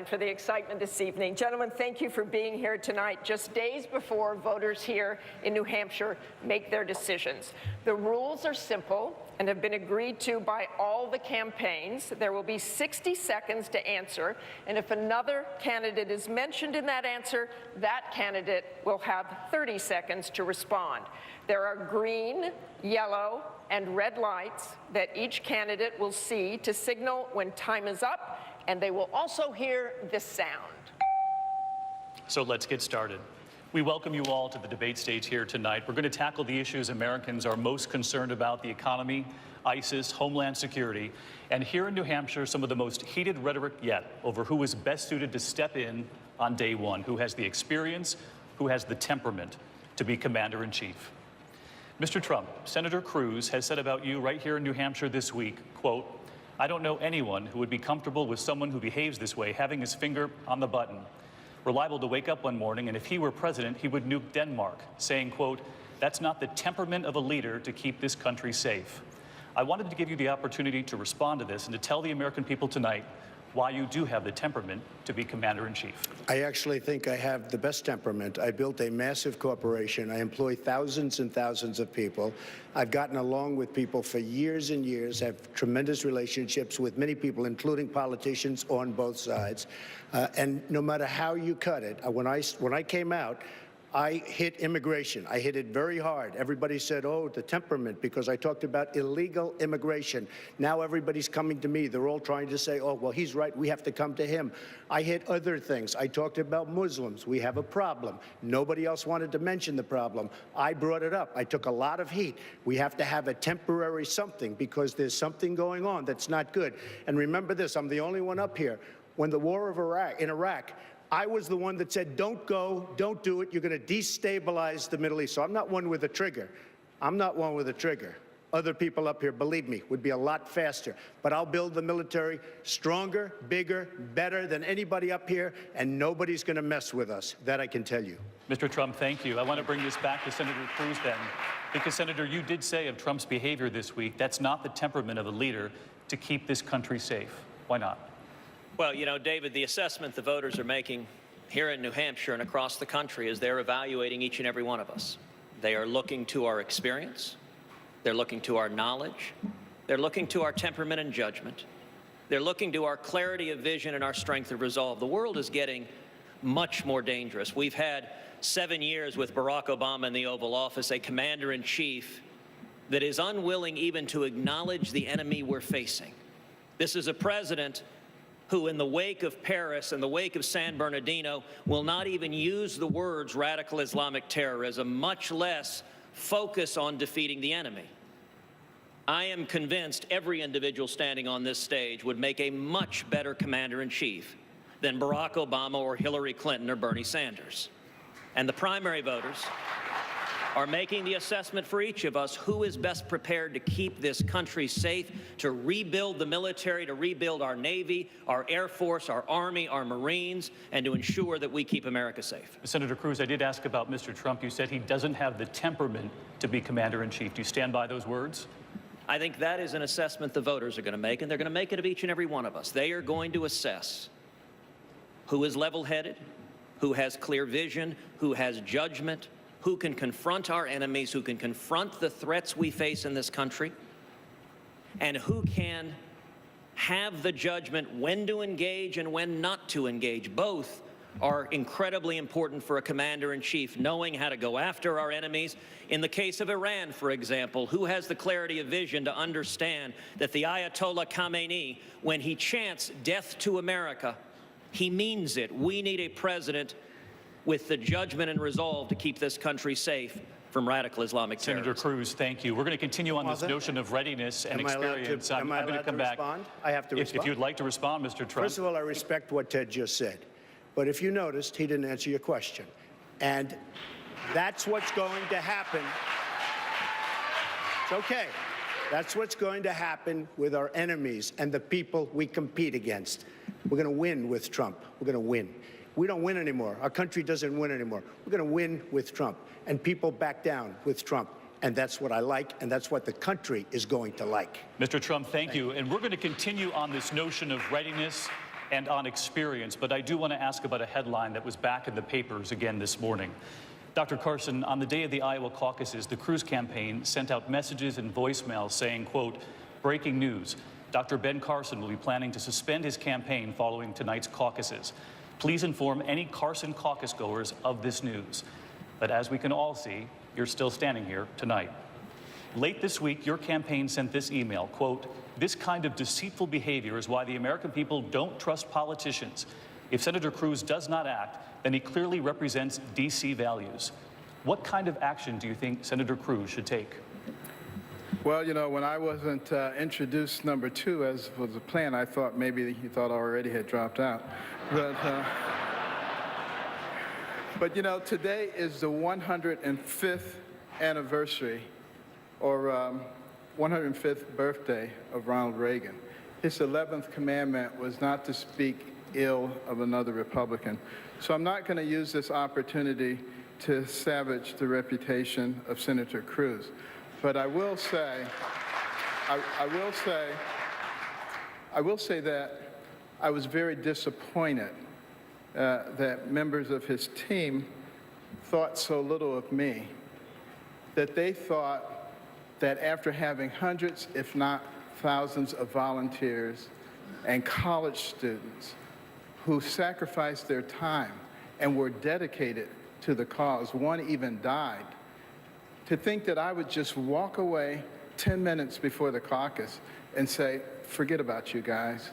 For the excitement this evening. Gentlemen, thank you for being here tonight, just days before voters here in New Hampshire make their decisions. The rules are simple and have been agreed to by all the campaigns. There will be 60 seconds to answer, and if another candidate is mentioned in that answer, that candidate will have 30 seconds to respond. There are green, yellow, and red lights that each candidate will see to signal when time is up, and they will also hear this sound. So let's get started. We welcome you all to the debate stage here tonight. We're going to tackle the issues Americans are most concerned about: the economy, ISIS, homeland security, and here in New Hampshire, some of the most heated rhetoric yet over who is best suited to step in on day one, who has the experience, who has the temperament to be commander-in-chief. Mr. Trump, Senator Cruz has said about you right here in New Hampshire this week, quote, "I don't know anyone who would be comfortable with someone who behaves this way, having his finger on the button. We're liable to wake up one morning, and if he were president, he would nuke Denmark," saying, quote, "That's not the temperament of a leader to keep this country safe." I wanted to give you the opportunity to respond to this and to tell the American people tonight why you do have the temperament to be commander-in-chief. I actually think I have the best temperament. I built a massive corporation. I employ thousands and thousands of people. I've gotten along with people for years and years, have tremendous relationships with many people, including politicians on both sides. And no matter how you cut it, when I came out, I hit immigration. I hit it very hard. Everybody said, oh, the temperament, because I talked about illegal immigration. Now everybody's coming to me. They're all trying to say, oh, well, he's right. We have to come to him. I hit other things. I talked about Muslims. We have a problem. Nobody else wanted to mention the problem. I brought it up. I took a lot of heat. We have to have a temporary something because there's something going on that's not good. And remember this, I'm the only one up here. When the war of Iraq, I was the one that said, don't go, don't do it. You're going to destabilize the Middle East. So I'm not one with a trigger. I'm not one with a trigger. Other people up here, believe me, would be a lot faster. But I'll build the military stronger, bigger, better than anybody up here, and nobody's going to mess with us. That I can tell you. Mr. Trump, thank you. I want to bring this back to Senator Cruz then, because, Senator, you did say of Trump's behavior this week, that's not the temperament of a leader to keep this country safe. Why not? Well, you know, David, the assessment the voters are making here in New Hampshire and across the country is they're evaluating each and every one of us. They are looking to our experience. They're looking to our knowledge. They're looking to our temperament and judgment. They're looking to our clarity of vision and our strength of resolve. The world is getting much more dangerous. We've had 7 years with Barack Obama in the Oval Office, a commander-in-chief that is unwilling even to acknowledge the enemy we're facing. This is a president who, in the wake of Paris and the wake of San Bernardino, will not even use the words radical Islamic terrorism, much less focus on defeating the enemy. I am convinced every individual standing on this stage would make a much better commander-in-chief than Barack Obama or Hillary Clinton or Bernie Sanders. And the primary voters are making the assessment for each of us who is best prepared to keep this country safe, to rebuild the military, to rebuild our Navy, our Air Force, our Army, our Marines, and to ensure that we keep America safe. Senator Cruz, I did ask about Mr. Trump. You said he doesn't have the temperament to be commander-in-chief. Do you stand by those words? I think that is an assessment the voters are going to make, and they're going to make it of each and every one of us. They are going to assess who is level-headed, who has clear vision, who has judgment, who can confront our enemies, who can confront the threats we face in this country, and who can have the judgment when to engage and when not to engage. Both are incredibly important for a commander-in-chief, knowing how to go after our enemies. In the case of Iran, for example, who has the clarity of vision to understand that the Ayatollah Khamenei, when he chants death to America, he means it. We need a president with the judgment and resolve to keep this country safe from radical Islamic terrorism. Senator Cruz, thank you. We're going to continue on this notion of readiness and experience. I'm going to come back. I have to respond. If you'd like to respond, Mr. Trump. First of all, I respect what Ted just said. But if you noticed, he didn't answer your question. And that's what's going to happen. It's okay. That's what's going to happen with our enemies and the people we compete against. We're going to win with Trump. We're going to win. We don't win anymore. Our country doesn't win anymore. We're going to win with Trump. And people back down with Trump. And that's what I like, and that's what the country is going to like. Mr. Trump, thank you. And we're going to continue on this notion of readiness and on experience, but I do want to ask about a headline that was back in the papers again this morning. Dr. Carson, on the day of the Iowa caucuses, the Cruz campaign sent out messages and voicemails saying, quote, breaking news, Dr. Ben Carson will be planning to suspend his campaign following tonight's caucuses. Please inform any Carson caucus goers of this news. But as we can all see, you're still standing here tonight. Late this week, your campaign sent this email, quote, this kind of deceitful behavior is why the American people don't trust politicians. If Senator Cruz does not act, then he clearly represents DC values. What kind of action do you think Senator Cruz should take? Well, you know, when I wasn't introduced number 2, as was the plan, I thought maybe he thought I already had dropped out. But you know, today is the 105th anniversary, or 105th birthday of Ronald Reagan. His 11th commandment was not to speak ill of another Republican. So I'm not going to use this opportunity to savage the reputation of Senator Cruz. But I will say that I was very disappointed that members of his team thought so little of me, that they thought that after having hundreds, if not thousands, of volunteers and college students who sacrificed their time and were dedicated to the cause, one even died, to think that I would just walk away 10 minutes before the caucus and say, forget about you guys.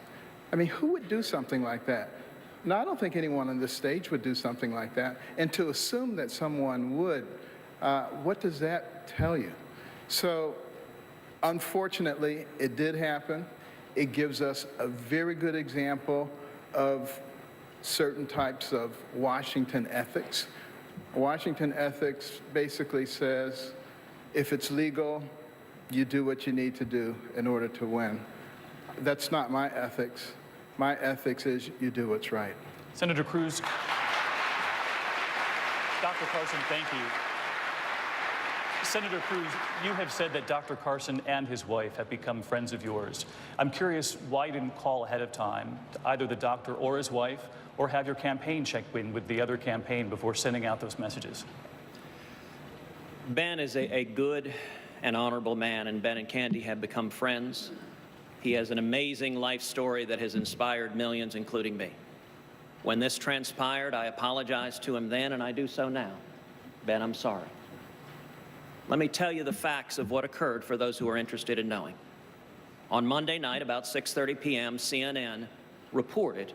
I mean, who would do something like that? No, I don't think anyone on this stage would do something like that. And to assume that someone would, what does that tell you? So, unfortunately, it did happen. It gives us a very good example of certain types of Washington ethics. Washington ethics basically says, if it's legal, you do what you need to do in order to win. That's not my ethics. My ethics is you do what's right. Senator Cruz. Dr. Carson, thank you. Senator Cruz, you have said that Dr. Carson and his wife have become friends of yours. I'm curious why you didn't call ahead of time to either the doctor or his wife, or have your campaign check in with the other campaign before sending out those messages. Ben is a good and honorable man, and Ben and Candy have become friends. He has an amazing life story that has inspired millions, including me. When this transpired, I apologized to him then, and I do so now. Ben, I'm sorry. Let me tell you the facts of what occurred for those who are interested in knowing. On Monday night, about 6:30 p.m., CNN reported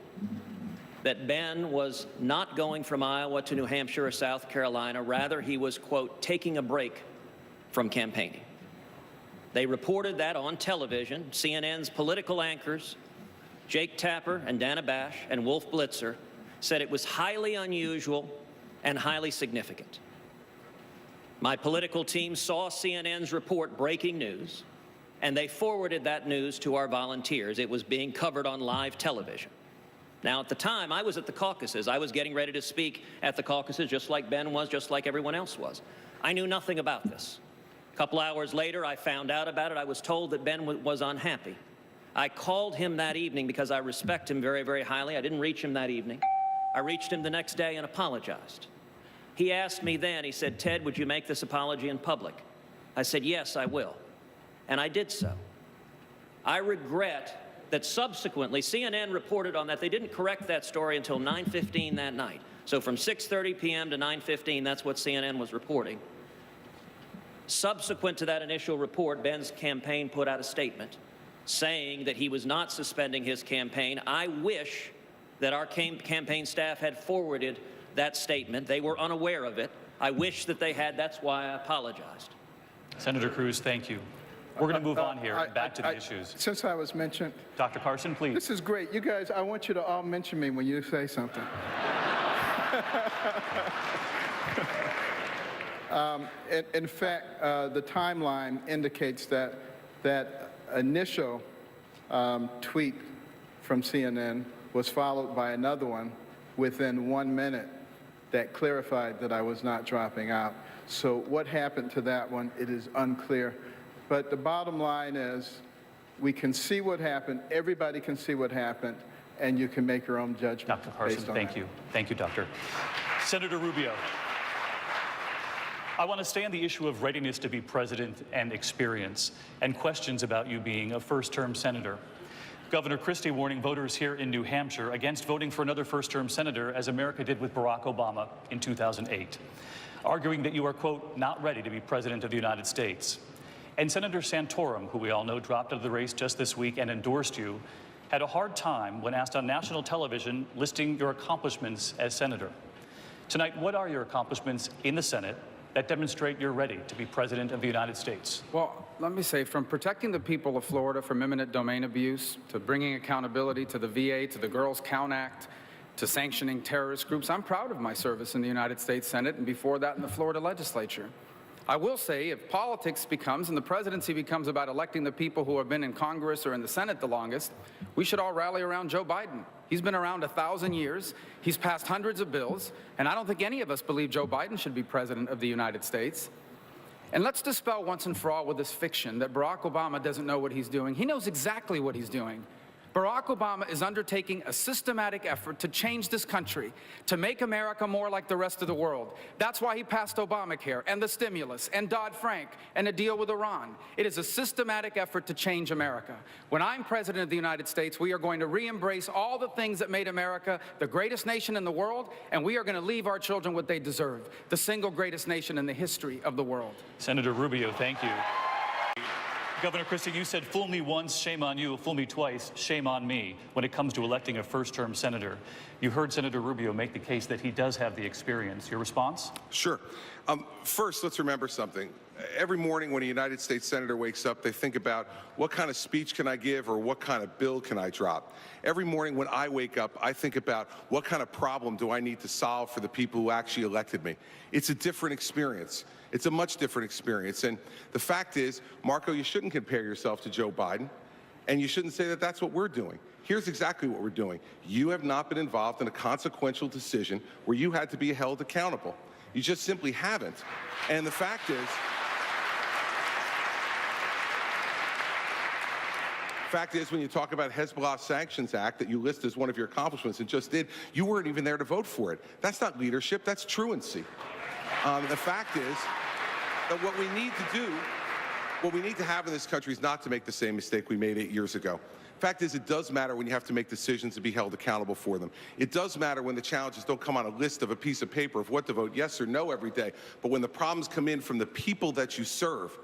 that Ben was not going from Iowa to New Hampshire or South Carolina. Rather, he was, quote, taking a break from campaigning. They reported that on television. CNN's political anchors, Jake Tapper and Dana Bash and Wolf Blitzer, said it was highly unusual and highly significant. My political team saw CNN's report breaking news, and they forwarded that news to our volunteers. It was being covered on live television. Now, at the time, I was at the caucuses. I was getting ready to speak at the caucuses, just like Ben was, just like everyone else was. I knew nothing about this. A couple hours later, I found out about it. I was told that Ben was unhappy. I called him that evening because I respect him very, very highly. I didn't reach him that evening. I reached him the next day and apologized. He asked me then, he said, Ted, would you make this apology in public? I said, yes, I will. And I did so. I regret that subsequently, CNN reported on that. They didn't correct that story until 9:15 that night. So from 6:30 p.m. to 9:15, that's what CNN was reporting. Subsequent to that initial report, Ben's campaign put out a statement saying that he was not suspending his campaign. I wish that our campaign staff had forwarded that statement. They were unaware of it. I wish that they had. That's why I apologized. Senator Cruz, thank you. We're going to move on here, back to the issues. Since I was mentioned, Dr. Carson, please. this is great. You guys, I want you to all mention me when you say something. In fact, the timeline indicates that that initial tweet from CNN was followed by another one within 1 minute that clarified that I was not dropping out. So what happened to that one, it is unclear. But the bottom line is, we can see what happened. Everybody can see what happened. and you can make your own judgment. Dr. Carson, based on thank that. you. Thank you, Doctor. Senator Rubio, I want to stay on the issue of readiness to be president and experience, and questions about you being a first-term senator. Governor Christie warning voters here in New Hampshire against voting for another first-term senator, as America did with Barack Obama in 2008, arguing that you are, quote, not ready to be president of the United States. And Senator Santorum, who we all know dropped out of the race just this week and endorsed you, had a hard time when asked on national television listing your accomplishments as senator. Tonight, what are your accomplishments in the Senate that demonstrate you're ready to be president of the United States? Well, let me say, from protecting the people of Florida from imminent domain abuse, to bringing accountability to the VA, to the Girls Count Act, to sanctioning terrorist groups, I'm proud of my service in the United States Senate and before that in the Florida legislature. I will say, if politics becomes, and the presidency becomes about electing the people who have been in Congress or in the Senate the longest, we should all rally around Joe Biden. He's been around 1,000 years. He's passed hundreds of bills, and I don't think any of us believe Joe Biden should be president of the United States. And let's dispel once and for all with this fiction that Barack Obama doesn't know what he's doing. He knows exactly what he's doing. Barack Obama is undertaking a systematic effort to change this country, to make America more like the rest of the world. That's why he passed Obamacare and the stimulus and Dodd-Frank and a deal with Iran. It is a systematic effort to change America. When I'm president of the United States, we are going to re-embrace all the things that made America the greatest nation in the world, and we are going to leave our children what they deserve, the single greatest nation in the history of the world. Senator Rubio, thank you. Governor Christie, you said, fool me once, shame on you, fool me twice, shame on me, when it comes to electing a first-term senator. You heard Senator Rubio make the case that he does have the experience. Your response? Sure. First, let's remember something. Every morning when a United States Senator wakes up, they think about what kind of speech can I give or what kind of bill can I drop. Every morning when I wake up, I think about what kind of problem do I need to solve for the people who actually elected me. It's a different experience. It's a much different experience. And the fact is, Marco, you shouldn't compare yourself to Joe Biden, and you shouldn't say that that's what we're doing. Here's exactly what we're doing. You have not been involved in a consequential decision where you had to be held accountable. You just simply haven't. And the fact is, when you talk about Hezbollah Sanctions Act that you list as one of your accomplishments and just did, you weren't even there to vote for it. That's not leadership, that's truancy. The fact is that what we need to do, what we need to have in this country is not to make the same mistake we made 8 years ago. Fact is, it does matter when you have to make decisions to be held accountable for them. It does matter when the challenges don't come on a list of a piece of paper of what to vote yes or no every day, but when the problems come in from the people that you serve.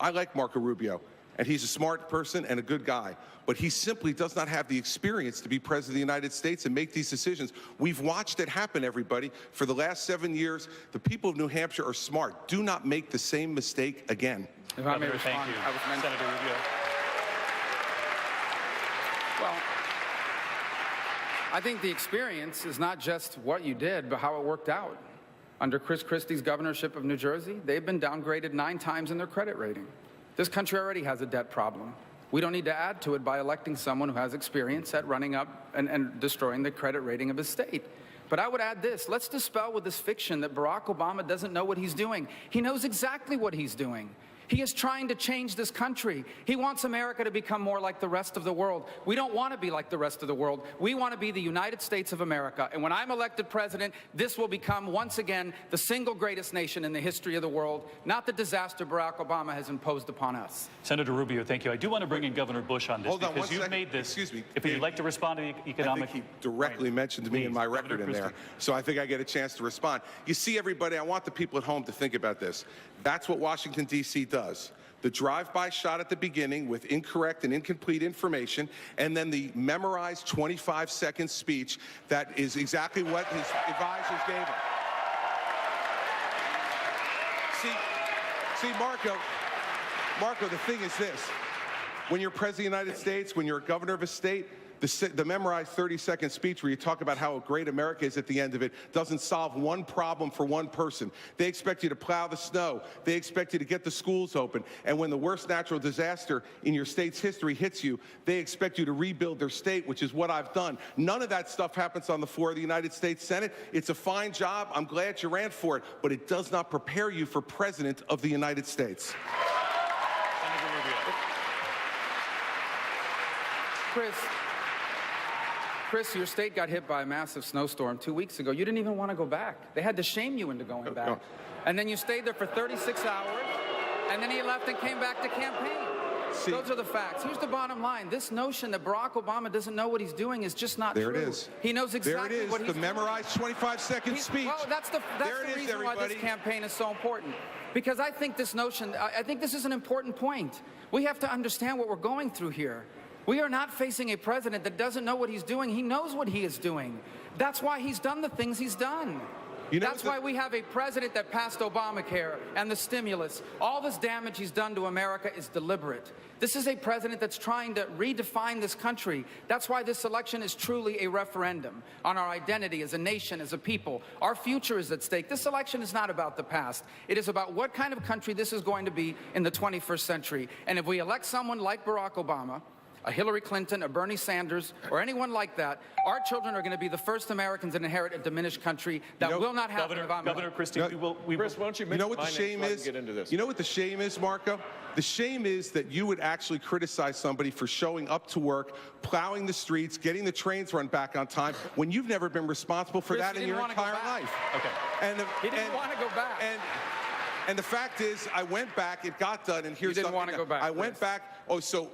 I like Marco Rubio, and he's a smart person and a good guy, but he simply does not have the experience to be president of the United States and make these decisions. We've watched it happen, everybody. For the last 7 years, the people of New Hampshire are smart. Do not make the same mistake again. If I may Governor, thank respond, you. I was meant- Senator Rubio. Well, I think the experience is not just what you did, but how it worked out. Under Chris Christie's governorship of New Jersey, they've been downgraded 9 times in their credit rating. This country already has a debt problem. We don't need to add to it by electing someone who has experience at running up and destroying the credit rating of his state. But I would add this. Let's dispel with this fiction that Barack Obama doesn't know what he's doing. He knows exactly what he's doing. He is trying to change this country. He wants America to become more like the rest of the world. We don't want to be like the rest of the world. We want to be the United States of America. And when I'm elected president, this will become, once again, the single greatest nation in the history of the world, not the disaster Barack Obama has imposed upon us. Senator Rubio, thank you. I do want to bring in Governor Bush on this. Hold on because one you've second. made this. Excuse me. If you'd like to respond to the economic. I think he directly mentioned me in my record in there, so I think I get a chance to respond. You see, everybody, I want the people at home to think about this. That's what Washington, D.C. does. The drive-by shot at the beginning with incorrect and incomplete information, and then the memorized 25-second speech that is exactly what his advisors gave him. See, Marco, the thing is this. When you're president of the United States, when you're a governor of a state, the memorized 30-second speech where you talk about how great America is at the end of it doesn't solve one problem for one person. They expect you to plow the snow. They expect you to get the schools open. And when the worst natural disaster in your state's history hits you, they expect you to rebuild their state, which is what I've done. None of that stuff happens on the floor of the United States Senate. It's a fine job. I'm glad you ran for it, but it does not prepare you for president of the United States. Chris, Chris, your state got hit by a massive snowstorm 2 weeks ago. You didn't even want to go back. They had to shame you into going back. And then you stayed there for 36 hours, and then he left and came back to campaign. Those are the facts. Here's the bottom line. This notion that Barack Obama doesn't know what he's doing is just not true. There it is. He knows exactly there it is, what he's the doing. memorized 25-second speech. Well, that's the reason why this campaign is so important. Because I think this notion, I think this is an important point. We have to understand what we're going through here. We are not facing a president that doesn't know what he's doing. He knows what he is doing. That's why he's done the things he's done. That's why we have a president that passed Obamacare and the stimulus. All this damage he's done to America is deliberate. This is a president that's trying to redefine this country. That's why this election is truly a referendum on our identity as a nation, as a people. Our future is at stake. This election is not about the past. It is about what kind of country this is going to be in the 21st century. And if we elect someone like Barack Obama, a Hillary Clinton, a Bernie Sanders, or anyone like that, our children are going to be the first Americans to inherit a diminished country that will not happen. Governor Christie, Chris, why don't you know what the shame is? Get into this. You know what the shame is, Marco? The shame is that you would actually criticize somebody for showing up to work, plowing the streets, getting the trains run back on time, when you've never been responsible for that in your entire life. Okay. He didn't want to go back. And the fact is, I went back, it got done, and here's You didn't want to go back. I went back. Oh, so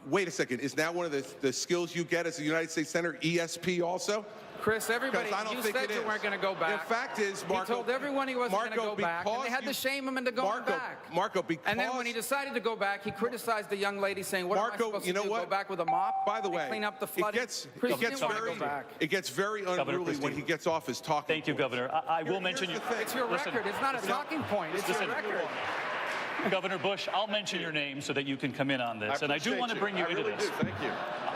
wait a second. Is now one of the skills you get as a United States Senator ESP also? Chris, everybody, you said you weren't going to go back. The fact is, Marco, he told everyone he wasn't going to go back, and they had to shame him into going back. Marco, because... And then when he decided to go back, he criticized the young lady, saying, what am I supposed to do, go back with a mop? By the way, clean up the flooding? It gets very unruly when he gets off his talking Thank you, Governor. I will mention you. It's your record. It's not a talking point. It's your record. Governor Bush, I'll mention your name so that you can come in on this. And I do want to bring you into this. Thank you.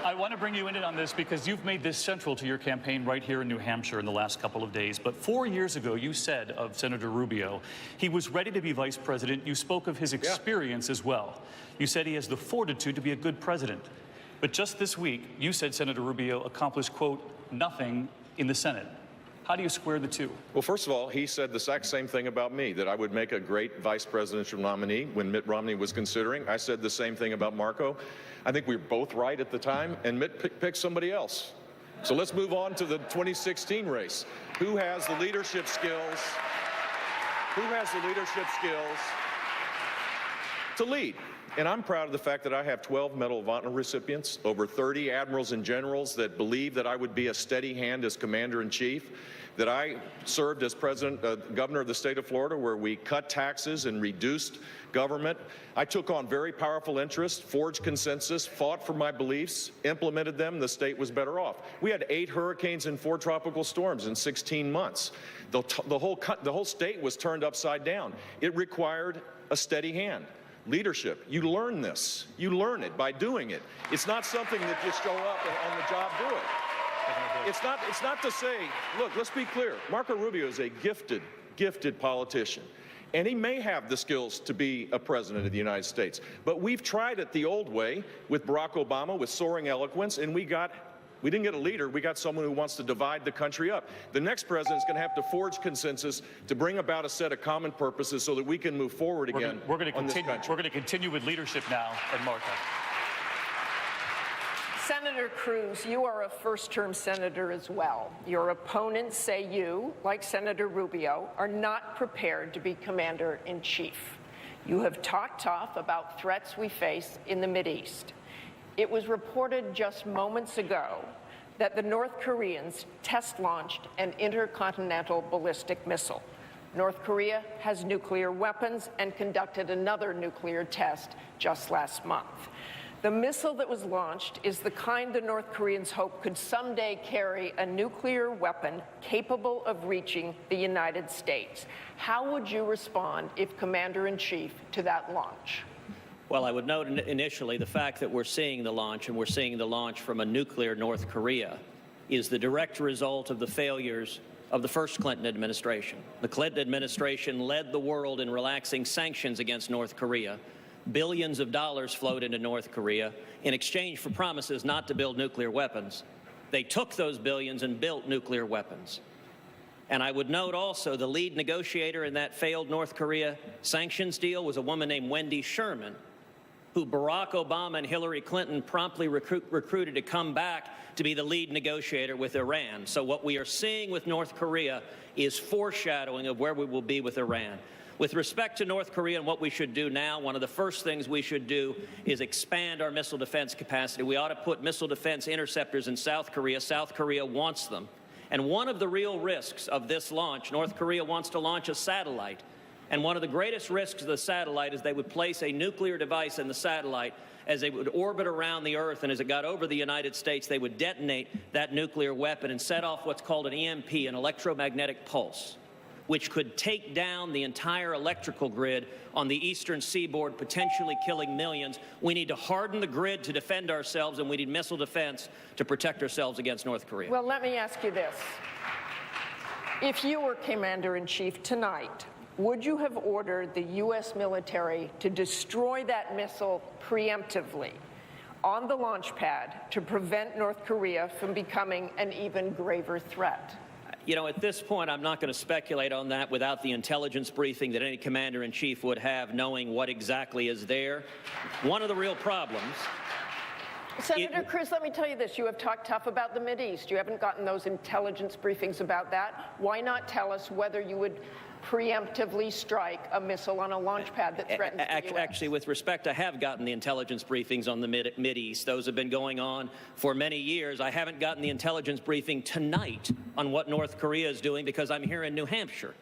I want to bring you in on this because you've made this central to your campaign right here in New Hampshire in the last couple of days. But 4 years ago, you said of Senator Rubio, he was ready to be vice president. You spoke of his experience as well. You said he has the fortitude to be a good president. But just this week, you said Senator Rubio accomplished, quote, nothing in the Senate. How do you square the two? Well, first of all, he said the exact same thing about me, that I would make a great vice presidential nominee when Mitt Romney was considering. I said the same thing about Marco. I think we were both right at the time, and Mitt picked somebody else. So let's move on to the 2016 race. Who has the leadership skills? Who has the leadership skills to lead? And I'm proud of the fact that I have 12 Medal of Honor recipients, over 30 admirals and generals that believe that I would be a steady hand as commander-in-chief, that I served as governor of the state of Florida, where we cut taxes and reduced government. I took on very powerful interests, forged consensus, fought for my beliefs, implemented them. The state was better off. We had 8 hurricanes and 4 tropical storms in 16 months. The whole state was turned upside down. It required a steady hand. Leadership, you learn this. You learn it by doing it. It's not something that you show up and on the job do it. It's not to say, look, let's be clear. Marco Rubio is a gifted politician. And he may have the skills to be a president of the United States. But we've tried it the old way with Barack Obama, with soaring eloquence, and we didn't get a leader. We got someone who wants to divide the country up. The next president's going to have to forge consensus to bring about a set of common purposes so that we can move forward again. We're going to continue with leadership now, and Martha. Senator Cruz, you are a first-term senator as well. Your opponents say you, like Senator Rubio, are not prepared to be commander-in-chief. You have talked tough about threats we face in the Mideast. It was reported just moments ago that the North Koreans test-launched an intercontinental ballistic missile. North Korea has nuclear weapons and conducted another nuclear test just last month. The missile that was launched is the kind the North Koreans hope could someday carry a nuclear weapon capable of reaching the United States. How would you respond if commander-in-chief to that launch? Well, I would note initially the fact that we're seeing the launch, and we're seeing the launch from a nuclear North Korea, is the direct result of the failures of the first Clinton administration. The Clinton administration led the world in relaxing sanctions against North Korea. Billions of dollars flowed into North Korea in exchange for promises not to build nuclear weapons. They took those billions and built nuclear weapons. And I would note also the lead negotiator in that failed North Korea sanctions deal was a woman named Wendy Sherman, who Barack Obama and Hillary Clinton promptly recruited to come back to be the lead negotiator with Iran. So what we are seeing with North Korea is foreshadowing of where we will be with Iran. With respect to North Korea and what we should do now, one of the first things we should do is expand our missile defense capacity. We ought to put missile defense interceptors in South Korea. South Korea wants them. And one of the real risks of this launch, North Korea wants to launch a satellite. And one of the greatest risks of the satellite is they would place a nuclear device in the satellite as they would orbit around the Earth, and as it got over the United States, they would detonate that nuclear weapon and set off what's called an EMP, an electromagnetic pulse, which could take down the entire electrical grid on the eastern seaboard, potentially killing millions. We need to harden the grid to defend ourselves, and we need missile defense to protect ourselves against North Korea. Well, let me ask you this. If you were Commander-in-Chief tonight, would you have ordered the U.S. military to destroy that missile preemptively on the launch pad to prevent North Korea from becoming an even graver threat? You know, at this point, I'm not going to speculate on that without the intelligence briefing that any commander-in-chief would have, knowing what exactly is there. One of the real problems... Senator Cruz, let me tell you this. You have talked tough about the Mideast. You haven't gotten those intelligence briefings about that. Why not tell us whether you would preemptively strike a missile on a launch pad that threatens the U.S.? Actually, with respect, I have gotten the intelligence briefings on the Mideast. Those have been going on for many years. I haven't gotten the intelligence briefing tonight on what North Korea is doing because I'm here in New Hampshire.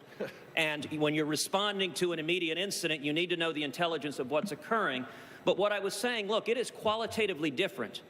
And when you're responding to an immediate incident, you need to know the intelligence of what's occurring. But what I was saying, look, it is qualitatively different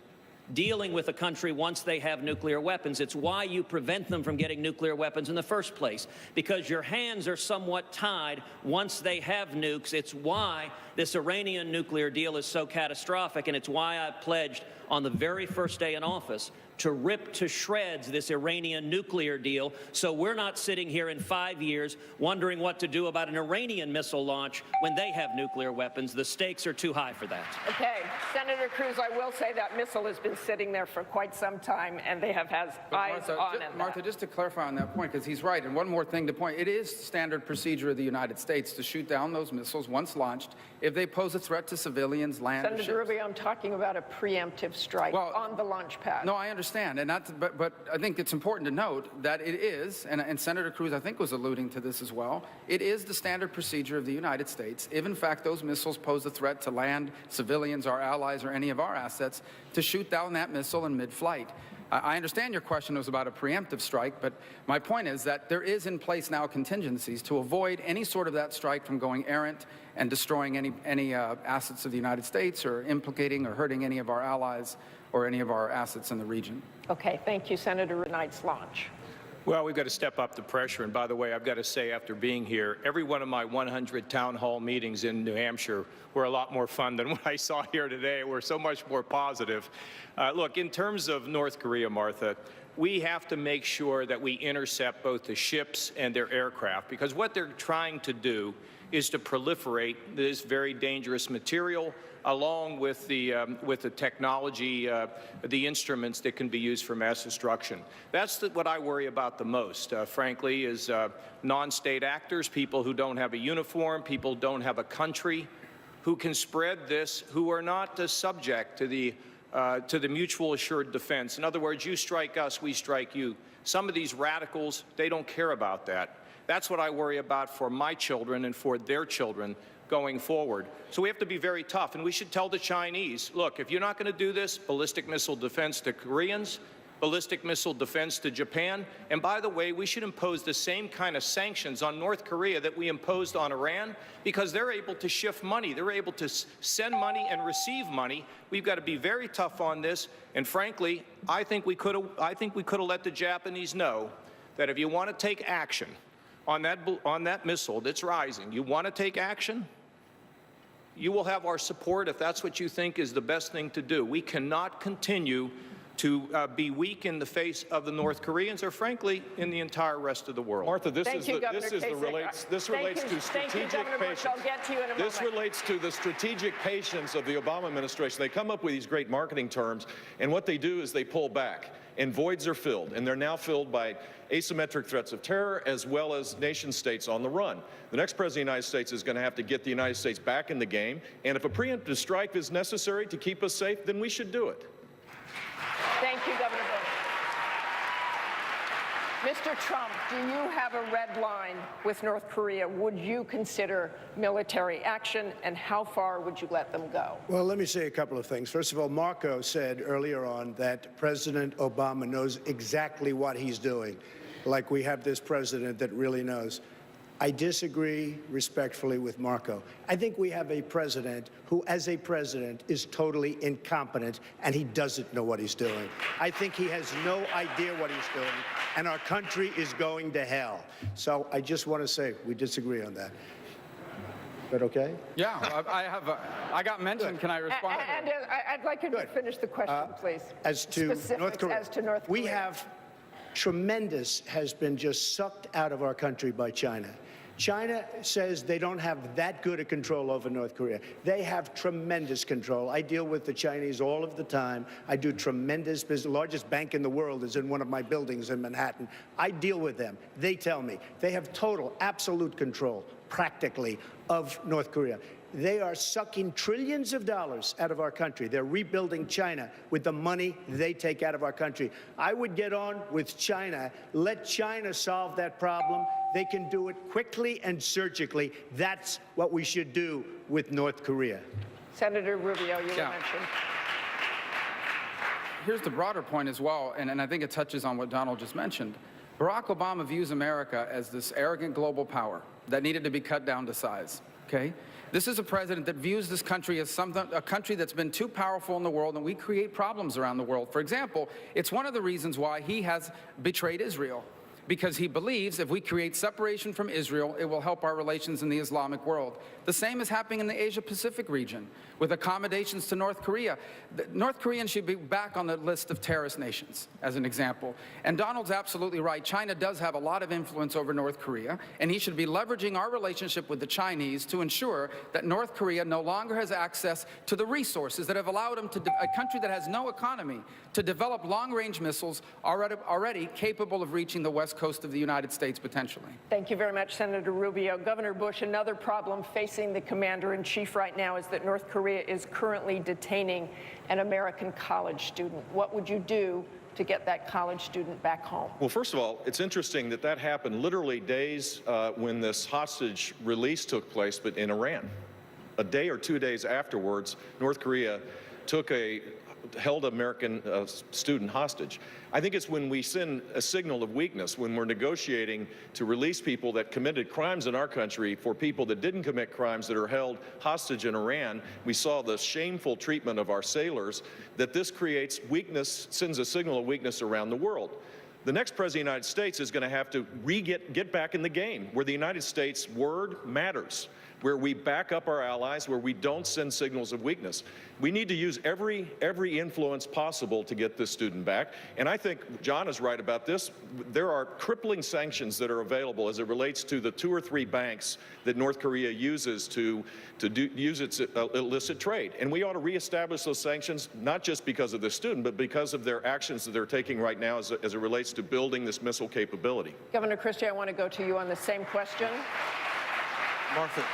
dealing with a country once they have nuclear weapons. It's why you prevent them from getting nuclear weapons in the first place, because your hands are somewhat tied once they have nukes. It's why this Iranian nuclear deal is so catastrophic, and it's why I pledged on the very first day in office to rip to shreds this Iranian nuclear deal, so we're not sitting here in 5 years wondering what to do about an Iranian missile launch when they have nuclear weapons. The stakes are too high for that. Okay, Senator Cruz, I will say that missile has been sitting there for quite some time, and they have eyes on it. Martha, just to clarify on that point, because he's right, and one more thing to point, it is standard procedure of the United States to shoot down those missiles once launched if they pose a threat to civilians, land, or ships. Senator Rubio, I'm talking about a preemptive strike on the launch pad. No, I understand, and but I think it's important to note that it is, and Senator Cruz, I think, was alluding to this as well, it is the standard procedure of the United States, if in fact those missiles pose a threat to land, civilians, our allies, or any of our assets, to shoot down that missile in mid-flight. I understand your question was about a preemptive strike, but my point is that there is in place now contingencies to avoid any sort of that strike from going errant and destroying any assets of the United States or implicating or hurting any of our allies or any of our assets in the region. Okay, thank you, Senator. Tonight's launch. Well, we've got to step up the pressure. And by the way, I've got to say, after being here, every one of my 100 town hall meetings in New Hampshire were a lot more fun than what I saw here today. We're so much more positive. Look, in terms of North Korea, Martha, we have to make sure that we intercept both the ships and their aircraft, because what they're trying to do is to proliferate this very dangerous material along with the technology, the instruments that can be used for mass destruction. That's what I worry about the most, frankly, is non-state actors, people who don't have a uniform, people who don't have a country, who can spread this, who are not subject to the mutual assured defense. In other words, you strike us, we strike you. Some of these radicals, they don't care about that. That's what I worry about for my children and for their children going forward. So we have to be very tough, and we should tell the Chinese, look, if you're not going to do this, ballistic missile defense to Koreans, ballistic missile defense to Japan, and by the way, we should impose the same kind of sanctions on North Korea that we imposed on Iran, because they're able to shift money, they're able to send money and receive money. We've got to be very tough on this, and frankly, I think we could have let the Japanese know that if you want to take action on that missile that's rising, you want to take action, you will have our support if that's what you think is the best thing to do. We cannot continue to be weak in the face of the North Koreans or, frankly, in the entire rest of the world. Martha, this Thank is you, the, Governor this is the Kasich. relates this Thank relates you. to strategic Thank you, Governor Bush. patience. I'll get to you in a This moment. relates to the strategic patience of the Obama administration. They come up with these great marketing terms, and what they do is they pull back, and voids are filled, and they're now filled by asymmetric threats of terror as well as nation states on the run. The next president of the United States is going to have to get the United States back in the game, and if a preemptive strike is necessary to keep us safe, then we should do it. Thank you, Governor Bush. Mr. Trump, do you have a red line with North Korea? Would you consider military action, and how far would you let them go? Well, let me say a couple of things. First of all, Marco said earlier on that President Obama knows exactly what he's doing, like we have this president that really knows. I disagree respectfully with Marco. I think we have a president who, as a president, is totally incompetent, and he doesn't know what he's doing. I think he has no idea what he's doing, and our country is going to hell. So I just want to say we disagree on that. Is that okay? Yeah, I got mentioned. Can I respond? And I'd like you to finish the question, please. As to Specifics North Korea, as to North Korea. we have tremendous has been just sucked out of our country by China. China says they don't have that good a control over North Korea. They have tremendous control. I deal with the Chinese all of the time. I do tremendous business. The largest bank in the world is in one of my buildings in Manhattan. I deal with them. They tell me they have total, absolute control, practically, of North Korea. They are sucking trillions of dollars out of our country. They're rebuilding China with the money they take out of our country. I would get on with China. Let China solve that problem. They can do it quickly and surgically. That's what we should do with North Korea. Senator Rubio, you were Yeah. mentioned. Here's the broader point as well, and I think it touches on what Donald just mentioned. Barack Obama views America as this arrogant global power that needed to be cut down to size, okay? This is a president that views this country as a country that's been too powerful in the world, and we create problems around the world. For example, it's one of the reasons why he has betrayed Israel, because he believes if we create separation from Israel, it will help our relations in the Islamic world. The same is happening in the Asia-Pacific region with accommodations to North Korea. North Koreans should be back on the list of terrorist nations, as an example. And Donald's absolutely right. China does have a lot of influence over North Korea, and he should be leveraging our relationship with the Chinese to ensure that North Korea no longer has access to the resources that have allowed him to, a country that has no economy, to develop long-range missiles already capable of reaching the west coast of the United States potentially. Thank you very much, Senator Rubio. Governor Bush, another problem facing the commander-in-chief right now is that North Korea is currently detaining an American college student. What would you do to get that college student back home? Well, first of all, it's interesting that that happened literally days when this hostage release took place, but in Iran. A day or 2 days afterwards, North Korea held an American student hostage. I think it's when we send a signal of weakness, when we're negotiating to release people that committed crimes in our country for people that didn't commit crimes that are held hostage in Iran. We saw the shameful treatment of our sailors, that this creates weakness, sends a signal of weakness around the world. The next president of the United States is going to have to get back in the game, where the United States' word matters, where we back up our allies, where we don't send signals of weakness. We need to use every influence possible to get this student back. And I think John is right about this. There are crippling sanctions that are available as it relates to the 2 or 3 banks that North Korea uses to use its illicit trade. And we ought to reestablish those sanctions, not just because of the student, but because of their actions that they're taking right now as it relates to building this missile capability. Governor Christie, I want to go to you on the same question. Martha.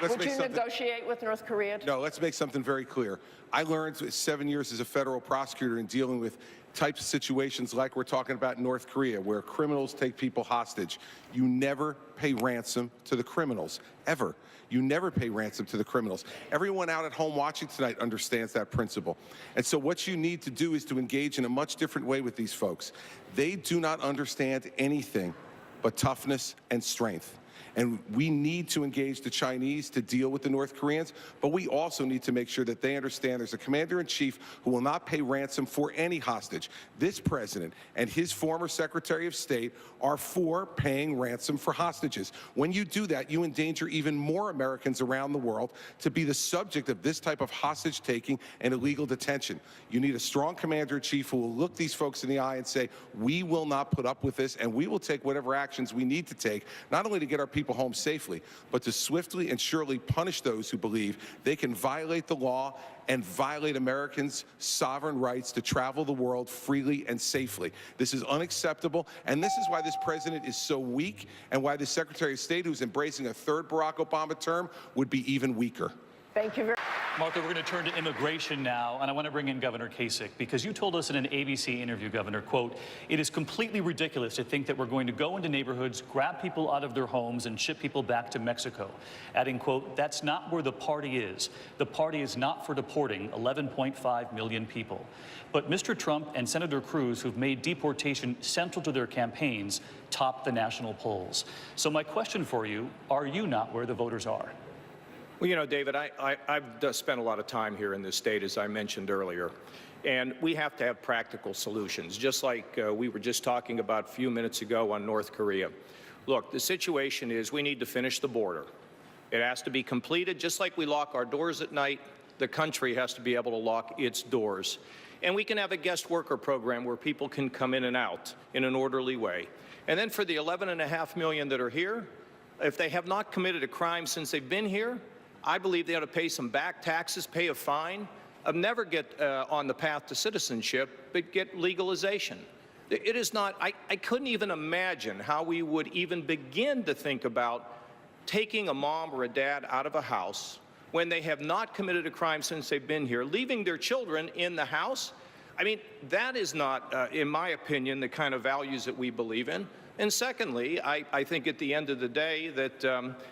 Would you negotiate with North Korea? No, let's make something very clear. I learned 7 years as a federal prosecutor in dealing with types of situations like we're talking about in North Korea, where criminals take people hostage. You never pay ransom to the criminals, ever. You never pay ransom to the criminals. Everyone out at home watching tonight understands that principle. And so what you need to do is to engage in a much different way with these folks. They do not understand anything but toughness and strength. And we need to engage the Chinese to deal with the North Koreans, but we also need to make sure that they understand there's a commander-in-chief who will not pay ransom for any hostage. This president and his former Secretary of State are for paying ransom for hostages. When you do that, you endanger even more Americans around the world to be the subject of this type of hostage-taking and illegal detention. You need a strong commander-in-chief who will look these folks in the eye and say, we will not put up with this, and we will take whatever actions we need to take, not only to get our people home safely, but to swiftly and surely punish those who believe they can violate the law and violate Americans' sovereign rights to travel the world freely and safely. This is unacceptable, and this is why this president is so weak, and why the Secretary of State, who's embracing a third Barack Obama term, would be even weaker. Thank you very much. Martha, we're going to turn to immigration now, and I want to bring in Governor Kasich, because you told us in an ABC interview, Governor, quote, "It is completely ridiculous to think that we're going to go into neighborhoods, grab people out of their homes, and ship people back to Mexico." Adding, quote, "That's not where the party is. The party is not for deporting 11.5 million people." But Mr. Trump and Senator Cruz, who've made deportation central to their campaigns, top the national polls. So my question for you, are you not where the voters are? Well, you know, David, I've spent a lot of time here in this state, as I mentioned earlier, and we have to have practical solutions, just like we were just talking about a few minutes ago on North Korea. Look, the situation is we need to finish the border. It has to be completed. Just like we lock our doors at night, the country has to be able to lock its doors. And we can have a guest worker program where people can come in and out in an orderly way. And then for the 11.5 million that are here, if they have not committed a crime since they've been here, I believe they ought to pay some back taxes, pay a fine, never get on the path to citizenship, but get legalization. It is not, I couldn't even imagine how we would even begin to think about taking a mom or a dad out of a house when they have not committed a crime since they've been here, leaving their children in the house. I mean, that is not, in my opinion, the kind of values that we believe in. And secondly, I think at the end of the day that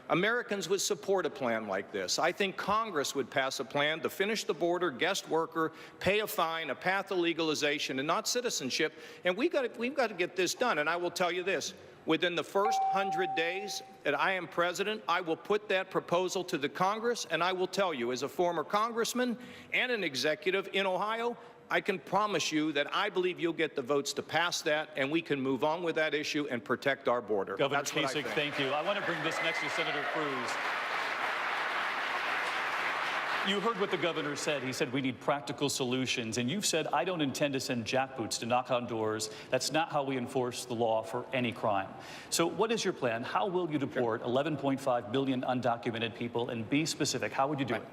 Americans would support a plan like this. I think Congress would pass a plan to finish the border, guest worker, pay a fine, a path to legalization, and not citizenship. And we've got to get this done. And I will tell you this. Within the first 100 days that I am president, I will put that proposal to the Congress, and I will tell you, as a former congressman and an executive in Ohio, I can promise you that I believe you'll get the votes to pass that, and we can move on with that issue and protect our border. Governor That's what I Kasich, think. thank you. I want to bring this next to Senator Cruz. You heard what the governor said. He said we need practical solutions. And you've said, I don't intend to send jackboots to knock on doors. That's not how we enforce the law for any crime. So what is your plan? How will you deport 11.5 million undocumented people? And be specific. How would you do it?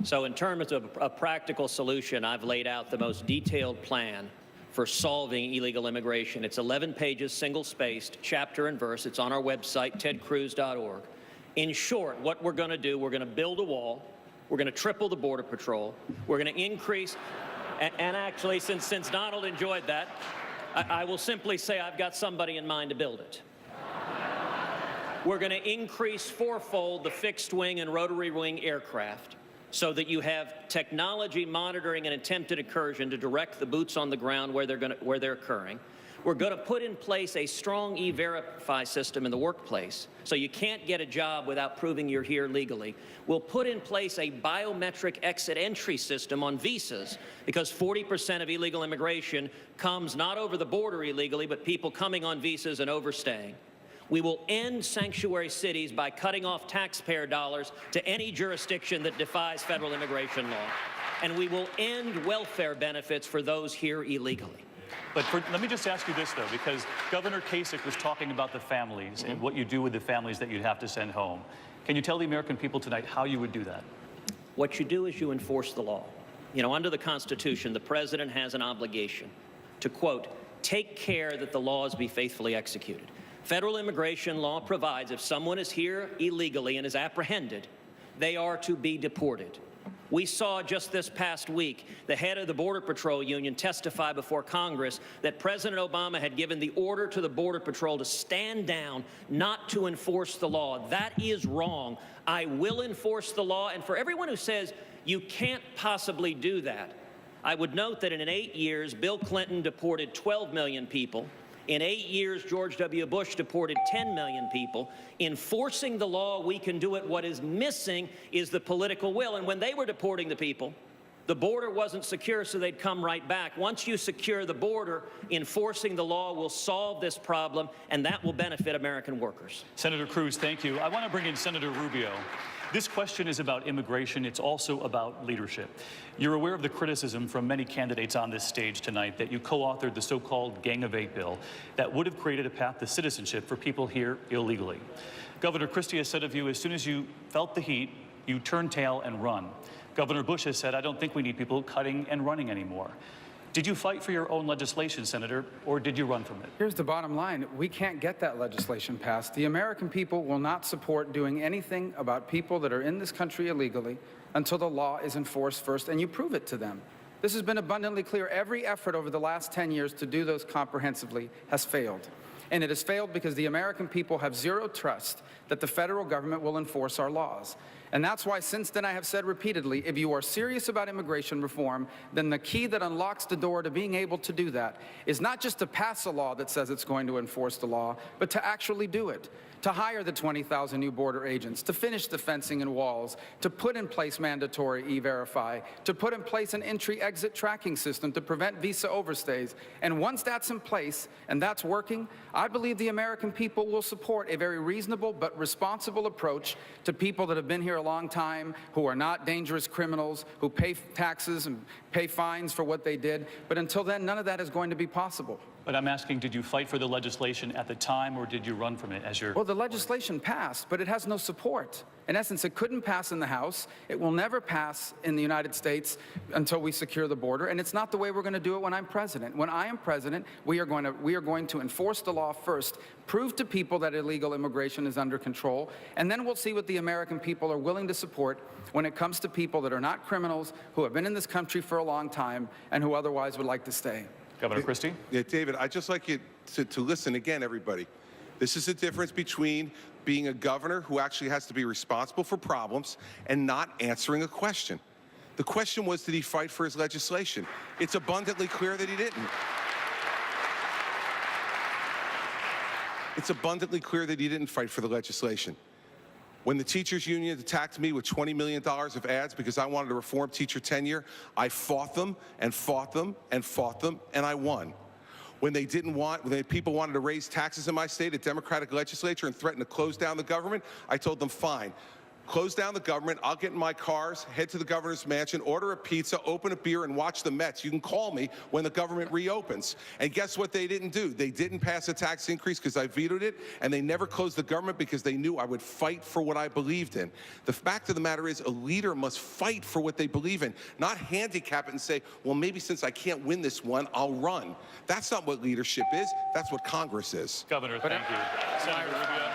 So in terms of a practical solution, I've laid out the most detailed plan for solving illegal immigration. It's 11 pages, single-spaced, chapter and verse. It's on our website, tedcruz.org. In short, what we're going to do, we're going to build a wall. We're going to triple the Border Patrol. We're going to increase, and actually, since Donald enjoyed that, I will simply say I've got somebody in mind to build it. We're going to increase fourfold the fixed-wing and rotary-wing aircraft so that you have technology monitoring an attempted incursion to direct the boots on the ground where they're occurring. We're going to put in place a strong E-Verify system in the workplace, so you can't get a job without proving you're here legally. We'll put in place a biometric exit-entry system on visas, because 40% of illegal immigration comes not over the border illegally, but people coming on visas and overstaying. We will end sanctuary cities by cutting off taxpayer dollars to any jurisdiction that defies federal immigration law. And we will end welfare benefits for those here illegally. But let me just ask you this, though, because Governor Kasich was talking about the families and what you do with the families that you'd have to send home. Can you tell the American people tonight how you would do that? What you do is you enforce the law. You know, under the Constitution, the president has an obligation to, quote, take care that the laws be faithfully executed. Federal immigration law provides if someone is here illegally and is apprehended, they are to be deported. We saw just this past week the head of the Border Patrol Union testify before Congress that President Obama had given the order to the Border Patrol to stand down, not to enforce the law. That is wrong. I will enforce the law. And for everyone who says you can't possibly do that, I would note that in 8 years, Bill Clinton deported 12 million people. In 8 years, George W. Bush deported 10 million people. Enforcing the law, we can do it. What is missing is the political will. And when they were deporting the people, the border wasn't secure, so they'd come right back. Once you secure the border, enforcing the law will solve this problem, and that will benefit American workers. Senator Cruz, thank you. I want to bring in Senator Rubio. This question is about immigration. It's also about leadership. You're aware of the criticism from many candidates on this stage tonight that you co-authored the so-called Gang of Eight bill that would have created a path to citizenship for people here illegally. Governor Christie has said of you, as soon as you felt the heat, you turned tail and run. Governor Bush has said, I don't think we need people cutting and running anymore. Did you fight for your own legislation, Senator, or did you run from it? Here's the bottom line. We can't get that legislation passed. The American people will not support doing anything about people that are in this country illegally until the law is enforced first, and you prove it to them. This has been abundantly clear. Every effort over the last 10 years to do those comprehensively has failed. And it has failed because the American people have zero trust that the federal government will enforce our laws. And that's why since then I have said repeatedly, if you are serious about immigration reform, then the key that unlocks the door to being able to do that is not just to pass a law that says it's going to enforce the law, but to actually do it. To hire the 20,000 new border agents, to finish the fencing and walls, to put in place mandatory E-Verify, to put in place an entry-exit tracking system to prevent visa overstays. And once that's in place and that's working, I believe the American people will support a very reasonable but responsible approach to people that have been here a long time, who are not dangerous criminals, who pay taxes and pay fines for what they did. But until then, none of that is going to be possible. But I'm asking, did you fight for the legislation at the time, or did you run from it as your... Well, the legislation passed, but it has no support. In essence, it couldn't pass in the House. It will never pass in the United States until we secure the border, and it's not the way we're going to do it when I'm president. When I am president, we are going to enforce the law first, prove to people that illegal immigration is under control, and then we'll see what the American people are willing to support when it comes to people that are not criminals, who have been in this country for a long time, and who otherwise would like to stay. Governor Christie? Yeah, David, I'd just like you to listen again, everybody. This is the difference between being a governor who actually has to be responsible for problems and not answering a question. The question was, did he fight for his legislation? It's abundantly clear that he didn't. It's abundantly clear that he didn't fight for the legislation. When the teachers union attacked me with $20 million of ads because I wanted to reform teacher tenure, I fought them and fought them and fought them, and I won. When people wanted to raise taxes in my state, a Democratic legislature, and threatened to close down the government, I told them, fine. Close down the government, I'll get in my cars, head to the governor's mansion, order a pizza, open a beer, and watch the Mets. You can call me when the government reopens. And guess what they didn't do? They didn't pass a tax increase because I vetoed it, and they never closed the government because they knew I would fight for what I believed in. The fact of the matter is, a leader must fight for what they believe in, not handicap it and say, well, maybe since I can't win this one, I'll run. That's not what leadership is. That's what Congress is. Governor, thank you. Senator Rubio.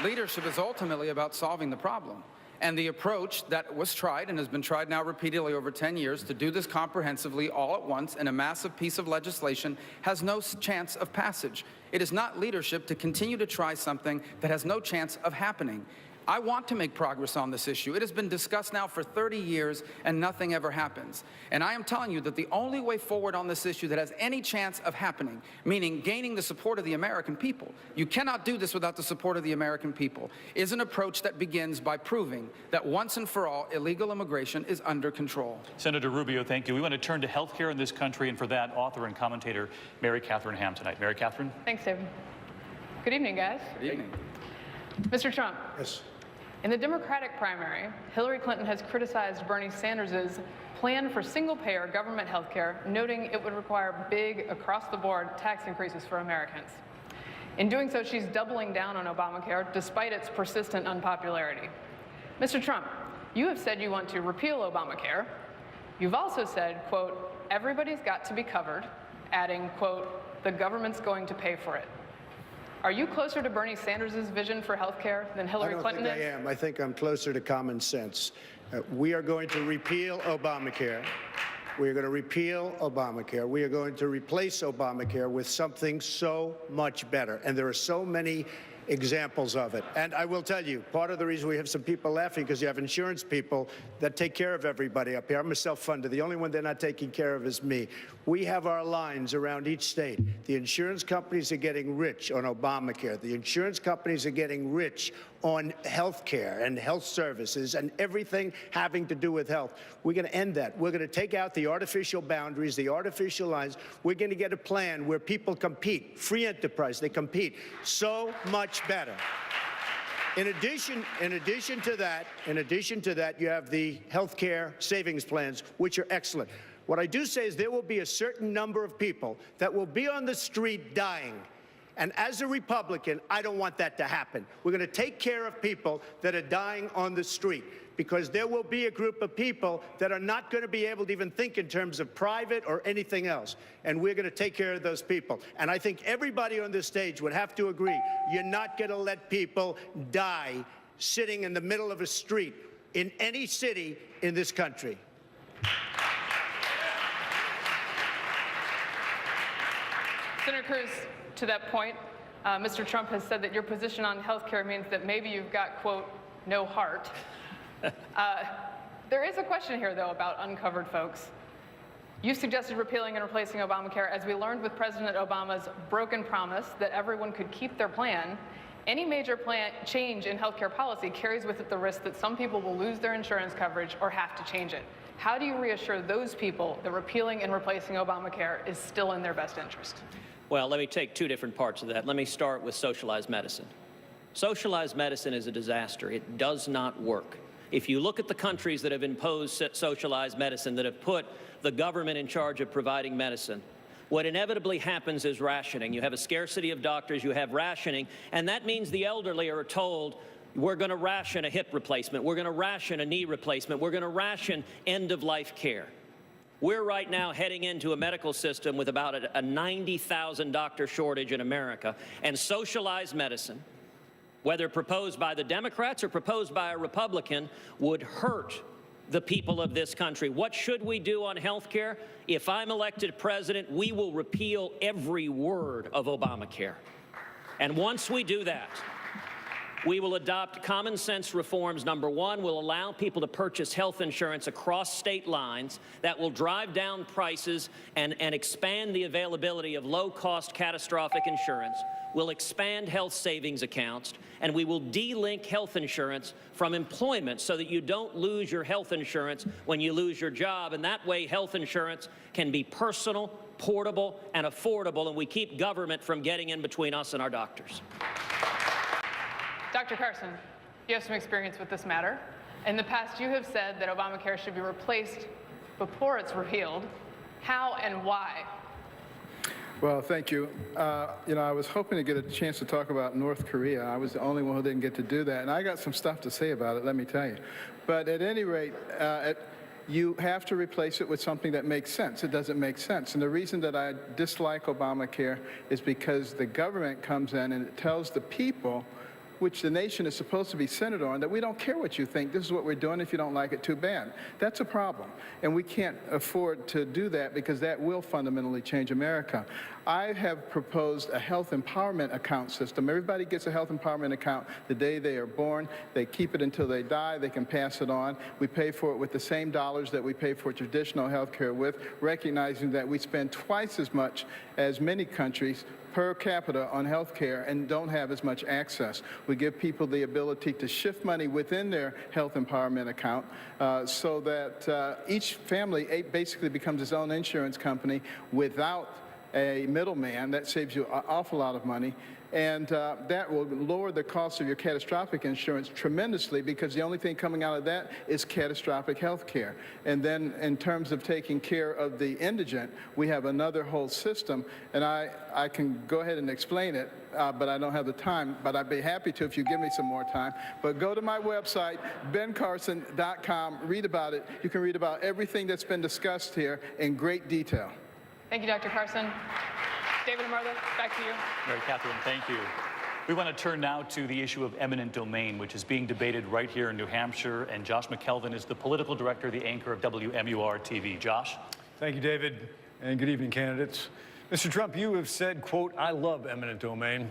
Leadership is ultimately about solving the problem. And the approach that was tried and has been tried now repeatedly over 10 years to do this comprehensively all at once in a massive piece of legislation has no chance of passage. It is not leadership to continue to try something that has no chance of happening. I want to make progress on this issue. It has been discussed now for 30 years and nothing ever happens. And I am telling you that the only way forward on this issue that has any chance of happening, meaning gaining the support of the American people, you cannot do this without the support of the American people, is an approach that begins by proving that once and for all, illegal immigration is under control. Senator Rubio, thank you. We want to turn to health care in this country, and for that, author and commentator Mary Catherine Ham tonight. Mary Catherine? Thanks, David. Good evening, guys. Good evening. Mr. Trump. Yes. In the Democratic primary, Hillary Clinton has criticized Bernie Sanders' plan for single-payer government health care, noting it would require big, across-the-board tax increases for Americans. In doing so, she's doubling down on Obamacare, despite its persistent unpopularity. Mr. Trump, you have said you want to repeal Obamacare. You've also said, quote, everybody's got to be covered, adding, quote, the government's going to pay for it. Are you closer to Bernie Sanders' vision for health care than Hillary Clinton is? I am. I think I'm closer to common sense. We are going to repeal Obamacare. We are going to repeal Obamacare. We are going to replace Obamacare with something so much better. And there are so many examples of it. And I will tell you, part of the reason we have some people laughing because you have insurance people that take care of everybody up here. I'm a self-funder. The only one they're not taking care of is me. We have our lines around each state. The insurance companies are getting rich on Obamacare. The insurance companies are getting rich on health care and health services and everything having to do with health. We're going to end that. We're going to take out the artificial boundaries, the artificial lines. We're going to get a plan where people compete. Free enterprise, they compete so much better. In addition to that, you have the health care savings plans, which are excellent. What I do say is there will be a certain number of people that will be on the street dying. And as a Republican, I don't want that to happen. We're going to take care of people that are dying on the street because there will be a group of people that are not going to be able to even think in terms of private or anything else. And we're going to take care of those people. And I think everybody on this stage would have to agree, you're not going to let people die sitting in the middle of a street in any city in this country. Senator Cruz, to that point, Mr. Trump has said that your position on health care means that maybe you've got, quote, no heart. There is a question here, though, about uncovered folks. You suggested repealing and replacing Obamacare. As we learned with President Obama's broken promise that everyone could keep their plan, any major change in health care policy carries with it the risk that some people will lose their insurance coverage or have to change it. How do you reassure those people that repealing and replacing Obamacare is still in their best interest? Well, let me take two different parts of that. Let me start with socialized medicine. Socialized medicine is a disaster. It does not work. If you look at the countries that have imposed socialized medicine, that have put the government in charge of providing medicine, what inevitably happens is rationing. You have a scarcity of doctors, you have rationing, and that means the elderly are told, we're going to ration a hip replacement, we're going to ration a knee replacement, we're going to ration end-of-life care. We're right now heading into a medical system with about a 90,000 doctor shortage in America, and socialized medicine, whether proposed by the Democrats or proposed by a Republican, would hurt the people of this country. What should we do on health care? If I'm elected president, we will repeal every word of Obamacare. And once we do that, we will adopt common sense reforms. Number one, we'll allow people to purchase health insurance across state lines that will drive down prices and expand the availability of low-cost catastrophic insurance. We'll expand health savings accounts, and we will de-link health insurance from employment so that you don't lose your health insurance when you lose your job. And that way, health insurance can be personal, portable, and affordable, and we keep government from getting in between us and our doctors. Dr. Carson, you have some experience with this matter. In the past, you have said that Obamacare should be replaced before it's repealed. How and why? Well, thank you. I was hoping to get a chance to talk about North Korea. I was the only one who didn't get to do that, and I got some stuff to say about it, let me tell you. But at any rate, you have to replace it with something that makes sense. It doesn't make sense. And the reason that I dislike Obamacare is because the government comes in and it tells the people, which the nation is supposed to be centered on, that we don't care what you think. This is what we're doing. If you don't like it, too bad. That's a problem. And we can't afford to do that because that will fundamentally change America. I have proposed a health empowerment account system. Everybody gets a health empowerment account the day they are born. They keep it until they die. They can pass it on. We pay for it with the same dollars that we pay for traditional health care with, recognizing that we spend twice as much as many countries per capita on health care and don't have as much access. We give people the ability to shift money within their health empowerment account so that each family basically becomes its own insurance company without a middleman. That saves you an awful lot of money. And that will lower the cost of your catastrophic insurance tremendously because the only thing coming out of that is catastrophic health care. And then in terms of taking care of the indigent, we have another whole system. And I can go ahead and explain it, but I don't have the time. But I'd be happy to if you give me some more time. But go to my website, bencarson.com, read about it. You can read about everything that's been discussed here in great detail. Thank you, Dr. Carson. David and Martha, back to you. Mary Catherine, thank you. We want to turn now to the issue of eminent domain, which is being debated right here in New Hampshire. And Josh McKelvin is the political director, the anchor of WMUR TV. Josh? Thank you, David, and good evening, candidates. Mr. Trump, you have said, quote, I love eminent domain.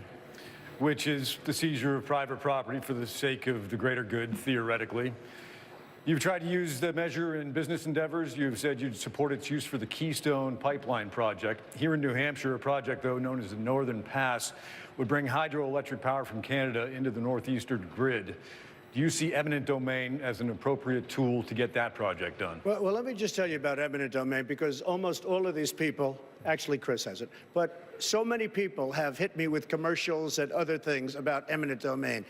which is the seizure of private property for the sake of the greater good, theoretically. You've tried to use the measure in business endeavors. You've said you'd support its use for the Keystone Pipeline project. Here in New Hampshire, a project, though, known as the Northern Pass, would bring hydroelectric power from Canada into the northeastern grid. Do you see eminent domain as an appropriate tool to get that project done? Well, let me just tell you about eminent domain, because almost all of these people, actually Chris has it, but so many people have hit me with commercials and other things about eminent domain.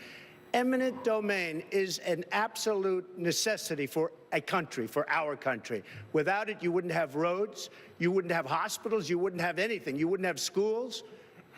Eminent domain is an absolute necessity for a country, for our country. Without it, you wouldn't have roads, you wouldn't have hospitals, you wouldn't have anything. You wouldn't have schools,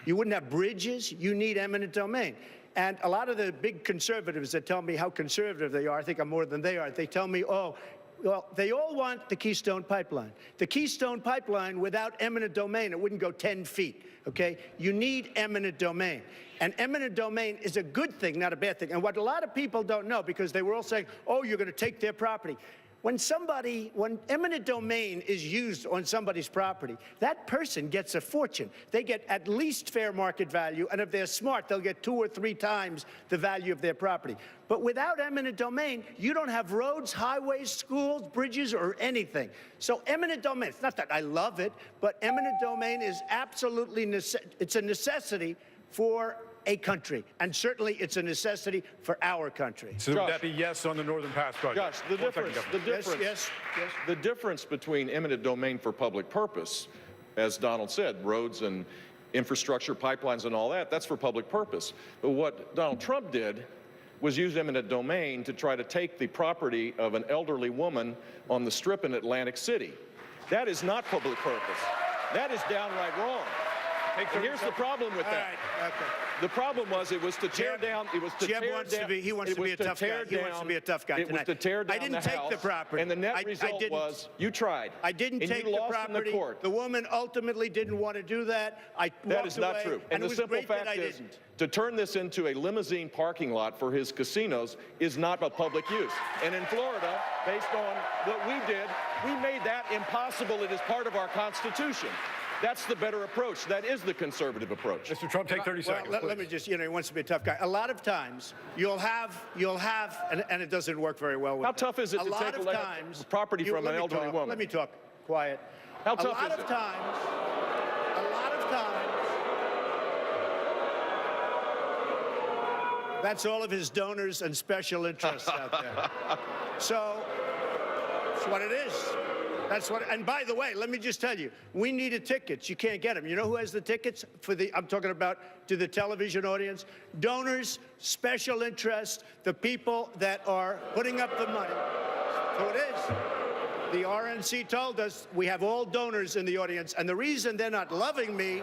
you wouldn't have bridges. You need eminent domain. And a lot of the big conservatives that tell me how conservative they are, I think I'm more than they are, they tell me, oh, well, they all want the Keystone Pipeline. The Keystone Pipeline, without eminent domain, it wouldn't go 10 feet, okay? You need eminent domain. And eminent domain is a good thing, not a bad thing. And what a lot of people don't know, because they were all saying, oh, you're going to take their property. When eminent domain is used on somebody's property, that person gets a fortune. They get at least fair market value, and if they're smart, they'll get 2 or 3 times the value of their property. But without eminent domain, you don't have roads, highways, schools, bridges, or anything. So eminent domain, it's not that I love it, but eminent domain is absolutely, it's a necessity for a country, and certainly it's a necessity for our country. So would that be yes on the Northern Pass project? Josh, the difference between eminent domain for public purpose, as Donald said, roads and infrastructure, pipelines and all that, that's for public purpose. But what Donald Trump did was use eminent domain to try to take the property of an elderly woman on the Strip in Atlantic City. That is not public purpose. That is downright wrong. And here's the problem with that. All right, okay. The problem was it was to tear down. It was to Jeb tear wants down. to be. He wants to be a tough guy. He wants to be a tough guy It was tonight. to tear down I didn't the take house, the property. and the net result was you tried. I didn't and take you the lost property. in the court. The woman ultimately didn't want to do that. That is not true. And the it was simple great that fact I is, didn't. to turn this into a limousine parking lot for his casinos is not a public use. And in Florida, based on what we did, we made that impossible. It is part of our Constitution. That's the better approach. That is the conservative approach. Mr. Trump, take 30 seconds. Let me just, he wants to be a tough guy. A lot of times, you'll have, and it doesn't work very well with How tough is it to take property from an elderly woman? Let me talk. Quiet. How tough is it? A lot of times, that's all of his donors and special interests out there. So, that's what it is. That's what, and by the way, let me just tell you, we needed tickets. You can't get them. You know who has the tickets for I'm talking about to the television audience? Donors, special interests, the people that are putting up the money. So it is. The RNC told us we have all donors in the audience, and the reason they're not loving me,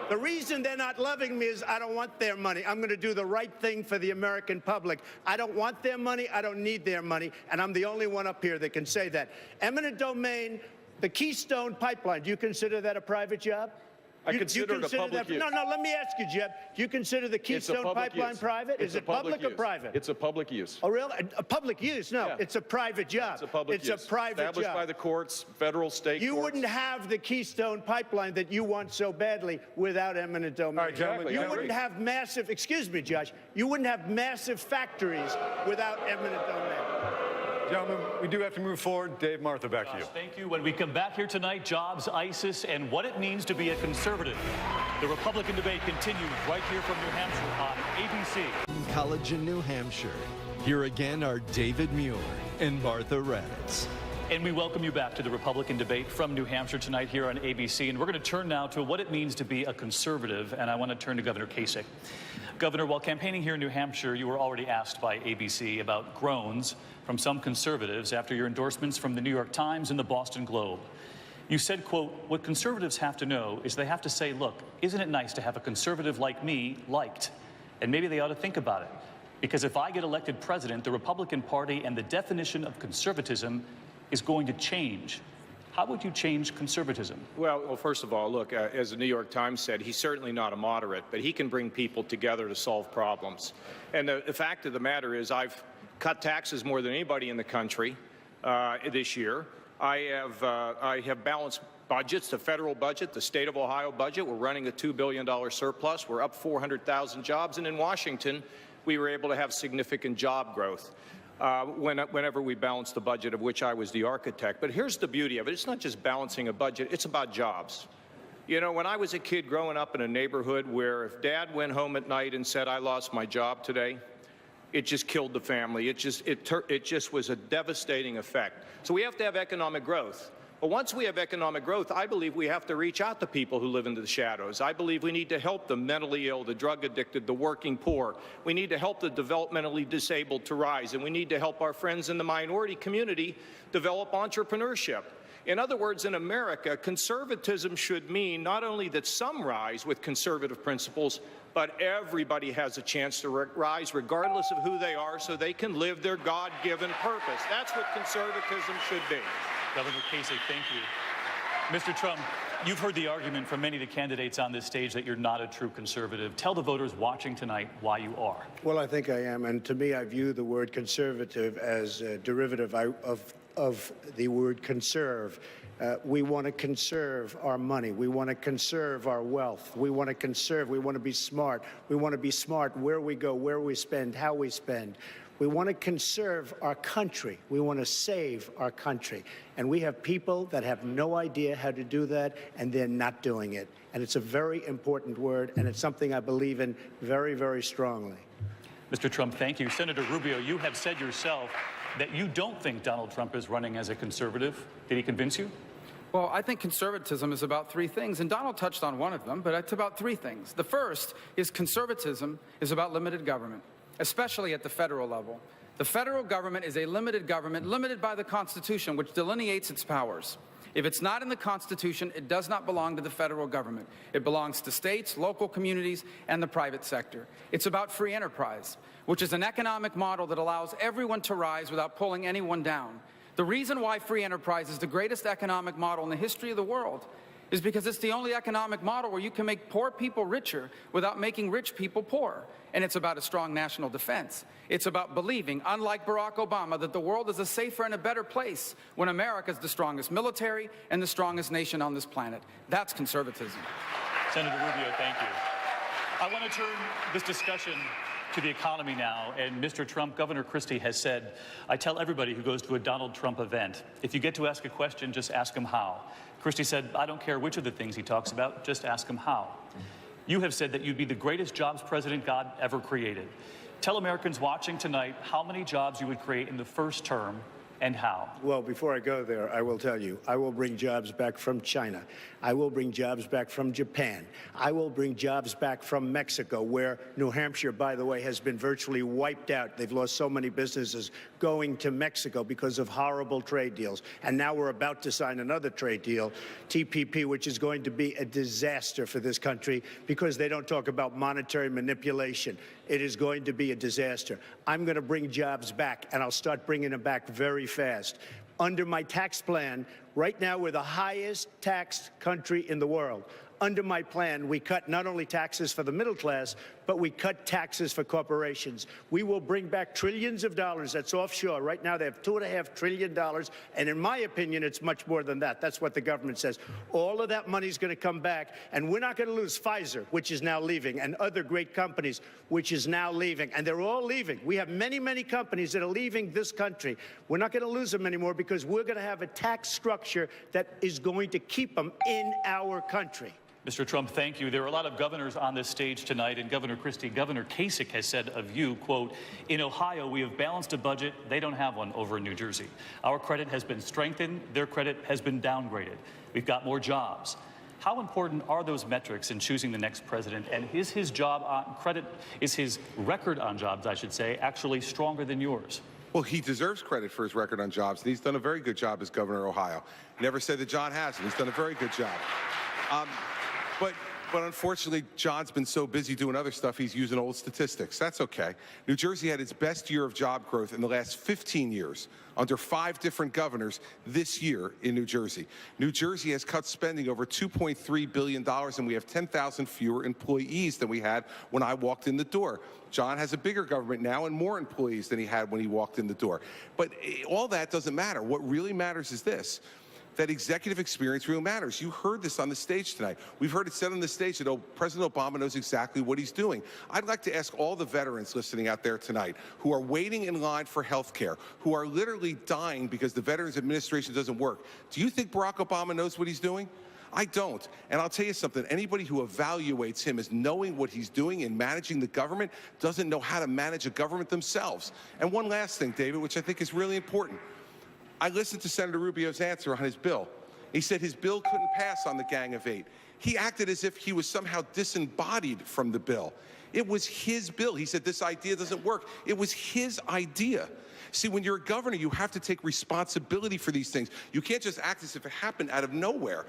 the reason they're not loving me is I don't want their money. I'm going to do the right thing for the American public. I don't want their money. I don't need their money. And I'm the only one up here that can say that. Eminent domain, the Keystone Pipeline, do you consider that a private job? I consider it a public use. No, let me ask you, Jeb. Do you consider the Keystone Pipeline private? Is it public or private? It's a public use. Oh, really? A public use? No, it's a private job. It's a public use. It's a private job. Established by the courts, federal, state You courts. wouldn't have the Keystone Pipeline that you want so badly without eminent domain. All right, gentlemen, you wouldn't have massive, excuse me, Josh, you wouldn't have massive factories without eminent domain. Gentlemen, we do have to move forward. Dave, Martha, back to you. Thank you. When we come back here tonight, jobs, ISIS, and what it means to be a conservative. The Republican debate continues right here from New Hampshire on ABC. College in New Hampshire. Here again are David Muir and Martha Raddatz. And we welcome you back to the Republican debate from New Hampshire tonight here on ABC. And we're going to turn now to what it means to be a conservative. And I want to turn to Governor Kasich. Governor, while campaigning here in New Hampshire, you were already asked by ABC about groans from some conservatives after your endorsements from the New York Times and the Boston Globe. You said, quote, what conservatives have to know is they have to say, look, isn't it nice to have a conservative like me liked? And maybe they ought to think about it. Because if I get elected president, the Republican Party and the definition of conservatism is going to change. How would you change conservatism? Well, first of all, look, as the New York Times said, he's certainly not a moderate, but he can bring people together to solve problems. And the fact of the matter is I've cut taxes more than anybody in the country this year. I have balanced budgets, the federal budget, the state of Ohio budget. We're running a $2 billion surplus. We're up 400,000 jobs. And in Washington, we were able to have significant job growth whenever we balanced the budget, of which I was the architect. But here's the beauty of it. It's not just balancing a budget. It's about jobs. You know, when I was a kid growing up in a neighborhood where if Dad went home at night and said, I lost my job today, it just killed the family. It just was a devastating effect. So we have to have economic growth. But once we have economic growth, I believe we have to reach out to people who live in the shadows. I believe we need to help the mentally ill, the drug addicted, the working poor. We need to help the developmentally disabled to rise, and we need to help our friends in the minority community develop entrepreneurship. In other words, in America, conservatism should mean not only that some rise with conservative principles, but everybody has a chance to rise regardless of who they are so they can live their God-given purpose. That's what conservatism should be. Governor Kasich, thank you. Mr. Trump, you've heard the argument from many of the candidates on this stage that you're not a true conservative. Tell the voters watching tonight why you are. Well, I think I am, and to me, I view the word conservative as a derivative of the word conserve. We want to conserve our money. We want to conserve our wealth. We want to conserve. We want to be smart. We want to be smart where we go, where we spend, how we spend. We want to conserve our country. We want to save our country. And we have people that have no idea how to do that, and they're not doing it. And it's a very important word, and it's something I believe in very, very strongly. Mr. Trump, thank you. Senator Rubio, you have said yourself that you don't think Donald Trump is running as a conservative. Did he convince you? Well, I think conservatism is about three things, and Donald touched on one of them, but it's about three things. The first is conservatism is about limited government, especially at the federal level. The federal government is a limited government, limited by the Constitution, which delineates its powers. If it's not in the Constitution, it does not belong to the federal government. It belongs to states, local communities, and the private sector. It's about free enterprise, which is an economic model that allows everyone to rise without pulling anyone down. The reason why free enterprise is the greatest economic model in the history of the world is because it's the only economic model where you can make poor people richer without making rich people poor. And it's about a strong national defense. It's about believing, unlike Barack Obama, that the world is a safer and a better place when America is the strongest military and the strongest nation on this planet. That's conservatism. Senator Rubio, thank you. I want to turn this discussion to the economy now, and Mr. Trump, Governor Christie has said, I tell everybody who goes to a Donald Trump event, if you get to ask a question, just ask him how. Christie said, I don't care which of the things he talks about, just ask him how. You have said that you'd be the greatest jobs president God ever created. Tell Americans watching tonight how many jobs you would create in the first term and how. Well, before I go there, I will tell you, I will bring jobs back from China. I will bring jobs back from Japan. I will bring jobs back from Mexico, where New Hampshire, by the way, has been virtually wiped out. They've lost so many businesses going to Mexico because of horrible trade deals. And now we're about to sign another trade deal, TPP, which is going to be a disaster for this country because they don't talk about monetary manipulation. It is going to be a disaster. I'm going to bring jobs back, and I'll start bringing them back very fast. Under my tax plan, right now we're the highest taxed country in the world. Under my plan, we cut not only taxes for the middle class, but we cut taxes for corporations. We will bring back trillions of dollars that's offshore. Right now, they have $2.5 trillion, and in my opinion, it's much more than that. That's what the government says. All of that money is going to come back, and we're not going to lose Pfizer, which is now leaving, and other great companies, which is now leaving, and they're all leaving. We have many, many companies that are leaving this country. We're not going to lose them anymore because we're going to have a tax structure that is going to keep them in our country. Mr. Trump, thank you. There are a lot of governors on this stage tonight, and Governor Christie, Governor Kasich has said of you, quote, in Ohio, we have balanced a budget. They don't have one over in New Jersey. Our credit has been strengthened. Their credit has been downgraded. We've got more jobs. How important are those metrics in choosing the next president? And is his job on credit, is his record on jobs, I should say, actually stronger than yours? Well, he deserves credit for his record on jobs, and he's done a very good job as governor of Ohio. Never said that John hasn't. He's done a very good job. But But unfortunately, John's been so busy doing other stuff, he's using old statistics. That's okay. New Jersey had its best year of job growth in the last 15 years, under 5 different governors this year in New Jersey. New Jersey has cut spending over $2.3 billion, and we have 10,000 fewer employees than we had when I walked in the door. John has a bigger government now and more employees than he had when he walked in the door. But all that doesn't matter. What really matters is this: that executive experience really matters. You heard this on the stage tonight. We've heard it said on the stage that President Obama knows exactly what he's doing. I'd like to ask all the veterans listening out there tonight who are waiting in line for health care, who are literally dying because the Veterans Administration doesn't work. Do you think Barack Obama knows what he's doing? I don't. And I'll tell you something, anybody who evaluates him as knowing what he's doing in managing the government doesn't know how to manage a government themselves. And one last thing, David, which I think is really important. I listened to Senator Rubio's answer on his bill. He said his bill couldn't pass on the Gang of 8. He acted as if he was somehow disembodied from the bill. It was his bill. He said this idea doesn't work. It was his idea. See, when you're a governor, you have to take responsibility for these things. You can't just act as if it happened out of nowhere.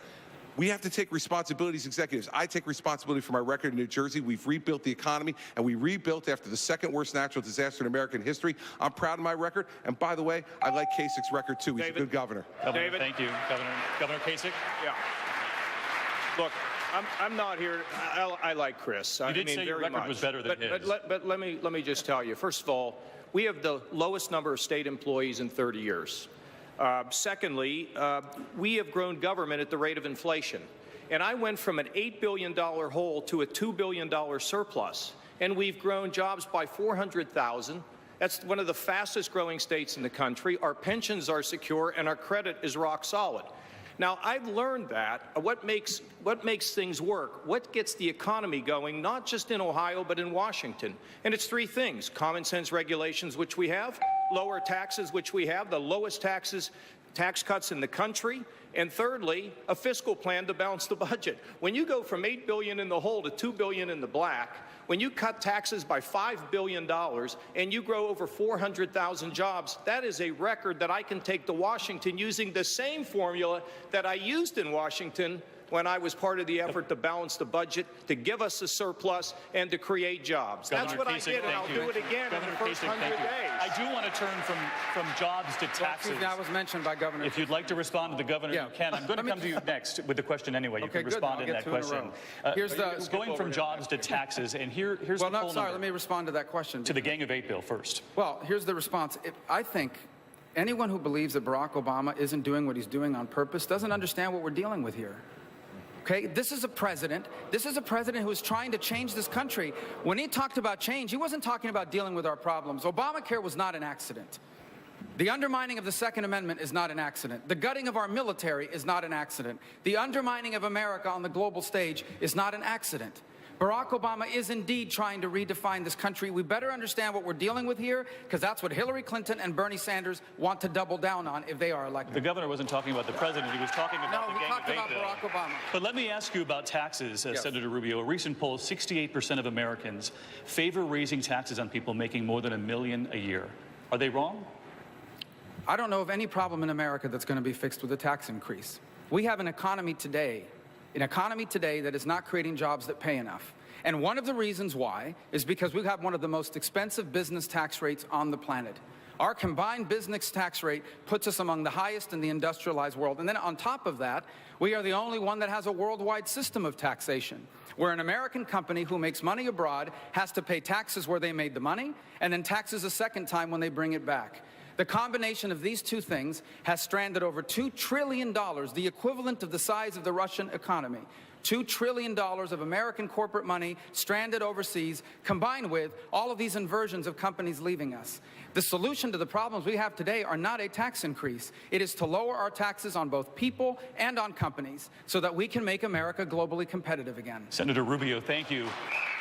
We have to take responsibility as executives. I take responsibility for my record in New Jersey. We've rebuilt the economy, and we rebuilt after the second worst natural disaster in American history. I'm proud of my record. And by the way, I like Kasich's record, too. He's a good governor. David, thank you. Governor Kasich? Yeah. Look, I'm not here. I like Chris. You did say your record was better than his. But let me just tell you. First of all, we have the lowest number of state employees in 30 years. Secondly, we have grown government at the rate of inflation. And I went from an $8 billion hole to a $2 billion surplus. And we've grown jobs by 400,000. That's one of the fastest growing states in the country. Our pensions are secure and our credit is rock solid. Now, I've learned that what makes things work, what gets the economy going, not just in Ohio, but in Washington. And it's 3 things: common sense regulations, which we have; lower taxes, which we have, the lowest tax cuts in the country; and thirdly, a fiscal plan to balance the budget. When you go from $8 billion in the hole to $2 billion in the black, when you cut taxes by $5 billion and you grow over 400,000 jobs, that is a record that I can take to Washington using the same formula that I used in Washington when I was part of the effort to balance the budget, to give us a surplus, and to create jobs. That's what I did, and I'll do it again in the first 100 days. I do want to turn from jobs to taxes. That was mentioned by Governor. If you'd like to respond to the governor, you can. I'm going to come to you next with the question anyway. You can respond in that question. Here's going from jobs to taxes, and here's the full number. Let me respond to that question. To the Gang of 8 bill first. Well, here's the response. I think anyone who believes that Barack Obama isn't doing what he's doing on purpose doesn't understand what we're dealing with here. Okay, this is a president who is trying to change this country. When he talked about change, he wasn't talking about dealing with our problems. Obamacare was not an accident. The undermining of the Second Amendment is not an accident. The gutting of our military is not an accident. The undermining of America on the global stage is not an accident. Barack Obama is indeed trying to redefine this country. We better understand what we're dealing with here, because that's what Hillary Clinton and Bernie Sanders want to double down on if they are elected. The governor wasn't talking about the president. He was talking about the Gang of 8 bill. No, he talked about Barack Obama. But let me ask you about taxes, Yes. Senator Rubio. A recent poll, 68% of Americans favor raising taxes on people making more than $1 million a year. Are they wrong? I don't know of any problem in America that's going to be fixed with a tax increase. We have an economy today that is not creating jobs that pay enough. And one of the reasons why is because we have one of the most expensive business tax rates on the planet. Our combined business tax rate puts us among the highest in the industrialized world. And then on top of that, we are the only one that has a worldwide system of taxation, where an American company who makes money abroad has to pay taxes where they made the money, and then taxes a second time when they bring it back. The combination of these 2 things has stranded over $2 trillion, the equivalent of the size of the Russian economy. $2 trillion of American corporate money stranded overseas, combined with all of these inversions of companies leaving us. The solution to the problems we have today are not a tax increase. It is to lower our taxes on both people and on companies so that we can make America globally competitive again. Senator Rubio, thank you.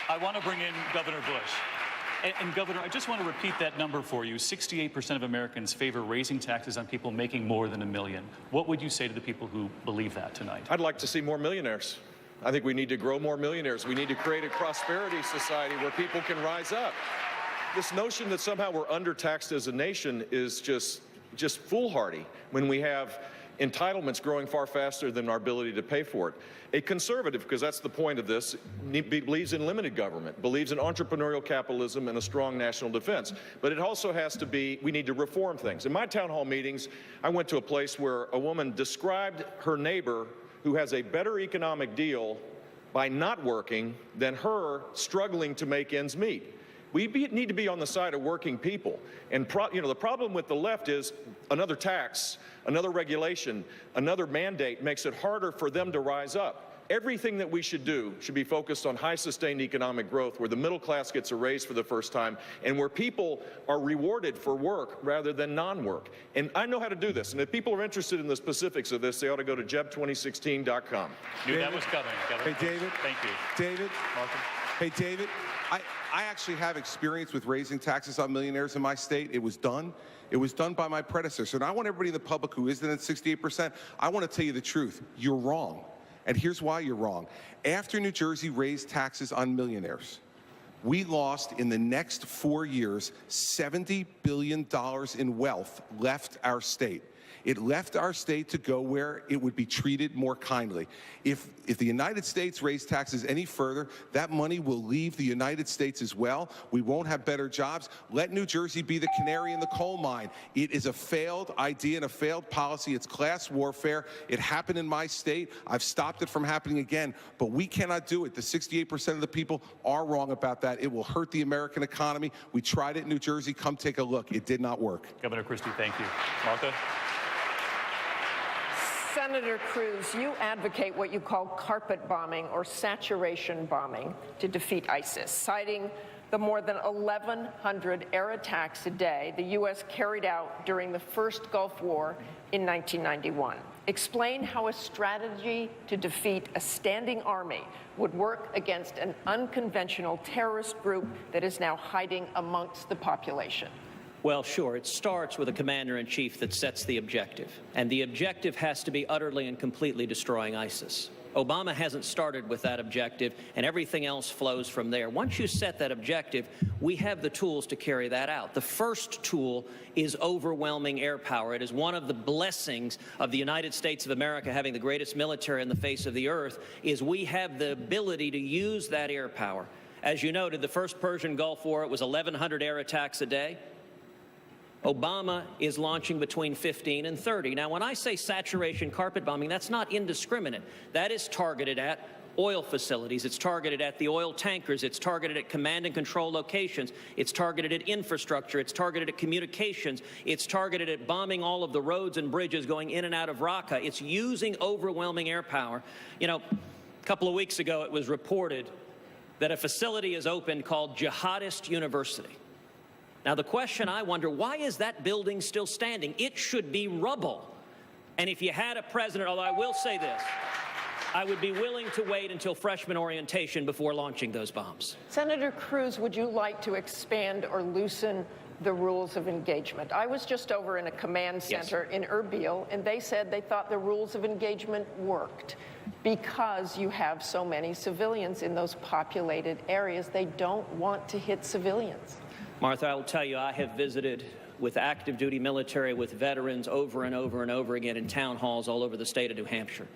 I want to bring in Governor Bush. And Governor, I just want to repeat that number for you. 68% of Americans favor raising taxes on people making more than $1 million. What would you say to the people who believe that tonight? I'd like to see more millionaires. I think we need to grow more millionaires. We need to create a prosperity society where people can rise up. This notion that somehow we're undertaxed as a nation is just foolhardy when we have entitlements growing far faster than our ability to pay for it. A conservative, because that's the point of this, believes in limited government, believes in entrepreneurial capitalism and a strong national defense. But it also has to be, we need to reform things. In my town hall meetings, I went to a place where a woman described her neighbor who has a better economic deal by not working than her struggling to make ends meet. We need to be on the side of working people. And the problem with the left is another tax, another regulation, another mandate makes it harder for them to rise up. Everything that we should do should be focused on high sustained economic growth, where the middle class gets a raise for the first time, and where people are rewarded for work rather than non-work. And I know how to do this. And if people are interested in the specifics of this, they ought to go to jeb2016.com. Knew that was coming. Hey, David. Thank you. David. Martha. Hey, David. I actually have experience with raising taxes on millionaires in my state. It was done. It was done by my predecessor. And I want everybody in the public who isn't at 68%, I want to tell you the truth. You're wrong. And here's why you're wrong. After New Jersey raised taxes on millionaires, we lost in the next 4 years $70 billion in wealth left our state. It left our state to go where it would be treated more kindly. If the United States raised taxes any further, that money will leave the United States as well. We won't have better jobs. Let New Jersey be the canary in the coal mine. It is a failed idea and a failed policy. It's class warfare. It happened in my state. I've stopped it from happening again, but we cannot do it. The 68% of the people are wrong about that. It will hurt the American economy. We tried it in New Jersey. Come take a look. It did not work. Governor Christie, thank you. Martha? Senator Cruz, you advocate what you call carpet bombing or saturation bombing to defeat ISIS, citing the more than 1,100 air attacks a day the U.S. carried out during the first Gulf War in 1991. Explain how a strategy to defeat a standing army would work against an unconventional terrorist group that is now hiding amongst the population. Well, sure. It starts with a commander-in-chief that sets the objective. And the objective has to be utterly and completely destroying ISIS. Obama hasn't started with that objective, and everything else flows from there. Once you set that objective, we have the tools to carry that out. The first tool is overwhelming air power. It is one of the blessings of the United States of America having the greatest military on the face of the earth, is we have the ability to use that air power. As you noted, the first Persian Gulf War, it was 1,100 air attacks a day. Obama is launching between 15 and 30. Now, when I say saturation carpet bombing, that's not indiscriminate. That is targeted at oil facilities. It's targeted at the oil tankers. It's targeted at command and control locations. It's targeted at infrastructure. It's targeted at communications. It's targeted at bombing all of the roads and bridges going in and out of Raqqa. It's using overwhelming air power. You know, a couple of weeks ago, it was reported that a facility is opened called Jihadist University. Now, the question I wonder, why is that building still standing? It should be rubble. And if you had a president, although I will say this, I would be willing to wait until freshman orientation before launching those bombs. Senator Cruz, would you like to expand or loosen the rules of engagement? I was just over in a command center in Erbil, and they said they thought the rules of engagement worked because you have so many civilians in those populated areas. They don't want to hit civilians. Martha, I will tell you, I have visited with active duty military, with veterans over and over and over again in town halls all over the state of New Hampshire.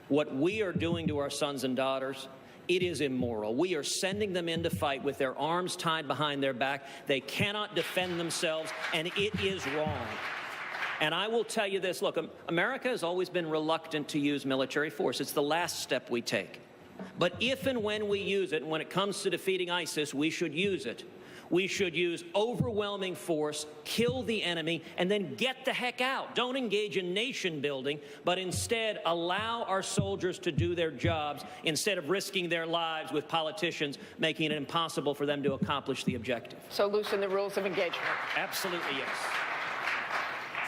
What we are doing to our sons and daughters, it is immoral. We are sending them in to fight with their arms tied behind their back. They cannot defend themselves, and it is wrong. And I will tell you this, look, America has always been reluctant to use military force. It's the last step we take. But if and when we use it, and when it comes to defeating ISIS, we should use it. We should use overwhelming force, kill the enemy, and then get the heck out. Don't engage in nation building, but instead allow our soldiers to do their jobs instead of risking their lives with politicians making it impossible for them to accomplish the objective. So loosen the rules of engagement. Absolutely, yes.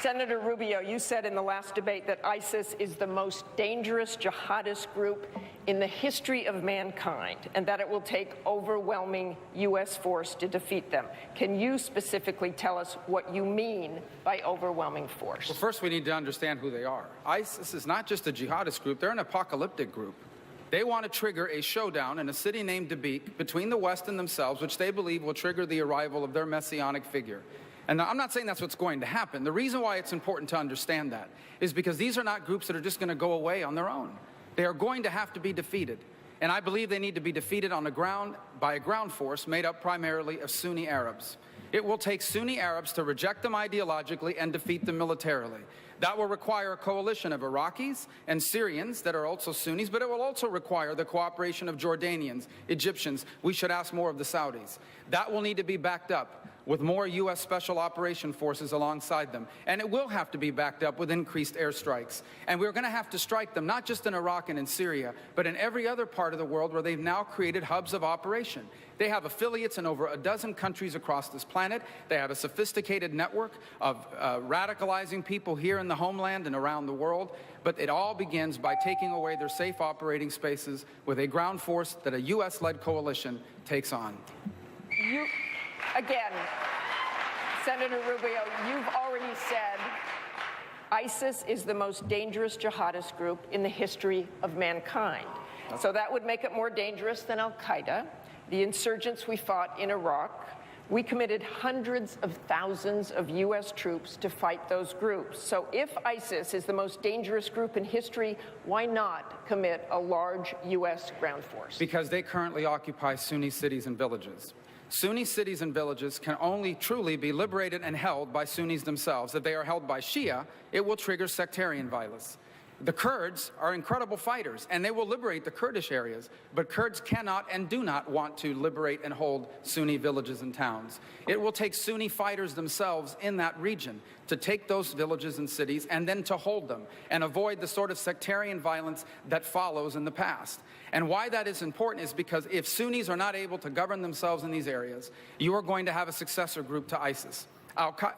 Senator Rubio, you said in the last debate that ISIS is the most dangerous jihadist group in the history of mankind and that it will take overwhelming U.S. force to defeat them. Can you specifically tell us what you mean by overwhelming force? Well, first we need to understand who they are. ISIS is not just a jihadist group, they're an apocalyptic group. They want to trigger a showdown in a city named Dabiq between the West and themselves, which they believe will trigger the arrival of their messianic figure. And I'm not saying that's what's going to happen. The reason why it's important to understand that is because these are not groups that are just going to go away on their own. They are going to have to be defeated. And I believe they need to be defeated on the ground by a ground force made up primarily of Sunni Arabs. It will take Sunni Arabs to reject them ideologically and defeat them militarily. That will require a coalition of Iraqis and Syrians that are also Sunnis, but it will also require the cooperation of Jordanians, Egyptians. We should ask more of the Saudis. That will need to be backed up with more U.S. Special Operation Forces alongside them. And it will have to be backed up with increased airstrikes. And we're going to have to strike them, not just in Iraq and in Syria, but in every other part of the world where they've now created hubs of operation. They have affiliates in over a dozen countries across this planet. They have a sophisticated network of radicalizing people here in the homeland and around the world. But it all begins by taking away their safe operating spaces with a ground force that a U.S.-led coalition takes on. Again, Senator Rubio, you've already said ISIS is the most dangerous jihadist group in the history of mankind. So that would make it more dangerous than al-Qaeda, the insurgents we fought in Iraq. We committed hundreds of thousands of U.S. troops to fight those groups. So if ISIS is the most dangerous group in history, why not commit a large U.S. ground force? Because they currently occupy Sunni cities and villages. Sunni cities and villages can only truly be liberated and held by Sunnis themselves. If they are held by Shia, it will trigger sectarian violence. The Kurds are incredible fighters, and they will liberate the Kurdish areas, but Kurds cannot and do not want to liberate and hold Sunni villages and towns. It will take Sunni fighters themselves in that region to take those villages and cities and then to hold them and avoid the sort of sectarian violence that follows in the past. And why that is important is because if Sunnis are not able to govern themselves in these areas, you are going to have a successor group to ISIS.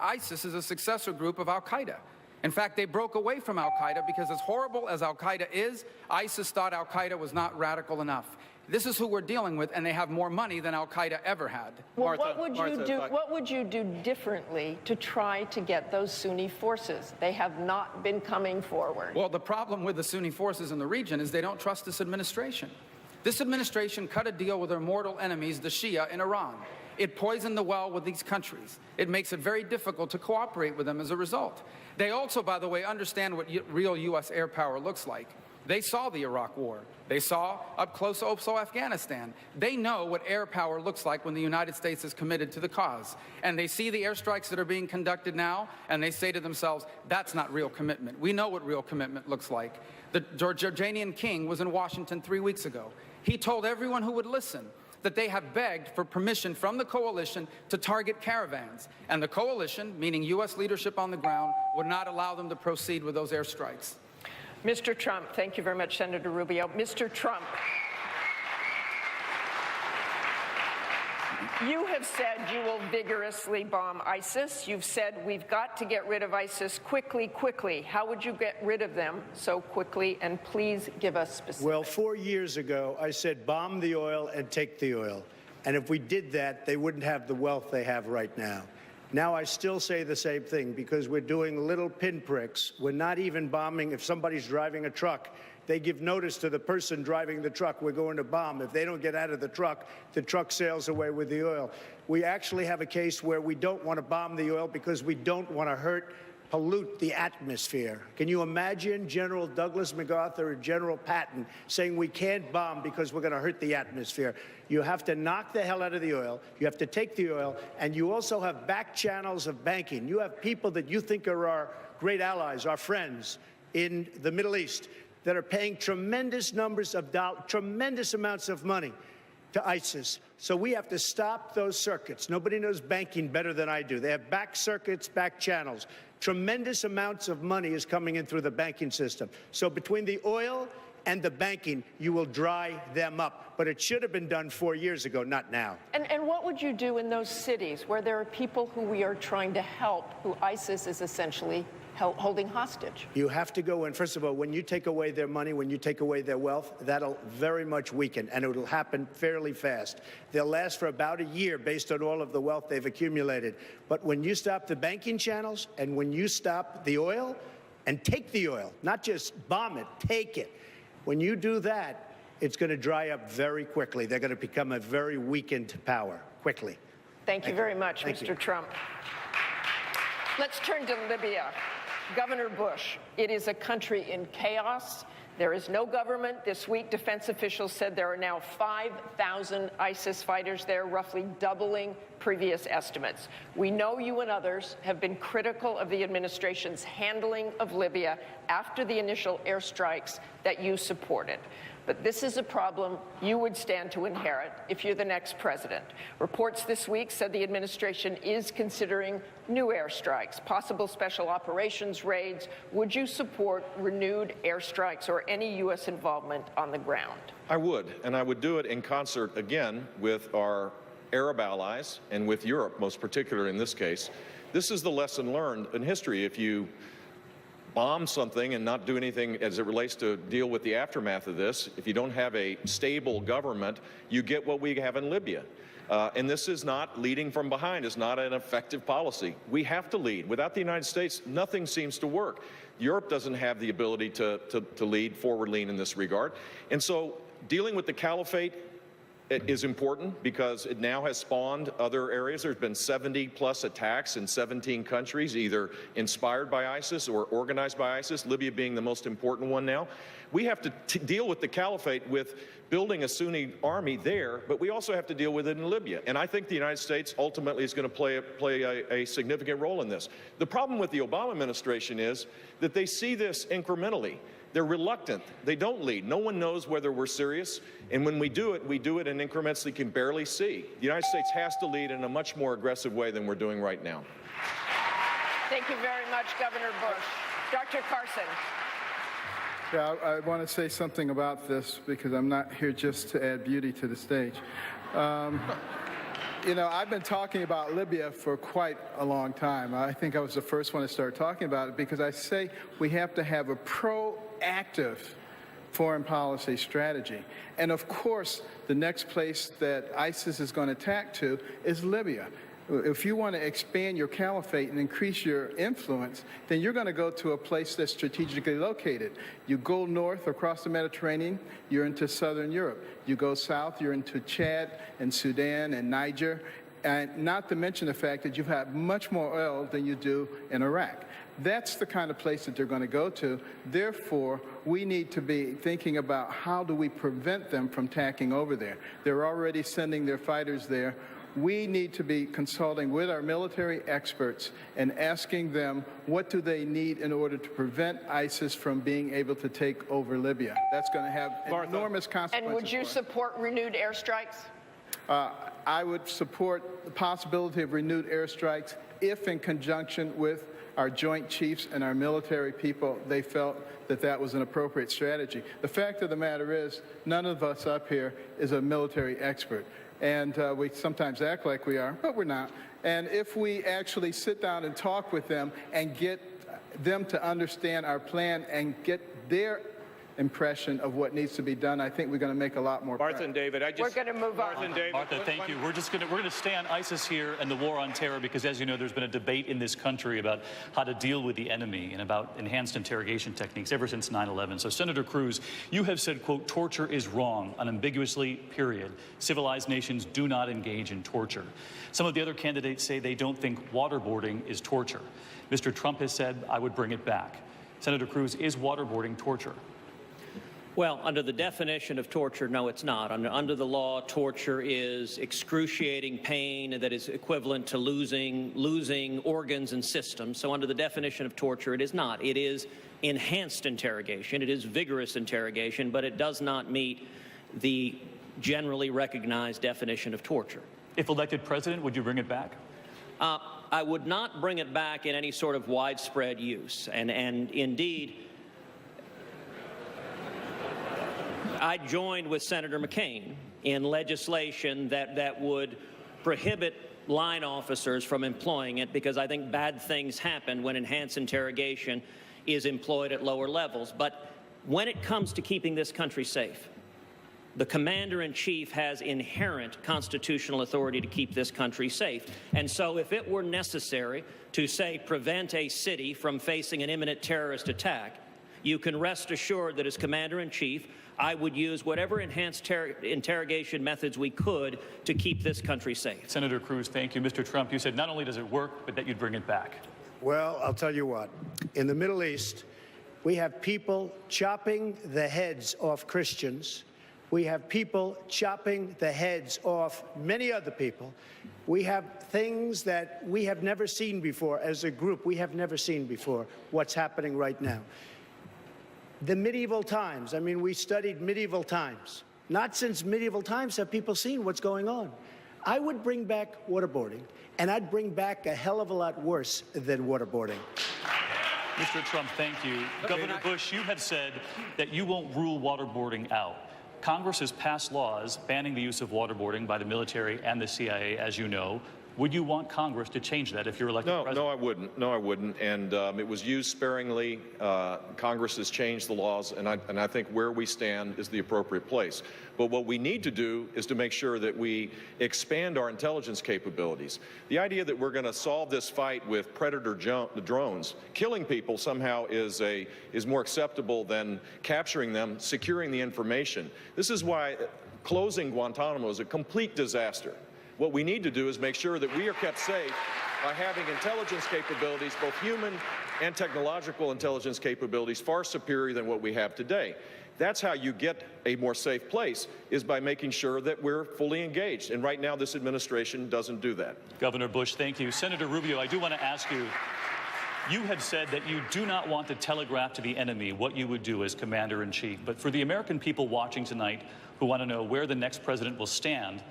ISIS is a successor group of al-Qaeda. In fact, they broke away from al-Qaeda because as horrible as al-Qaeda is, ISIS thought al-Qaeda was not radical enough. This is who we're dealing with, and they have more money than al-Qaeda ever had. Well, what would you do differently to try to get those Sunni forces? They have not been coming forward. Well, the problem with the Sunni forces in the region is they don't trust this administration. This administration cut a deal with their mortal enemies, the Shia in Iran. It poisoned the well with these countries. It makes it very difficult to cooperate with them as a result. They also, by the way, understand what real U.S. air power looks like. They saw the Iraq War. They saw up close also Afghanistan. They know what air power looks like when the United States is committed to the cause. And they see the airstrikes that are being conducted now, and they say to themselves, that's not real commitment. We know what real commitment looks like. The Jordanian king was in Washington 3 weeks ago. He told everyone who would listen that they have begged for permission from the coalition to target caravans. And the coalition, meaning U.S. leadership on the ground, would not allow them to proceed with those airstrikes. Mr. Trump, thank you very much, Senator Rubio. Mr. Trump, you have said you will vigorously bomb ISIS. You've said we've got to get rid of ISIS quickly, quickly. How would you get rid of them so quickly? And please give us specifics. Well, 4 years ago, I said bomb the oil and take the oil. And if we did that, they wouldn't have the wealth they have right now. Now I still say the same thing because we're doing little pinpricks. We're not even bombing if somebody's driving a truck. They give notice to the person driving the truck, we're going to bomb. If they don't get out of the truck sails away with the oil. We actually have a case where we don't want to bomb the oil because we don't want to pollute the atmosphere. Can you imagine General Douglas MacArthur and General Patton saying we can't bomb because we're going to hurt the atmosphere? You have to knock the hell out of the oil. You have to take the oil. And you also have back channels of banking. You have people that you think are our great allies, our friends in the Middle East that are paying tremendous numbers of dollars, tremendous amounts of money to ISIS. So we have to stop those circuits. Nobody knows banking better than I do. They have back circuits, back channels. Tremendous amounts of money is coming in through the banking system. So between the oil and the banking, you will dry them up. But it should have been done 4 years ago, not now. And what would you do in those cities where there are people who we are trying to help, who ISIS is essentially holding hostage? You have to go in. First of all, when you take away their money, when you take away their wealth, that'll very much weaken, and it'll happen fairly fast. They'll last for about a year based on all of the wealth they've accumulated. But when you stop the banking channels and when you stop the oil and take the oil, not just bomb it, take it. When you do that, it's going to dry up very quickly. They're going to become a very weakened power quickly. Thank you very much, Thank Mr. you. Trump. Let's turn to Libya. Governor Bush, it is a country in chaos. There is no government. This week, defense officials said there are now 5,000 ISIS fighters there, roughly doubling previous estimates. We know you and others have been critical of the administration's handling of Libya after the initial airstrikes that you supported. But this is a problem you would stand to inherit if you're the next president. Reports this week said the administration is considering new airstrikes, possible special operations raids. Would you support renewed airstrikes or any U.S. involvement on the ground? I would, and I would do it in concert again with our Arab allies and with Europe, most particular in this case. This is the lesson learned in history. If you bomb something and not do anything as it relates to deal with the aftermath of this, if you don't have a stable government, you get what we have in Libya. And this is not leading from behind. It's not an effective policy. We have to lead. Without the United States, nothing seems to work. Europe doesn't have the ability to lead, forward lean in this regard. And so dealing with the caliphate is important because it now has spawned other areas. There's been 70-plus attacks in 17 countries, either inspired by ISIS or organized by ISIS, Libya being the most important one now. We have to deal with the caliphate with building a Sunni army there, but we also have to deal with it in Libya. And I think the United States ultimately is going to play a significant role in this. The problem with the Obama administration is that they see this incrementally. They're reluctant. They don't lead. No one knows whether we're serious. And when we do it in increments they can barely see. The United States has to lead in a much more aggressive way than we're doing right now. Thank you very much, Governor Bush. Dr. Carson. Yeah, I want to say something about this because I'm not here just to add beauty to the stage. You know, I've been talking about Libya for quite a long time. I think I was the first one to start talking about it because I say we have to have a proactive foreign policy strategy. And of course, the next place that ISIS is going to attack to is Libya. If you want to expand your caliphate and increase your influence, then you're going to go to a place that's strategically located. You go north across the Mediterranean, you're into southern Europe. You go south, you're into Chad and Sudan and Niger, and not to mention the fact that you've had much more oil than you do in Iraq. That's the kind of place that they're going to go to. Therefore, we need to be thinking about how do we prevent them from tacking over there. They're already sending their fighters there. We need to be consulting with our military experts and asking them what do they need in order to prevent ISIS from being able to take over Libya. That's going to have enormous consequences. And would you support renewed airstrikes? I would support the possibility of renewed airstrikes if in conjunction with our joint chiefs and our military people, they felt that that was an appropriate strategy. The fact of the matter is, none of us up here is a military expert. And we sometimes act like we are, but we're not. And if we actually sit down and talk with them and get them to understand our plan and get their impression of what needs to be done, I think we're going to make a lot more progress. Martha and David, we're going to move on. Martha, thank you. We're going to stay on ISIS here and the war on terror because, as you know, there's been a debate in this country about how to deal with the enemy and about enhanced interrogation techniques ever since 9/11. So, Senator Cruz, you have said, quote, torture is wrong, unambiguously, period. Civilized nations do not engage in torture. Some of the other candidates say they don't think waterboarding is torture. Mr. Trump has said, I would bring it back. Senator Cruz, is waterboarding torture? Well, under the definition of torture, no, it's not. Under the law, torture is excruciating pain that is equivalent to losing organs and systems. So under the definition of torture, it is not. It is enhanced interrogation. It is vigorous interrogation, but it does not meet the generally recognized definition of torture. If elected president, would you bring it back? I would not bring it back in any sort of widespread use. And indeed, I joined with Senator McCain in legislation that would prohibit line officers from employing it because I think bad things happen when enhanced interrogation is employed at lower levels. But when it comes to keeping this country safe, the commander-in-chief has inherent constitutional authority to keep this country safe. And so if it were necessary to, say, prevent a city from facing an imminent terrorist attack, you can rest assured that as commander-in-chief, I would use whatever enhanced interrogation methods we could to keep this country safe. Senator Cruz, thank you. Mr. Trump, you said not only does it work, but that you'd bring it back. Well, I'll tell you what. In the Middle East, we have people chopping the heads off Christians. We have people chopping the heads off many other people. We have things that we have never seen before as a group. We have never seen before what's happening right now. The medieval times, I mean, we studied medieval times. Not since medieval times have people seen what's going on. I would bring back waterboarding, and I'd bring back a hell of a lot worse than waterboarding. Mr. Trump, thank you. Governor Bush, you have said that you won't rule waterboarding out. Congress has passed laws banning the use of waterboarding by the military and the CIA, as you know. Would you want Congress to change that if you're elected president? No, I wouldn't. No, I wouldn't. And it was used sparingly. Congress has changed the laws, and I think where we stand is the appropriate place. But what we need to do is to make sure that we expand our intelligence capabilities. The idea that we're going to solve this fight with predator drones, killing people somehow is more acceptable than capturing them, securing the information. This is why closing Guantanamo is a complete disaster. What we need to do is make sure that we are kept safe by having intelligence capabilities, both human and technological intelligence capabilities, far superior than what we have today. That's how you get a more safe place, is by making sure that we're fully engaged. And right now, this administration doesn't do that. Governor Bush, thank you. Senator Rubio, I do want to ask you, you had said that you do not want to telegraph to the enemy what you would do as commander-in-chief. But for the American people watching tonight who want to know where the next president will stand,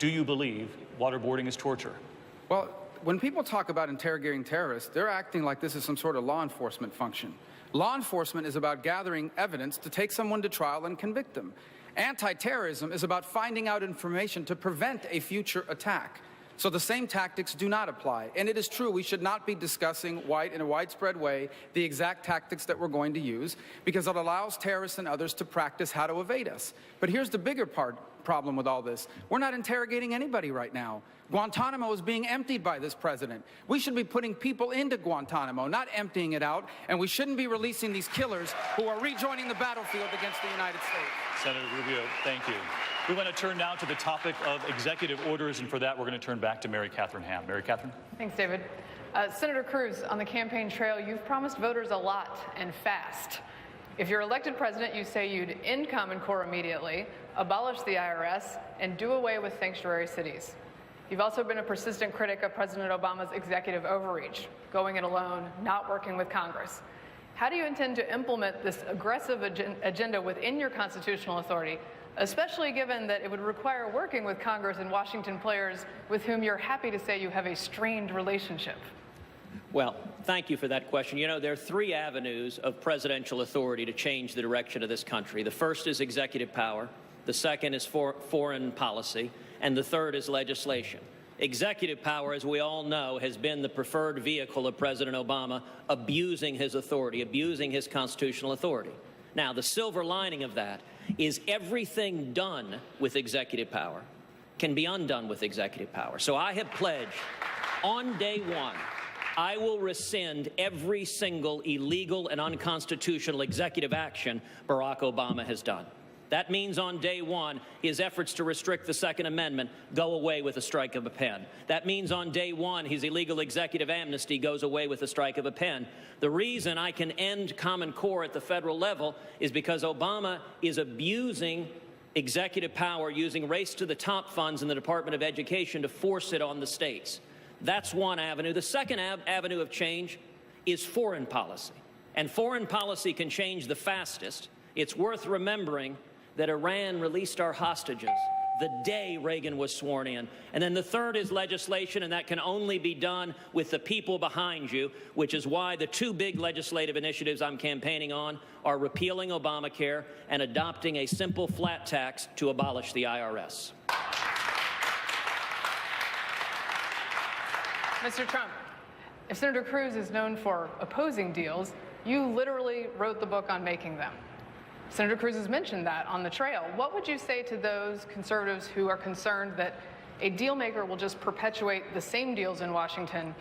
do you believe waterboarding is torture? Well, when people talk about interrogating terrorists, they're acting like this is some sort of law enforcement function. Law enforcement is about gathering evidence to take someone to trial and convict them. Anti-terrorism is about finding out information to prevent a future attack. So the same tactics do not apply. And it is true, we should not be discussing in a widespread way the exact tactics that we're going to use, because it allows terrorists and others to practice how to evade us. But here's the bigger problem with all this. We're not interrogating anybody right now. Guantanamo is being emptied by this president. We should be putting people into Guantanamo, not emptying it out, and we shouldn't be releasing these killers who are rejoining the battlefield against the United States. Senator Rubio, thank you. We want to turn now to the topic of executive orders, and for that, we're going to turn back to Mary Catherine Ham. Mary Catherine? Thanks, David. Senator Cruz, on the campaign trail, you've promised voters a lot and fast. If you're elected president, you say you'd end Common Core immediately, abolish the IRS, and do away with sanctuary cities. You've also been a persistent critic of President Obama's executive overreach, going it alone, not working with Congress. How do you intend to implement this aggressive agenda within your constitutional authority, especially given that it would require working with Congress and Washington players with whom you're happy to say you have a strained relationship? Well, thank you for that question. You know, there are three avenues of presidential authority to change the direction of this country. The first is executive power. The second is foreign policy. And the third is legislation. Executive power, as we all know, has been the preferred vehicle of President Obama, abusing his authority, abusing his constitutional authority. Now, the silver lining of that is everything done with executive power can be undone with executive power. So I have pledged on day one, I will rescind every single illegal and unconstitutional executive action Barack Obama has done. That means on day one, his efforts to restrict the Second Amendment go away with a strike of a pen. That means on day one, his illegal executive amnesty goes away with a strike of a pen. The reason I can end Common Core at the federal level is because Obama is abusing executive power, using race-to-the-top funds in the Department of Education to force it on the states. That's one avenue. The second avenue of change is foreign policy. And foreign policy can change the fastest. It's worth remembering that Iran released our hostages the day Reagan was sworn in. And then the third is legislation, and that can only be done with the people behind you, which is why the two big legislative initiatives I'm campaigning on are repealing Obamacare and adopting a simple flat tax to abolish the IRS. Mr. Trump, if Senator Cruz is known for opposing deals, you literally wrote the book on making them. Senator Cruz has mentioned that on the trail. What would you say to those conservatives who are concerned that a deal maker will just perpetuate the same deals in Washington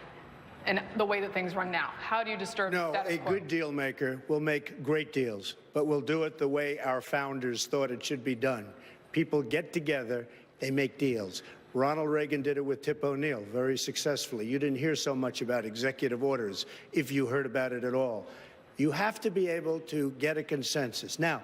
and the way that things run now? How do you disturb the status quo? No, a good deal maker will make great deals, but will do it the way our founders thought it should be done. People get together, they make deals. Ronald Reagan did it with Tip O'Neill very successfully. You didn't hear so much about executive orders, if you heard about it at all. You have to be able to get a consensus. Now,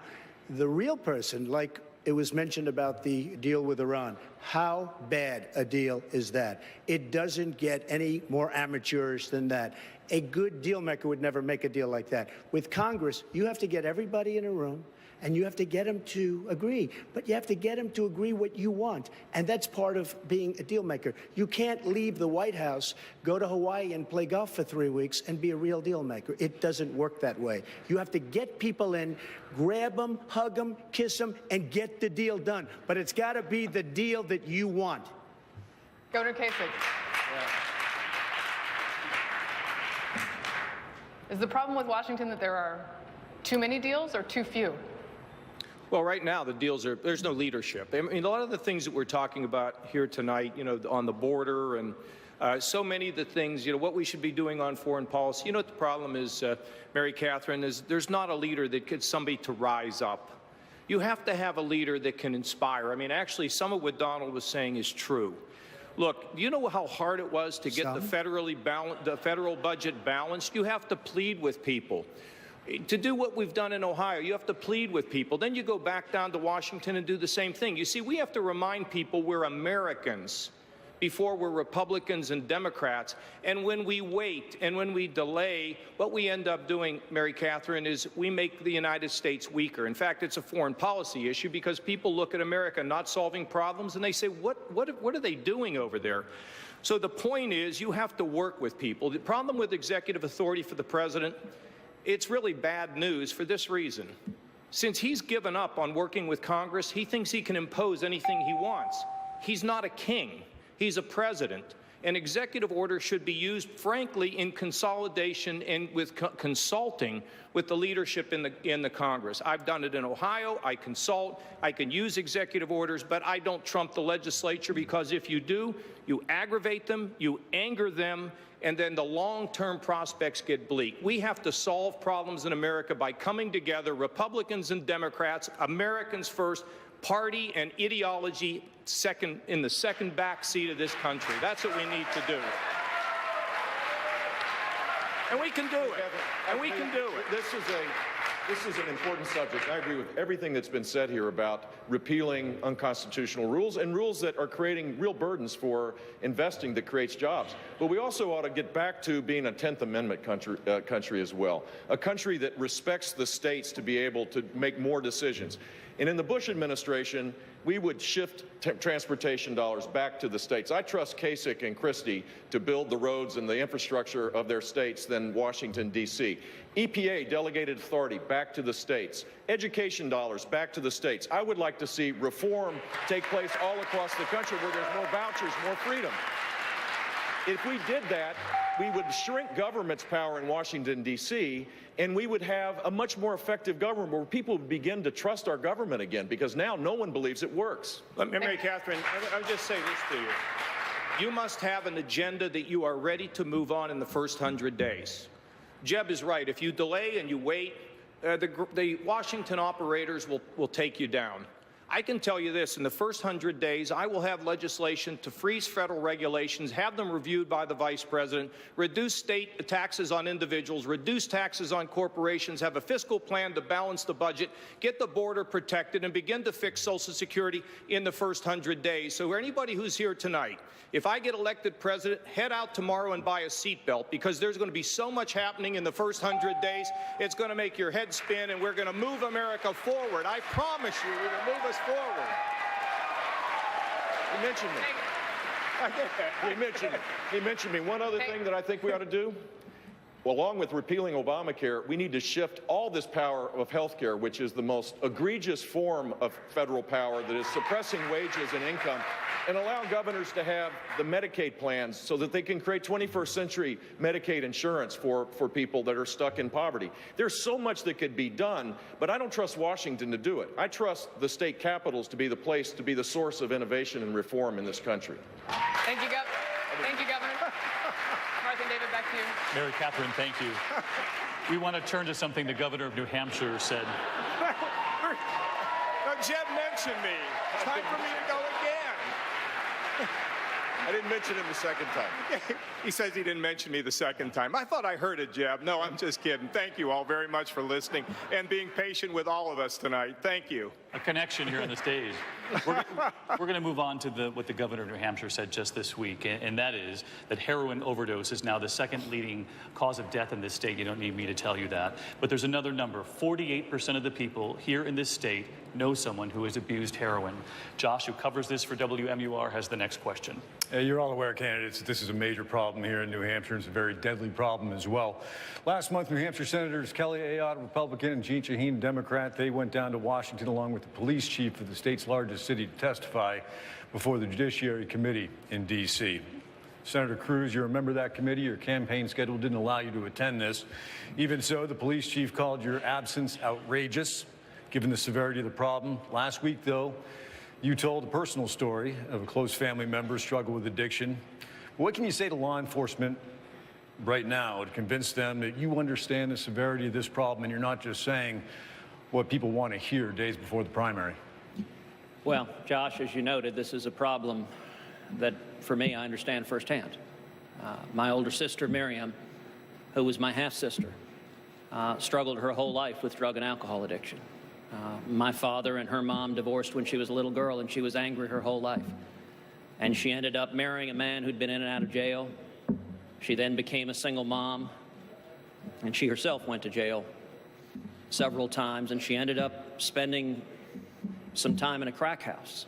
the real person, like it was mentioned about the deal with Iran, how bad a deal is that? It doesn't get any more amateurish than that. A good deal maker would never make a deal like that. With Congress, you have to get everybody in a room, and you have to get them to agree. But you have to get them to agree what you want. And that's part of being a deal maker. You can't leave the White House, go to Hawaii and play golf for 3 weeks and be a real deal maker. It doesn't work that way. You have to get people in, grab them, hug them, kiss them, and get the deal done. But it's got to be the deal that you want. Governor Kasich. Is the problem with Washington that there are too many deals or too few? Well, right now, the deals are, there's no leadership. I mean, a lot of the things that we're talking about here tonight, you know, on the border and so many of the things, you know, what we should be doing on foreign policy. You know what the problem is, Mary Catherine, is there's not a leader that gets somebody to rise up. You have to have a leader that can inspire. I mean, actually, some of what Donald was saying is true. Look, you know how hard it was to get the federal budget balanced? You have to plead with people. To do what we've done in Ohio, you have to plead with people. Then you go back down to Washington and do the same thing. You see, we have to remind people we're Americans before we're Republicans and Democrats. And when we wait and when we delay, what we end up doing, Mary Catherine, is we make the United States weaker. In fact, it's a foreign policy issue because people look at America not solving problems and they say, what are they doing over there? So the point is, you have to work with people. The problem with executive authority for the president, it's really bad news for this reason. Since he's given up on working with Congress, he thinks he can impose anything he wants. He's not a king. He's a president. An executive order should be used, frankly, in consolidation and with consulting with the leadership in the Congress. I've done it in Ohio. I consult. I can use executive orders, but I don't trump the legislature because if you do, you aggravate them, you anger them, and then the long-term prospects get bleak. We have to solve problems in America by coming together, Republicans and Democrats, Americans first, party and ideology second, in the second back seat of this country. That's what we need to do. And we can do it. And we can do it. This is an important subject. I agree with everything that's been said here about repealing unconstitutional rules and rules that are creating real burdens for investing that creates jobs. But we also ought to get back to being a 10th Amendment country as well, a country that respects the states to be able to make more decisions. And in the Bush administration, we would shift transportation dollars back to the states. I trust Kasich and Christie to build the roads and the infrastructure of their states than Washington, D.C. EPA delegated authority back to the states. Education dollars back to the states. I would like to see reform take place all across the country where there's more vouchers, more freedom. If we did that, we would shrink government's power in Washington, D.C., and we would have a much more effective government where people would begin to trust our government again, because now no one believes it works. Let me, Mary Catherine, I'll just say this to you. You must have an agenda that you are ready to move on in the first 100 days. Jeb is right. If you delay and you wait, the Washington operators will take you down. I can tell you this, in the first 100 days, I will have legislation to freeze federal regulations, have them reviewed by the Vice President, reduce state taxes on individuals, reduce taxes on corporations, have a fiscal plan to balance the budget, get the border protected, and begin to fix Social Security in the first 100 days. So anybody who's here tonight, if I get elected president, head out tomorrow and buy a seatbelt, because there's going to be so much happening in the first 100 days, it's going to make your head spin, and we're going to move America forward. I promise you, we will move us forward. He mentioned me. He mentioned me. One other thing that I think we ought to do, well, along with repealing Obamacare, we need to shift all this power of health care, which is the most egregious form of federal power that is suppressing wages and income, and allow governors to have the Medicaid plans so that they can create 21st century Medicaid insurance for people that are stuck in poverty. There's so much that could be done, but I don't trust Washington to do it. I trust the state capitals to be the place, to be the source of innovation and reform in this country. Thank you, Governor. Thank you, Governor. Martha and David, back to you. Mary Catherine, thank you. We want to turn to something the governor of New Hampshire said. Jeb mentioned me. It's time for me to go again. I didn't mention him the second time. He says he didn't mention me the second time. I thought I heard it, Jeb. No, I'm just kidding. Thank you all very much for listening and being patient with all of us tonight. Thank you. A connection here on the stage. We're going to move on to what the governor of New Hampshire said just this week, and that is that heroin overdose is now the second leading cause of death in this state. You don't need me to tell you that. But there's another number. 48% of the people here in this state know someone who has abused heroin. Josh, who covers this for WMUR, has the next question. You're all aware, candidates, that this is a major problem here in New Hampshire. It's a very deadly problem as well. Last month, New Hampshire Senators Kelly Ayotte, Republican, and Jean Shaheen, Democrat, they went down to Washington along with the police chief of the state's largest city to testify before the Judiciary Committee in D.C. Senator Cruz, you remember that committee. Your campaign schedule didn't allow you to attend this. Even so, the police chief called your absence outrageous, given the severity of the problem. Last week, though, you told a personal story of a close family member struggle with addiction. What can you say to law enforcement right now to convince them that you understand the severity of this problem and you're not just saying what people want to hear days before the primary? Well, Josh, as you noted, this is a problem that, for me, I understand firsthand. My older sister, Miriam, who was my half-sister, struggled her whole life with drug and alcohol addiction. My father and her mom divorced when she was a little girl, and she was angry her whole life. And she ended up marrying a man who'd been in and out of jail. She then became a single mom, and she herself went to jail several times, and she ended up spending some time in a crack house.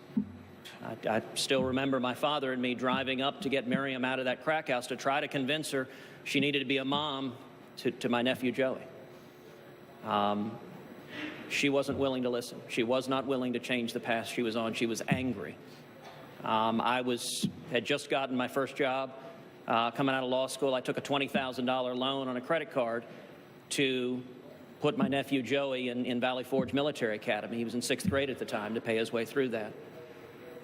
I still remember my father and me driving up to get Miriam out of that crack house to try to convince her she needed to be a mom to my nephew Joey. She wasn't willing to listen. She was not willing to change the path she was on. She was angry. I had just gotten my first job coming out of law school. I took a $20,000 loan on a credit card to put my nephew Joey in Valley Forge Military Academy. He was in 6th grade at the time, to pay his way through that.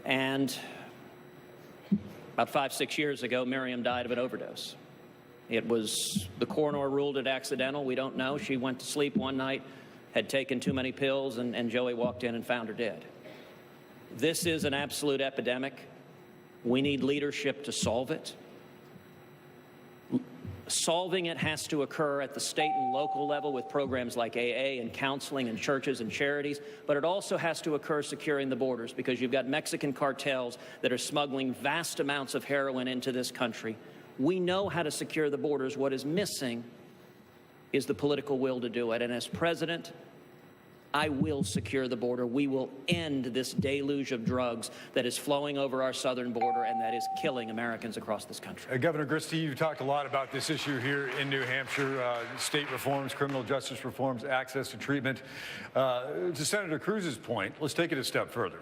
And about 5-6 years ago, Miriam died of an overdose. The coroner ruled it accidental. We don't know. She went to sleep one night, had taken too many pills, and Joey walked in and found her dead. This is an absolute epidemic. We need leadership to solve it. Solving it has to occur at the state and local level with programs like AA and counseling and churches and charities, but it also has to occur securing the borders, because you've got Mexican cartels that are smuggling vast amounts of heroin into this country. We know how to secure the borders. What is missing is the political will to do it. And as president, I will secure the border. We will end this deluge of drugs that is flowing over our southern border and that is killing Americans across this country. Governor Christie, you've talked a lot about this issue here in New Hampshire, state reforms, criminal justice reforms, access to treatment. To Senator Cruz's point, let's take it a step further.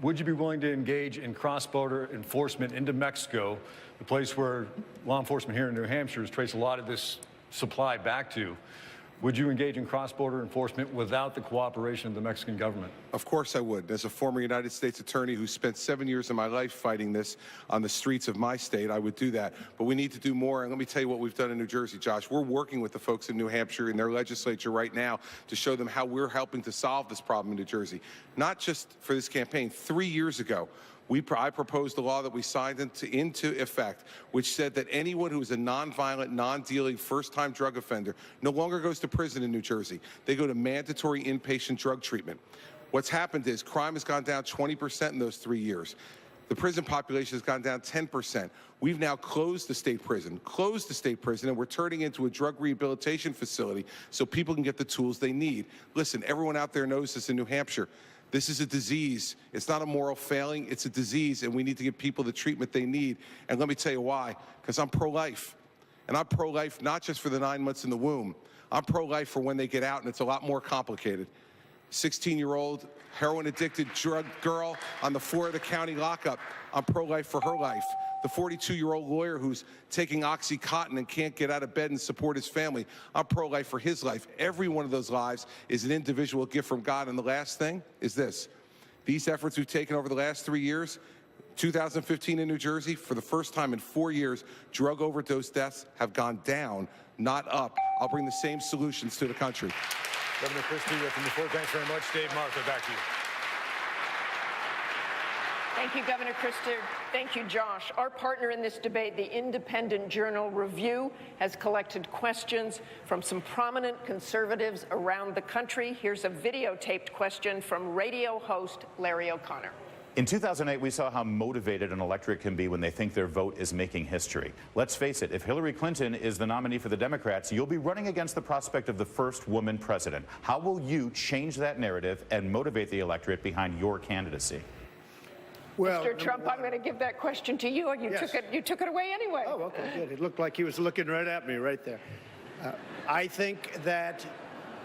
Would you be willing to engage in cross-border enforcement into Mexico, the place where law enforcement here in New Hampshire has traced a lot of this supply back to? Would you engage in cross-border enforcement without the cooperation of the Mexican government? Of course I would. As a former United States attorney who spent 7 years of my life fighting this on the streets of my state, I would do that. But we need to do more, and let me tell you what we've done in New Jersey, Josh. We're working with the folks in New Hampshire in their legislature right now to show them how we're helping to solve this problem in New Jersey. Not just for this campaign. 3 years ago, I proposed a law that we signed into effect, which said that anyone who is a nonviolent, non-dealing, first-time drug offender no longer goes to prison in New Jersey. They go to mandatory inpatient drug treatment. What's happened is crime has gone down 20% in those 3 years. The prison population has gone down 10%. We've now closed the state prison, and we're turning it into a drug rehabilitation facility so people can get the tools they need. Listen, everyone out there knows this in New Hampshire. This is a disease. It's not a moral failing. It's a disease, and we need to give people the treatment they need. And let me tell you why. Because I'm pro-life. And I'm pro-life not just for the 9 months in the womb. I'm pro-life for when they get out, and it's a lot more complicated. 16-year-old heroin-addicted drug girl on the floor of the county lockup. I'm pro-life for her life. The 42-year-old lawyer who's taking OxyContin and can't get out of bed and support his family. I'm pro-life for his life. Every one of those lives is an individual gift from God. And the last thing is this. These efforts we've taken over the last 3 years, 2015 in New Jersey, for the first time in 4 years, drug overdose deaths have gone down, not up. I'll bring the same solutions to the country. Governor Christie from the floor. Thanks very much. Dave Martha, back to you. Thank you, Governor Christie. Thank you, Josh. Our partner in this debate, the independent journal Review, has collected questions from some prominent conservatives around the country. Here's a videotaped question from radio host Larry O'Connor. In 2008, we saw how motivated an electorate can be when they think their vote is making history. Let's face it, if Hillary Clinton is the nominee for the Democrats, you'll be running against the prospect of the first woman president. How will you change that narrative and motivate the electorate behind your candidacy? Well, Mr. Trump, I'm going to give that question to you, and you took it away anyway. Oh, okay, good. It looked like he was looking right at me right there. I think that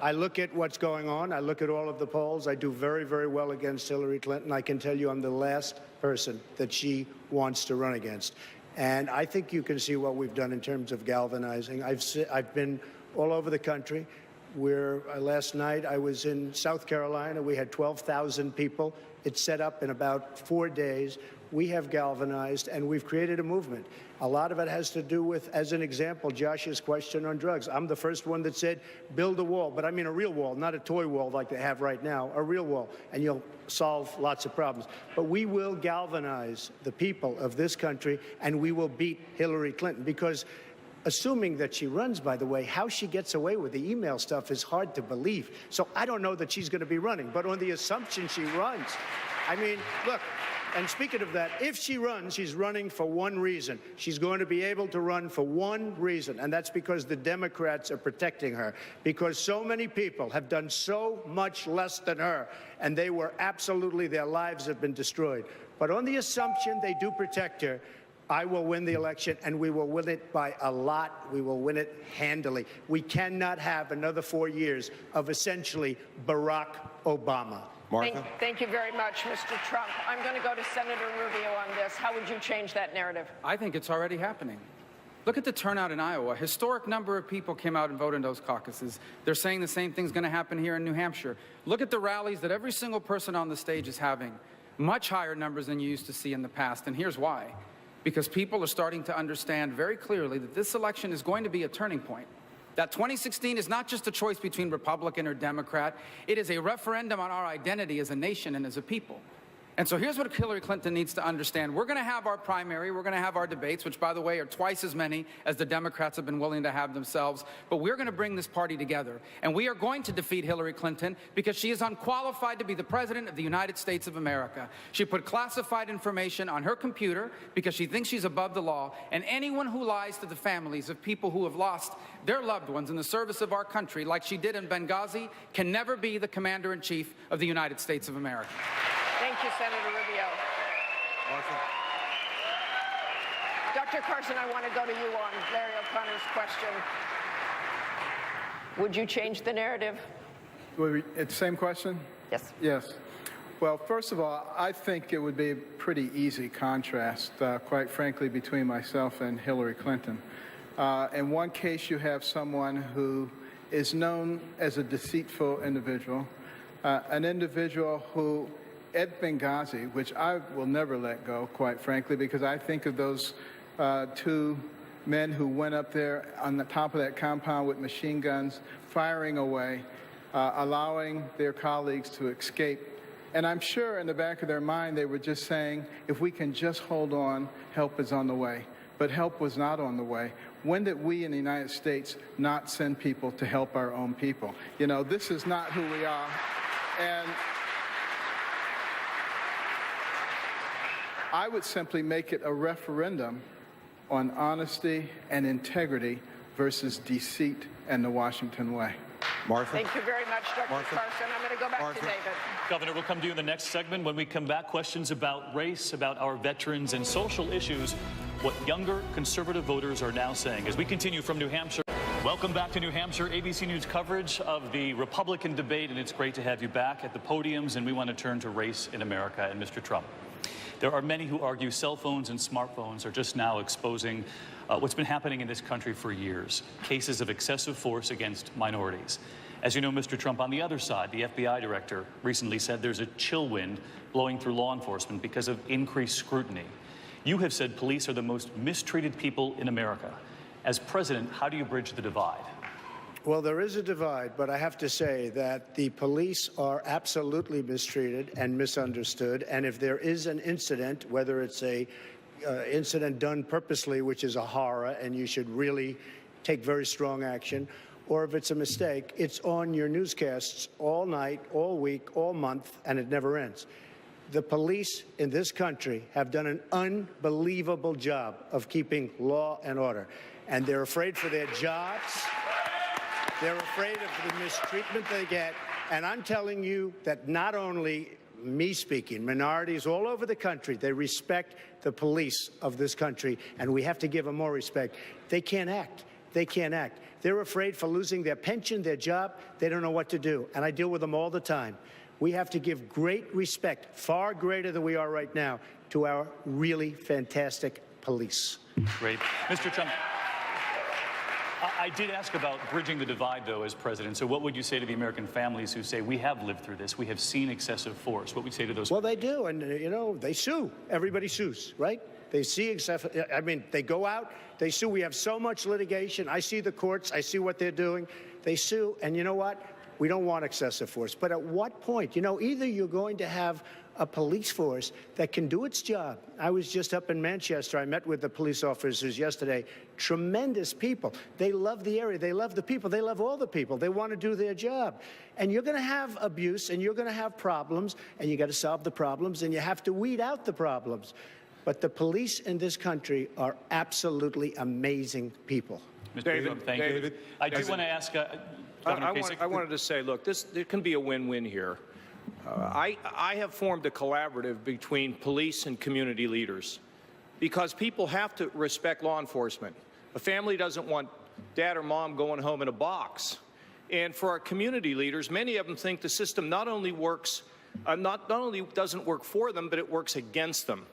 I look at what's going on. I look at all of the polls. I do very, very well against Hillary Clinton. I can tell you I'm the last person that she wants to run against. And I think you can see what we've done in terms of galvanizing. I've been all over the country. Last night I was in South Carolina. We had 12,000 people. It's set up in about 4 days. We have galvanized, and we've created a movement. A lot of it has to do with, as an example, Josh's question on drugs. I'm the first one that said, build a wall, but I mean a real wall, not a toy wall like they have right now, a real wall, and you'll solve lots of problems. But we will galvanize the people of this country, and we will beat Hillary Clinton, because assuming that she runs, by the way, how she gets away with the email stuff is hard to believe. So I don't know that she's going to be running, but on the assumption she runs, I mean, look, and speaking of that, if she runs, she's running for one reason. She's going to be able to run for one reason, and that's because the Democrats are protecting her, because so many people have done so much less than her, and they were absolutely, their lives have been destroyed. But on the assumption they do protect her, I will win the election, and we will win it by a lot. We will win it handily. We cannot have another 4 years of essentially Barack Obama. Martha? Thank you very much, Mr. Trump. I'm going to go to Senator Rubio on this. How would you change that narrative? I think it's already happening. Look at the turnout in Iowa. A historic number of people came out and voted in those caucuses. They're saying the same thing's going to happen here in New Hampshire. Look at the rallies that every single person on the stage is having. Much higher numbers than you used to see in the past, and here's why. Because people are starting to understand very clearly that this election is going to be a turning point. That 2016 is not just a choice between Republican or Democrat. It is a referendum on our identity as a nation and as a people. And so here's what Hillary Clinton needs to understand. We're going to have our primary. We're going to have our debates, which, by the way, are twice as many as the Democrats have been willing to have themselves. But we're going to bring this party together. And we are going to defeat Hillary Clinton because she is unqualified to be the president of the United States of America. She put classified information on her computer because she thinks she's above the law. And anyone who lies to the families of people who have lost their loved ones in the service of our country, like she did in Benghazi, can never be the commander-in-chief of the United States of America. Thank you, Senator Rubio. Martha? Dr. Carson, I want to go to you on Larry O'Connor's question. Would you change the narrative? It's the same question? Yes. Yes. Well, first of all, I think it would be a pretty easy contrast, quite frankly, between myself and Hillary Clinton. In one case, you have someone who is known as a deceitful individual, an individual who, at Benghazi, which I will never let go, quite frankly, because I think of those two men who went up there on the top of that compound with machine guns, firing away, allowing their colleagues to escape. And I'm sure in the back of their mind they were just saying, if we can just hold on, help is on the way. But help was not on the way. When did we in the United States not send people to help our own people? You know, this is not who we are. And I would simply make it a referendum on honesty and integrity versus deceit and the Washington way. Martha? Thank you very much, Dr. Martha? Carson. I'm going to go back Martha? to David. Governor, we'll come to you in the next segment. When we come back, questions about race, about our veterans, and social issues, what younger conservative voters are now saying. As we continue from New Hampshire, welcome back to New Hampshire, ABC News coverage of the Republican debate, and it's great to have you back at the podiums, and we want to turn to race in America and Mr. Trump. There are many who argue cell phones and smartphones are just now exposing what's been happening in this country for years, cases of excessive force against minorities. As you know, Mr. Trump, on the other side, the FBI director recently said there's a chill wind blowing through law enforcement because of increased scrutiny. You have said police are the most mistreated people in America. As president, how do you bridge the divide? Well, there is a divide, but I have to say that the police are absolutely mistreated and misunderstood. And if there is an incident, whether it's a incident done purposely, which is a horror, and you should really take very strong action, or if it's a mistake, it's on your newscasts all night, all week, all month, and it never ends. The police in this country have done an unbelievable job of keeping law and order, and they're afraid for their jobs. They're afraid of the mistreatment they get. And I'm telling you that not only me speaking, minorities all over the country, they respect the police of this country, and we have to give them more respect. They can't act. They can't act. They're afraid for losing their pension, their job. They don't know what to do. And I deal with them all the time. We have to give great respect, far greater than we are right now, to our really fantastic police. Great. Mr. Trump, I did ask about bridging the divide, though, as president. So what would you say to the American families who say, we have lived through this, we have seen excessive force? What would you say to those? Well, they do, and, you know, they sue. Everybody sues, right? They see excessive, I mean, they go out, they sue. We have so much litigation. I see the courts. I see what they're doing. They sue, and you know what? We don't want excessive force. But at what point? You know, either you're going to have a police force that can do its job. I was just up in Manchester. I met with the police officers yesterday. Tremendous people. They love the area. They love the people. They love all the people. They want to do their job. And you're going to have abuse, and you're going to have problems, and you got to solve the problems, and you have to weed out the problems. But the police in this country are absolutely amazing people. Mr. David, Trump, thank you. I do want to ask Governor Kasich. I wanted to say, look, there can be a win-win here. I have formed a collaborative between police and community leaders because people have to respect law enforcement. A family doesn't want dad or mom going home in a box. And for our community leaders, many of them think the system not only works, not only doesn't work for them, but it works against them.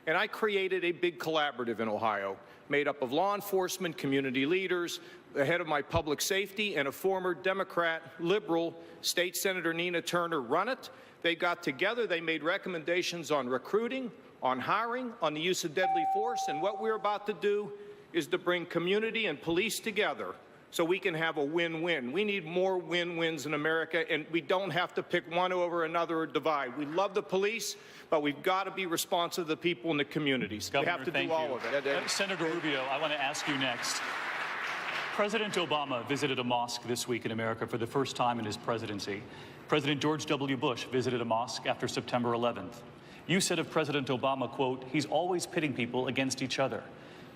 And I created a big collaborative in Ohio made up of law enforcement, community leaders, the head of my public safety, and a former Democrat, liberal State Senator Nina Turner run it. They got together, they made recommendations on recruiting, on hiring, on the use of deadly force, and what we're about to do is to bring community and police together so we can have a win-win. We need more win-wins in America, and we don't have to pick one over another or divide. We love the police, but we've got to be responsive to the people in the communities. Governor, we have to thank do all you. of it. Senator Rubio, I want to ask you next. President Obama visited a mosque this week in America for the first time in his presidency. President George W. Bush visited a mosque after September 11th. You said of President Obama, quote, he's always pitting people against each other.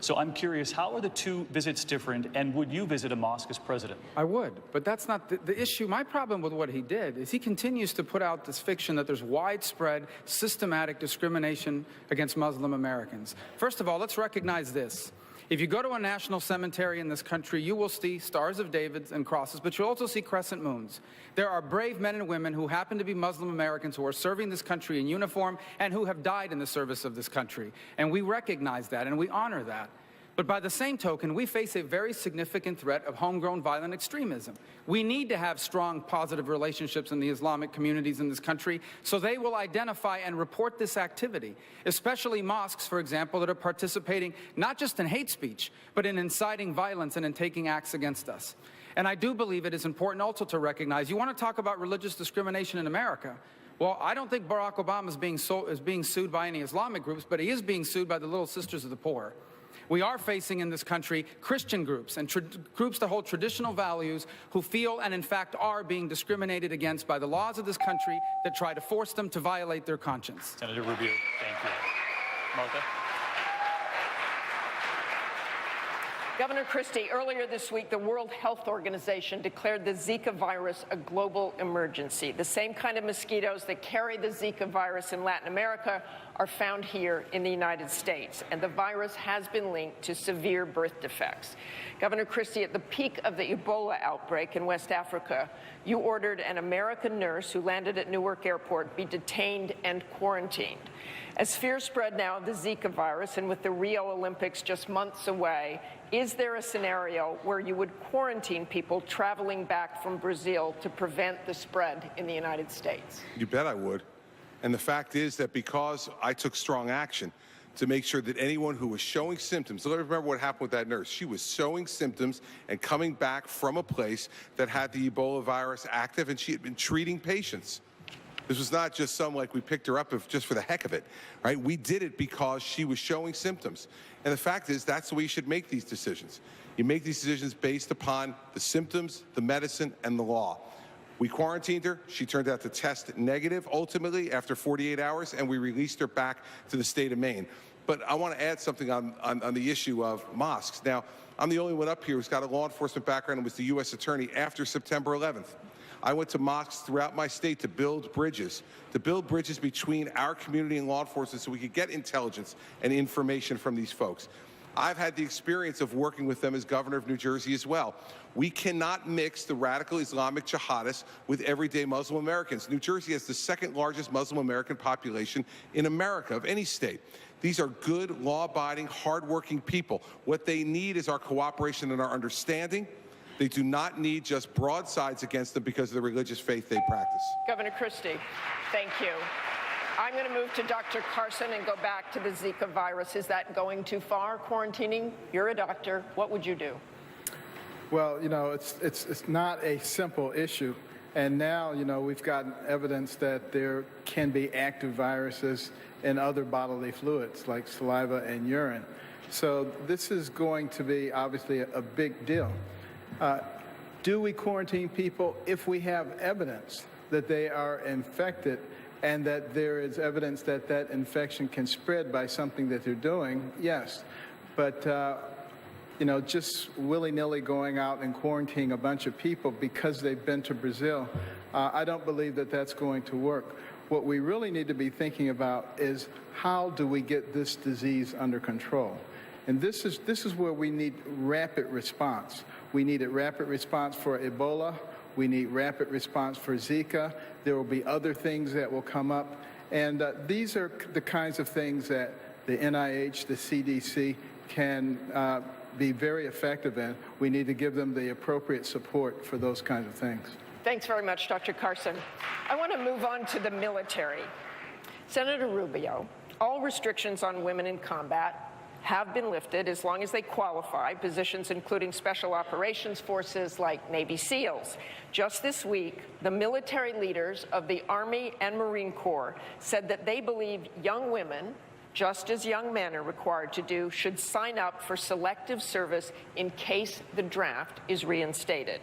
So I'm curious, how are the two visits different, and would you visit a mosque as president? I would, but that's not the issue. My problem with what he did is he continues to put out this fiction that there's widespread, systematic discrimination against Muslim Americans. First of all, let's recognize this. If you go to a national cemetery in this country, you will see stars of David and crosses, but you'll also see crescent moons. There are brave men and women who happen to be Muslim Americans who are serving this country in uniform and who have died in the service of this country. And we recognize that and we honor that. But by the same token, we face a very significant threat of homegrown violent extremism. We need to have strong, positive relationships in the Islamic communities in this country so they will identify and report this activity, especially mosques, for example, that are participating not just in hate speech, but in inciting violence and in taking acts against us. And I do believe it is important also to recognize, you want to talk about religious discrimination in America. Well, I don't think Barack Obama is being sued by any Islamic groups, but he is being sued by the Little Sisters of the Poor. We are facing in this country Christian groups and groups that hold traditional values who feel and in fact are being discriminated against by the laws of this country that try to force them to violate their conscience. Senator Rubio, thank you. Martha? Governor Christie, earlier this week, the World Health Organization declared the Zika virus a global emergency. The same kind of mosquitoes that carry the Zika virus in Latin America are found here in the United States, and the virus has been linked to severe birth defects. Governor Christie, at the peak of the Ebola outbreak in West Africa, you ordered an American nurse who landed at Newark Airport be detained and quarantined. As fear spread now of the Zika virus, and with the Rio Olympics just months away, is there a scenario where you would quarantine people traveling back from Brazil to prevent the spread in the United States? You bet I would. And the fact is that because I took strong action to make sure that anyone who was showing symptoms, let me remember what happened with that nurse. She was showing symptoms and coming back from a place that had the Ebola virus active, and she had been treating patients. This was not just some, like, we picked her up just for the heck of it, right? We did it because she was showing symptoms. And the fact is, that's the way you should make these decisions. You make these decisions based upon the symptoms, the medicine, and the law. We quarantined her. She turned out to test negative, ultimately, after 48 hours, and we released her back to the state of Maine. But I want to add something on the issue of mosques. Now, I'm the only one up here who's got a law enforcement background and was the U.S. attorney after September 11th. I went to mosques throughout my state to build bridges between our community and law enforcement so we could get intelligence and information from these folks. I've had the experience of working with them as governor of New Jersey as well. We cannot mix the radical Islamic jihadists with everyday Muslim Americans. New Jersey has the second largest Muslim American population in America, of any state. These are good, law-abiding, hardworking people. What they need is our cooperation and our understanding. They do not need just broadsides against them because of the religious faith they practice. Governor Christie, thank you. I'm going to move to Dr. Carson and go back to the Zika virus. Is that going too far, quarantining? You're a doctor. What would you do? Well, you know, it's not a simple issue. And now, you know, we've gotten evidence that there can be active viruses in other bodily fluids like saliva and urine. So this is going to be obviously a big deal. Do we quarantine people if we have evidence that they are infected and that there is evidence that that infection can spread by something that they're doing? Yes. But, you know, just willy-nilly going out and quarantining a bunch of people because they've been to Brazil, I don't believe that that's going to work. What we really need to be thinking about is how do we get this disease under control? And this is where we need rapid response. We need a rapid response for Ebola. We need rapid response for Zika. There will be other things that will come up. And these are the kinds of things that the NIH, the CDC can be very effective in. We need to give them the appropriate support for those kinds of things. Thanks very much, Dr. Carson. I want to move on to the military. Senator Rubio, all restrictions on women in combat have been lifted as long as they qualify, positions including special operations forces like Navy SEALs. Just this week, the military leaders of the Army and Marine Corps said that they believe young women, just as young men are required to do, should sign up for selective service in case the draft is reinstated.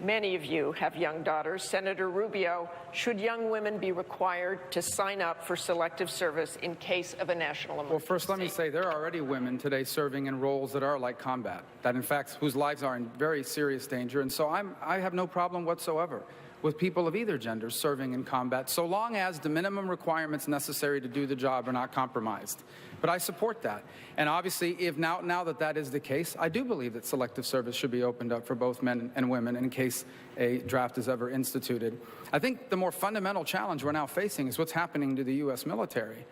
Many of you have young daughters. Senator Rubio, should young women be required to sign up for selective service in case of a national emergency? Well, first, let me say there are already women today serving in roles that are like combat, that in fact, whose lives are in very serious danger. And so I have no problem whatsoever with people of either gender serving in combat, so long as the minimum requirements necessary to do the job are not compromised. But I support that. And obviously, if now that that is the case, I do believe that selective service should be opened up for both men and women in case a draft is ever instituted. I think the more fundamental challenge we're now facing is what's happening to the U.S. military.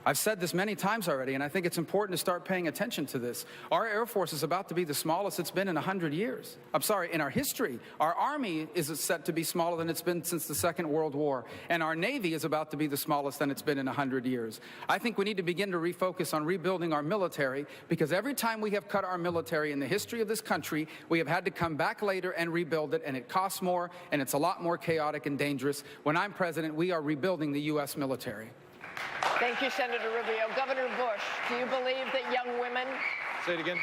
I've said this many times already, and I think it's important to start paying attention to this. Our Air Force is about to be the smallest it's been in 100 years. I'm sorry, in our history. Our Army is set to be smaller than it's been since the Second World War, and our Navy is about to be the smallest than it's been in 100 years. I think we need to begin to refocus on rebuilding our military, because every time we have cut our military in the history of this country, we have had to come back later and rebuild it, and it costs more, and it's a lot more chaotic and dangerous. When I'm president, we are rebuilding the U.S. military. Thank you, Senator Rubio. Governor Bush, do you believe that young women... Say it again.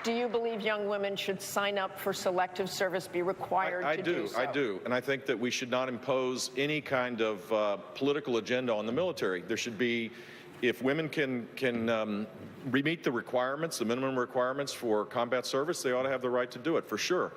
Do you believe young women should sign up for selective service, be required to do so? I do. And I think that we should not impose any kind of political agenda on the military. There should be, if women can meet the requirements, the minimum requirements for combat service, they ought to have the right to do it, for sure.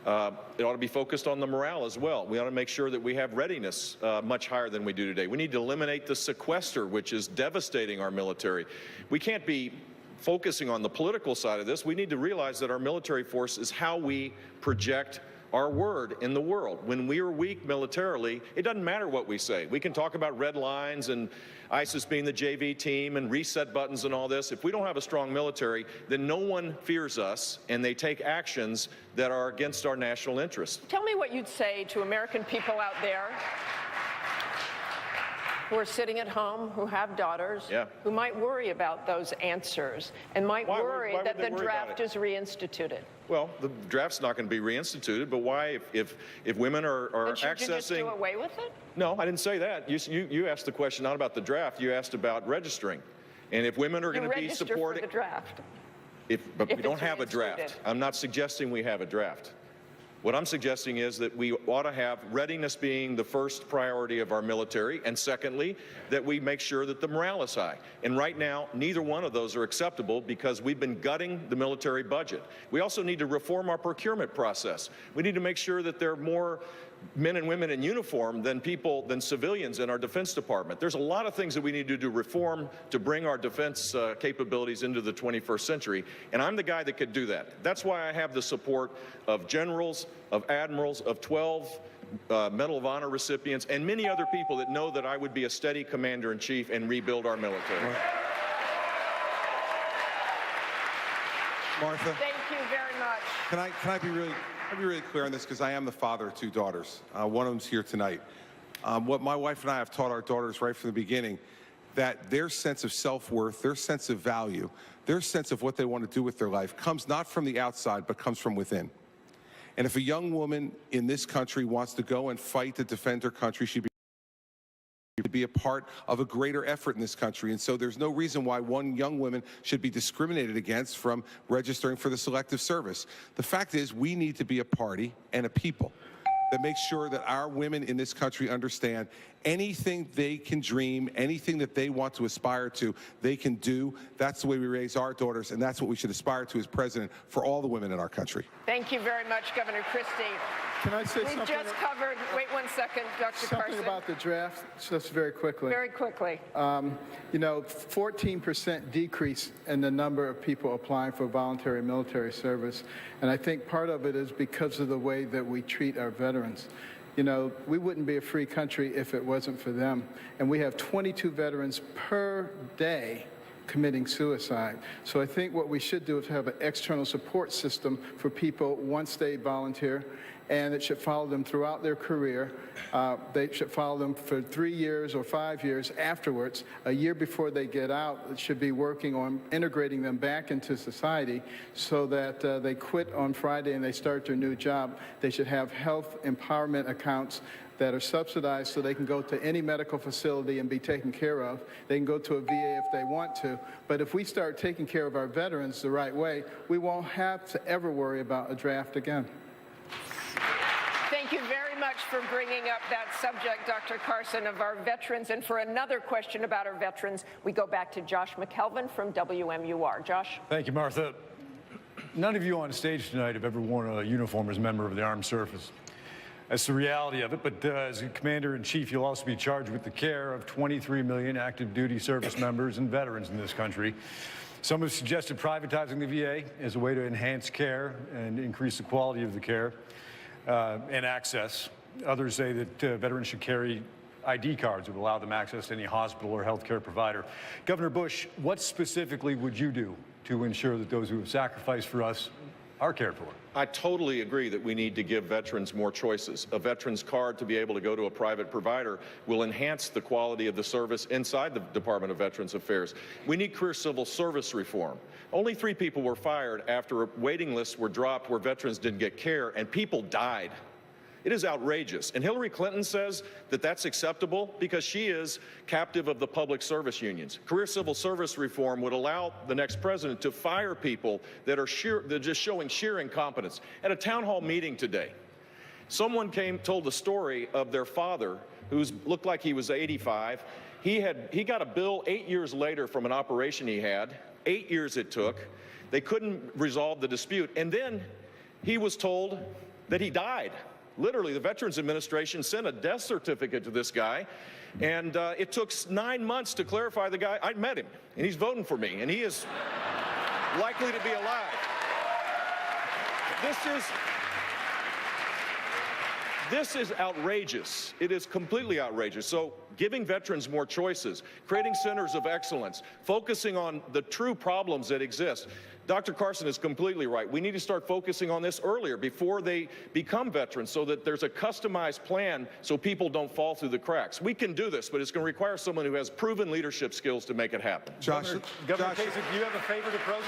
It ought to be focused on the morale as well. We ought to make sure that we have readiness much higher than we do today. We need to eliminate the sequester, which is devastating our military. We can't be focusing on the political side of this. We need to realize that our military force is how we project our word in the world. When we are weak militarily, it doesn't matter what we say. We can talk about red lines and ISIS being the JV team and reset buttons and all this. If we don't have a strong military, then no one fears us, and they take actions that are against our national interests. Tell me what you'd say to American people out there who are sitting at home, who have daughters, Yeah. who might worry about those answers and might Why worry would that they the worry about draft it? is reinstituted. Well, the draft's not going to be reinstituted, but why, if women are Then should you just do accessing... away with it? No, I didn't say that. You asked the question not about the draft, you asked about registering. And if women are You going to be register supporting... for the draft. But if we don't it's have a draft. reinstated. I'm not suggesting we have a draft. What I'm suggesting is that we ought to have readiness being the first priority of our military, and secondly, that we make sure that the morale is high. And right now, neither one of those are acceptable because we've been gutting the military budget. We also need to reform our procurement process. We need to make sure that there are more men and women in uniform than civilians in our Defense Department. There's a lot of things that we need to do reform to bring our defense capabilities into the 21st century, and I'm the guy that could do that. That's why I have the support of generals, of admirals, of 12 Medal of Honor recipients, and many other people that know that I would be a steady commander-in-chief and rebuild our military. Martha, Thank you very much. can I be really clear on this, because I am the father of two daughters. One of them's here tonight. What my wife and I have taught our daughters right from the beginning, that their sense of self-worth, their sense of value, their sense of what they want to do with their life comes not from the outside, but comes from within. And if a young woman in this country wants to go and fight to defend her country, she'd be a part of a greater effort in this country. And so there's no reason why one young woman should be discriminated against from registering for the Selective Service. The fact is, we need to be a party and a people that makes sure that our women in this country understand anything they can dream, anything that they want to aspire to, they can do. That's the way we raise our daughters, and that's what we should aspire to as president for all the women in our country. Thank you very much, Governor Christie. Can I say We've something? just covered, wait one second, Dr. Something Carson. about the draft, just very quickly. Very quickly. 14% decrease in the number of people applying for voluntary military service. And I think part of it is because of the way that we treat our veterans. You know, we wouldn't be a free country if it wasn't for them. And we have 22 veterans per day committing suicide. So I think what we should do is have an external support system for people once they volunteer, and it should follow them throughout their career. They should follow them for 3 years or 5 years afterwards. A year before they get out, it should be working on integrating them back into society so that they quit on Friday and they start their new job. They should have health empowerment accounts that are subsidized so they can go to any medical facility and be taken care of. They can go to a VA if they want to. But if we start taking care of our veterans the right way, we won't have to ever worry about a draft again. Thank you very much for bringing up that subject, Dr. Carson, of our veterans. And for another question about our veterans, we go back to Josh McKelvin from WMUR. Josh? Thank you, Martha. None of you on stage tonight have ever worn a uniform as a member of the armed service. That's the reality of it, but as a commander-in-chief, you'll also be charged with the care of 23 million active duty service members and veterans in this country. Some have suggested privatizing the VA as a way to enhance care and increase the quality of the care and access. Others say that veterans should carry ID cards that would allow them access to any hospital or healthcare provider. Governor Bush, what specifically would you do to ensure that those who have sacrificed for us are cared for? I totally agree that we need to give veterans more choices. A veteran's card to be able to go to a private provider will enhance the quality of the service inside the Department of Veterans Affairs. We need career civil service reform. Only 3 people were fired after waiting lists were dropped where veterans didn't get care, and people died. It is outrageous. And Hillary Clinton says that that's acceptable because she is captive of the public service unions. Career civil service reform would allow the next president to fire people that are just showing sheer incompetence. At a town hall meeting today, someone told the story of their father, who looked like he was 85. He got a bill 8 years later from an operation he had. 8 years it took. They couldn't resolve the dispute. And then he was told that he died. Literally, the Veterans Administration sent a death certificate to this guy, and it took 9 months to clarify the guy. I met him, and he's voting for me, and he is likely to be alive. This is outrageous. It is completely outrageous. So giving veterans more choices, creating centers of excellence, focusing on the true problems that exist. Dr. Carson is completely right. We need to start focusing on this earlier, before they become veterans, so that there's a customized plan so people don't fall through the cracks. We can do this, but it's going to require someone who has proven leadership skills to make it happen. Governor Kasich, do you have a favorite approach?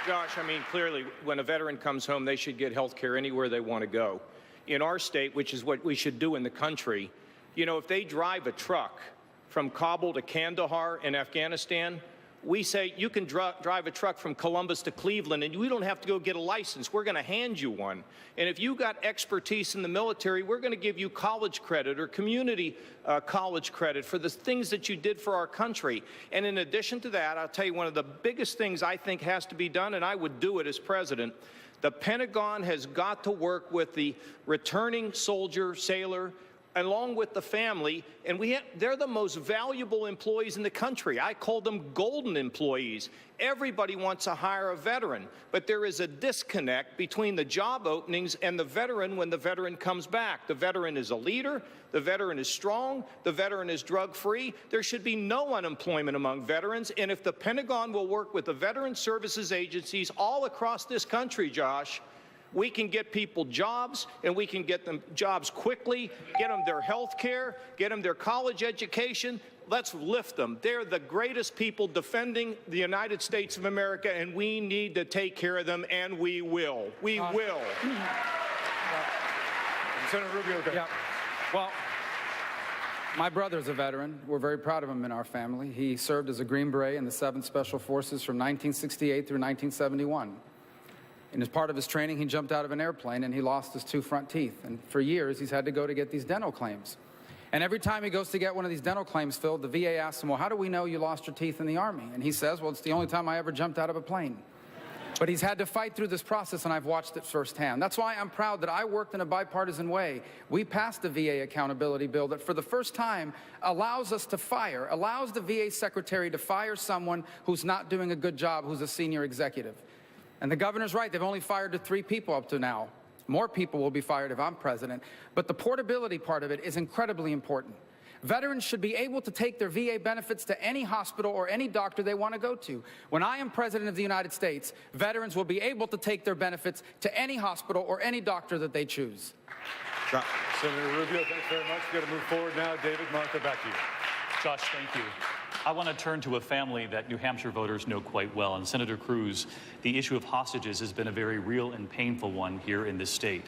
Josh, I mean, clearly, when a veteran comes home, they should get health care anywhere they want to go. In our state, which is what we should do in the country, you know, if they drive a truck from Kabul to Kandahar in Afghanistan, we say you can drive a truck from Columbus to Cleveland and we don't have to go get a license. We're going to hand you one. And if you got expertise in the military, we're going to give you college credit or community college credit for the things that you did for our country. And in addition to that, I'll tell you one of the biggest things I think has to be done, and I would do it as president. The Pentagon has got to work with the returning soldier, sailor, along with the family, and they're the most valuable employees in the country. I call them golden employees. Everybody wants to hire a veteran, but there is a disconnect between the job openings and the veteran when the veteran comes back. The veteran is a leader, the veteran is strong, the veteran is drug-free. There should be no unemployment among veterans, and if the Pentagon will work with the veteran services agencies all across this country, Josh, we can get people jobs, and we can get them jobs quickly, get them their health care, get them their college education. Let's lift them. They're the greatest people defending the United States of America, and we need to take care of them, and we will. We will. Senator Rubio, go. Yeah. Well, my brother's a veteran. We're very proud of him in our family. He served as a Green Beret in the 7th Special Forces from 1968 through 1971. And as part of his training, he jumped out of an airplane and he lost his 2 front teeth. And for years, he's had to go to get these dental claims. And every time he goes to get one of these dental claims filled, the VA asks him, well, how do we know you lost your teeth in the Army? And he says, well, it's the only time I ever jumped out of a plane. But he's had to fight through this process, and I've watched it firsthand. That's why I'm proud that I worked in a bipartisan way. We passed the VA accountability bill that for the first time allows us to fire, allows the VA secretary to fire someone who's not doing a good job, who's a senior executive. And the governor's right. They've only fired 3 people up to now. More people will be fired if I'm president. But the portability part of it is incredibly important. Veterans should be able to take their VA benefits to any hospital or any doctor they want to go to. When I am president of the United States, veterans will be able to take their benefits to any hospital or any doctor that they choose. Senator Rubio, thanks very much. We've got to move forward now. David, Martha, back to you. Josh, thank you. I want to turn to a family that New Hampshire voters know quite well. And Senator Cruz, the issue of hostages has been a very real and painful one here in this state.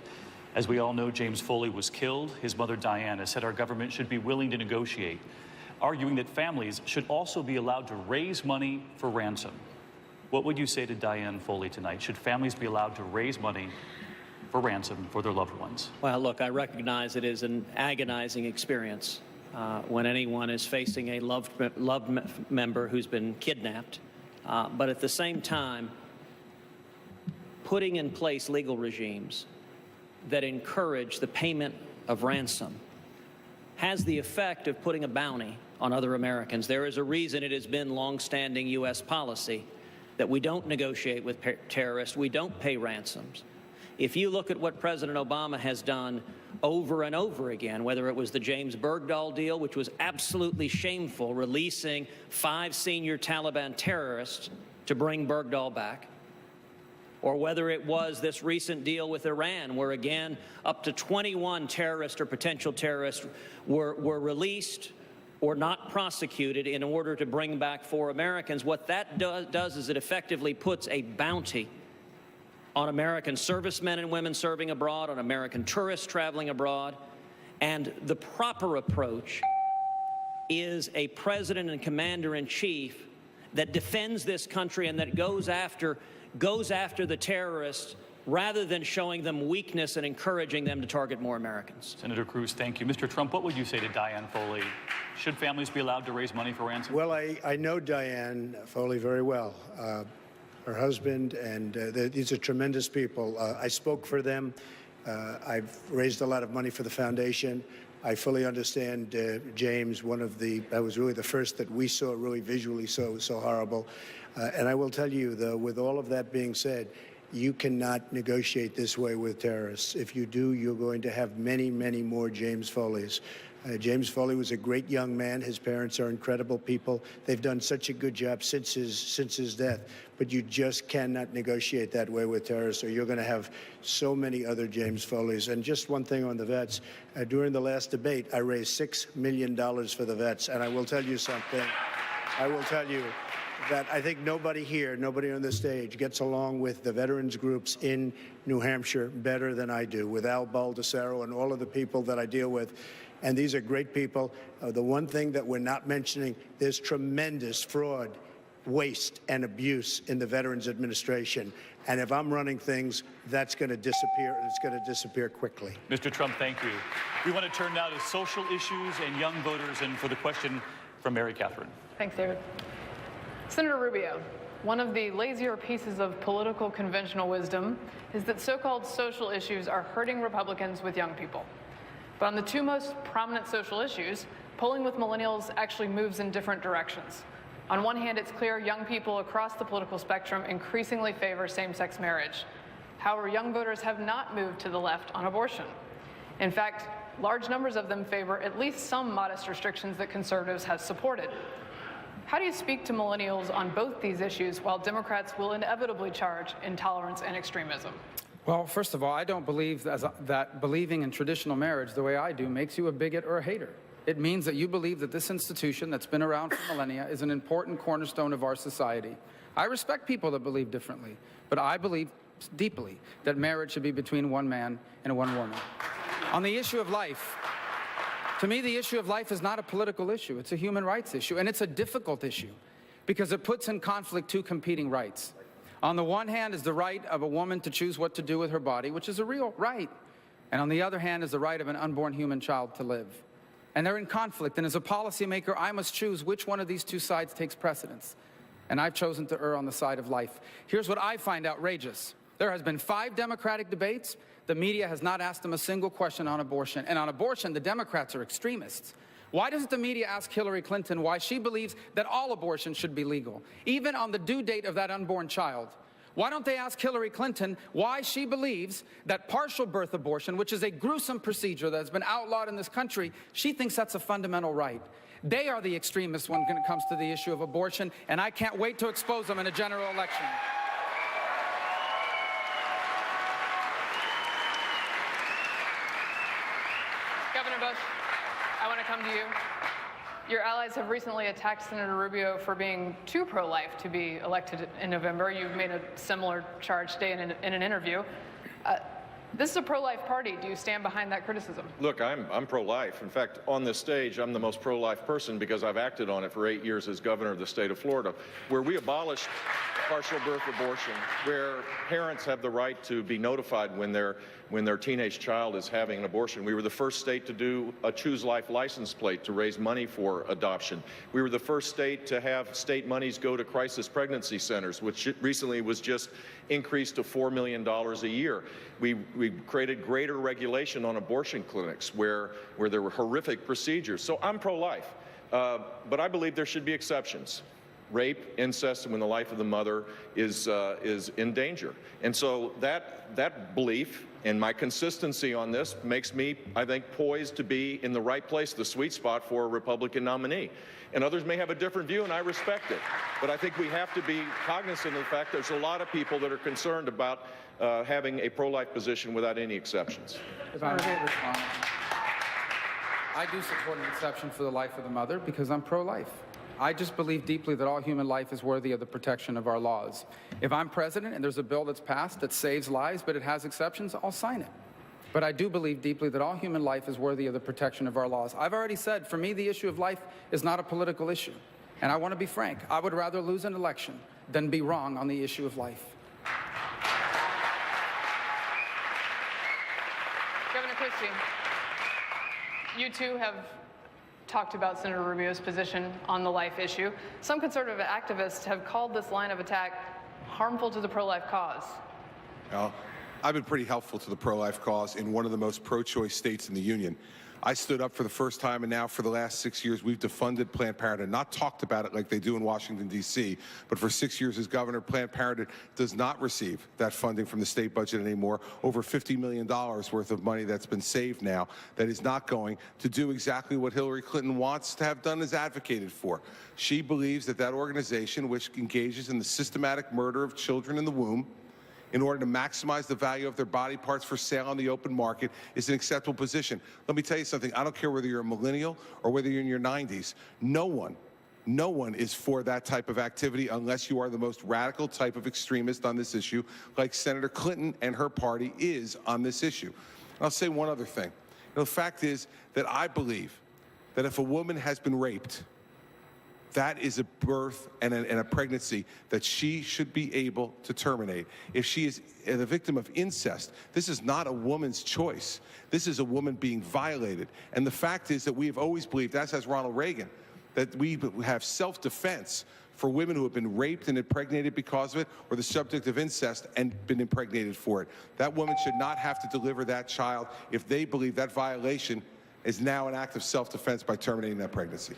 As we all know, James Foley was killed. His mother, Diana, said our government should be willing to negotiate, arguing that families should also be allowed to raise money for ransom. What would you say to Diane Foley tonight? Should families be allowed to raise money for ransom for their loved ones? Well, look, I recognize it is an agonizing experience when anyone is facing a loved member who's been kidnapped. But at the same time, putting in place legal regimes that encourage the payment of ransom has the effect of putting a bounty on other Americans. There is a reason it has been longstanding U.S. policy that we don't negotiate with terrorists, we don't pay ransoms. If you look at what President Obama has done over and over again, whether it was the James Bergdahl deal, which was absolutely shameful, releasing 5 senior Taliban terrorists to bring Bergdahl back, or whether it was this recent deal with Iran, where again, up to 21 terrorists or potential terrorists were released or not prosecuted in order to bring back 4 Americans. What that does is it effectively puts a bounty on American servicemen and women serving abroad, on American tourists traveling abroad. And the proper approach is a president and commander-in-chief that defends this country and that goes after the terrorists rather than showing them weakness and encouraging them to target more Americans. Senator Cruz, thank you. Mr. Trump, what would you say to Diane Foley? Should families be allowed to raise money for ransom? Well, I know Diane Foley very well. Her husband, and these are tremendous people. I spoke for them. I've raised a lot of money for the foundation. I fully understand James, that was really the first that we saw really visually so horrible. And I will tell you, though, with all of that being said, You cannot negotiate this way with terrorists. If you do, you're going to have many, many more James Foleys. James Foley was a great young man. His parents are incredible people. They've done such a good job since his death. But you just cannot negotiate that way with terrorists, or you're going to have so many other James Foleys. And just one thing on the vets. During the last debate, I raised $6 million for the vets. And I will tell you something. I will tell you that I think nobody here, nobody on the stage, gets along with the veterans groups in New Hampshire better than I do, with Al Baldessaro and all of the people that I deal with. And these are great people. The one thing that we're not mentioning, there's tremendous fraud, waste, and abuse in the Veterans Administration. And if I'm running things, that's going to disappear, and it's going to disappear quickly. Mr. Trump, thank you. We want to turn now to social issues and young voters, and for the question from Mary Catherine. Thanks, David. Senator Rubio, one of the lazier pieces of political conventional wisdom is that so-called social issues are hurting Republicans with young people. But on the two most prominent social issues, polling with millennials actually moves in different directions. On one hand, it's clear young people across the political spectrum increasingly favor same-sex marriage. However, young voters have not moved to the left on abortion. In fact, large numbers of them favor at least some modest restrictions that conservatives have supported. How do you speak to millennials on both these issues while Democrats will inevitably charge intolerance and extremism? Well, first of all, I don't believe that believing in traditional marriage the way I do makes you a bigot or a hater. It means that you believe that this institution that's been around for millennia is an important cornerstone of our society. I respect people that believe differently, but I believe deeply that marriage should be between one man and one woman. On the issue of life, to me, the issue of life is not a political issue. It's a human rights issue, and it's a difficult issue because it puts in conflict two competing rights. On the one hand is the right of a woman to choose what to do with her body, which is a real right. And on the other hand is the right of an unborn human child to live. And they're in conflict. And as a policymaker, I must choose which one of these two sides takes precedence. And I've chosen to err on the side of life. Here's what I find outrageous. There has been 5 Democratic debates. The media has not asked them a single question on abortion. And on abortion, the Democrats are extremists. Why doesn't the media ask Hillary Clinton why she believes that all abortion should be legal, even on the due date of that unborn child? Why don't they ask Hillary Clinton why she believes that partial birth abortion, which is a gruesome procedure that has been outlawed in this country, she thinks that's a fundamental right? They are the extremists when it comes to the issue of abortion, and I can't wait to expose them in a general election. Governor Bush, I want to come to you. Your allies have recently attacked Senator Rubio for being too pro-life to be elected in November. You've made a similar charge today in an interview. This is a pro-life party. Do you stand behind that criticism? Look, I'm pro-life. In fact, on this stage, I'm the most pro-life person because I've acted on it for 8 years as governor of the state of Florida, where we abolished partial birth abortion, where parents have the right to be notified when their teenage child is having an abortion. We were the first state to do a Choose Life license plate to raise money for adoption. We were the first state to have state monies go to crisis pregnancy centers, which recently was just increased to $4 million a year. We created greater regulation on abortion clinics where there were horrific procedures. So I'm pro-life, but I believe there should be exceptions. Rape, incest, and when the life of the mother is in danger. And so that belief and my consistency on this makes me, I think, poised to be in the right place, the sweet spot for a Republican nominee. And others may have a different view, and I respect it. But I think we have to be cognizant of the fact there's a lot of people that are concerned about having a pro-life position without any exceptions. If I may respond, I do support an exception for the life of the mother because I'm pro-life. I just believe deeply that all human life is worthy of the protection of our laws. If I'm president and there's a bill that's passed that saves lives but it has exceptions, I'll sign it. But I do believe deeply that all human life is worthy of the protection of our laws. I've already said, for me, the issue of life is not a political issue. And I want to be frank. I would rather lose an election than be wrong on the issue of life. Governor Christie, you too have talked about Senator Rubio's position on the life issue. Some conservative activists have called this line of attack harmful to the pro-life cause. Well, I've been pretty helpful to the pro-life cause in one of the most pro-choice states in the union. I stood up for the first time, and now for the last 6 years, we've defunded Planned Parenthood, not talked about it like they do in Washington, D.C., but for 6 years as governor, Planned Parenthood does not receive that funding from the state budget anymore. Over $50 million worth of money that's been saved now that is not going to do exactly what Hillary Clinton wants to have done, as advocated for. She believes that that organization, which engages in the systematic murder of children in the womb, in order to maximize the value of their body parts for sale on the open market, is an acceptable position. Let me tell you something. I don't care whether you're a millennial or whether you're in your 90s. No one is for that type of activity unless you are the most radical type of extremist on this issue, like Senator Clinton and her party is on this issue. And I'll say one other thing. The fact is that I believe that if a woman has been raped, that is a birth and a pregnancy that she should be able to terminate. If she is the victim of incest, this is not a woman's choice. This is a woman being violated. And the fact is that we have always believed, as has Ronald Reagan, that we have self-defense for women who have been raped and impregnated because of it, or the subject of incest and been impregnated for it. That woman should not have to deliver that child if they believe that violation is now an act of self-defense by terminating that pregnancy.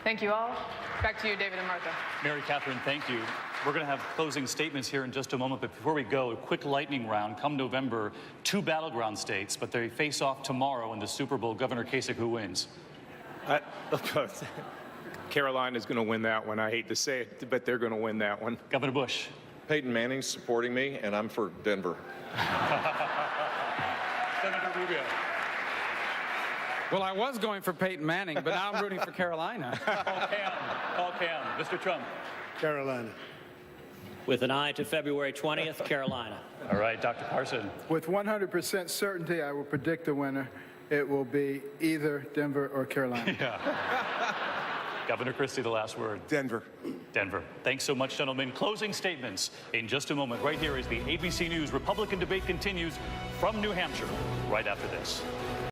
Thank you all. Back to you, David and Martha. Mary Catherine, thank you. We're going to have closing statements here in just a moment, but before we go, a quick lightning round. Come November, 2 battleground states, but they face off tomorrow in the Super Bowl. Governor Kasich, who wins? Carolina's going to win that one. I hate to say it, but they're going to win that one. Governor Bush? Peyton Manning's supporting me, and I'm for Denver. Senator Rubio? Well, I was going for Peyton Manning, but now I'm rooting for Carolina. Call Cam. Mr. Trump? Carolina. With an eye to February 20th, Carolina. All right, Dr. Carson? With 100% certainty, I will predict the winner. It will be either Denver or Carolina. Yeah. Governor Christie, the last word. Denver. Denver. Thanks so much, gentlemen. Closing statements in just a moment. Right here as the ABC News Republican debate continues from New Hampshire right after this.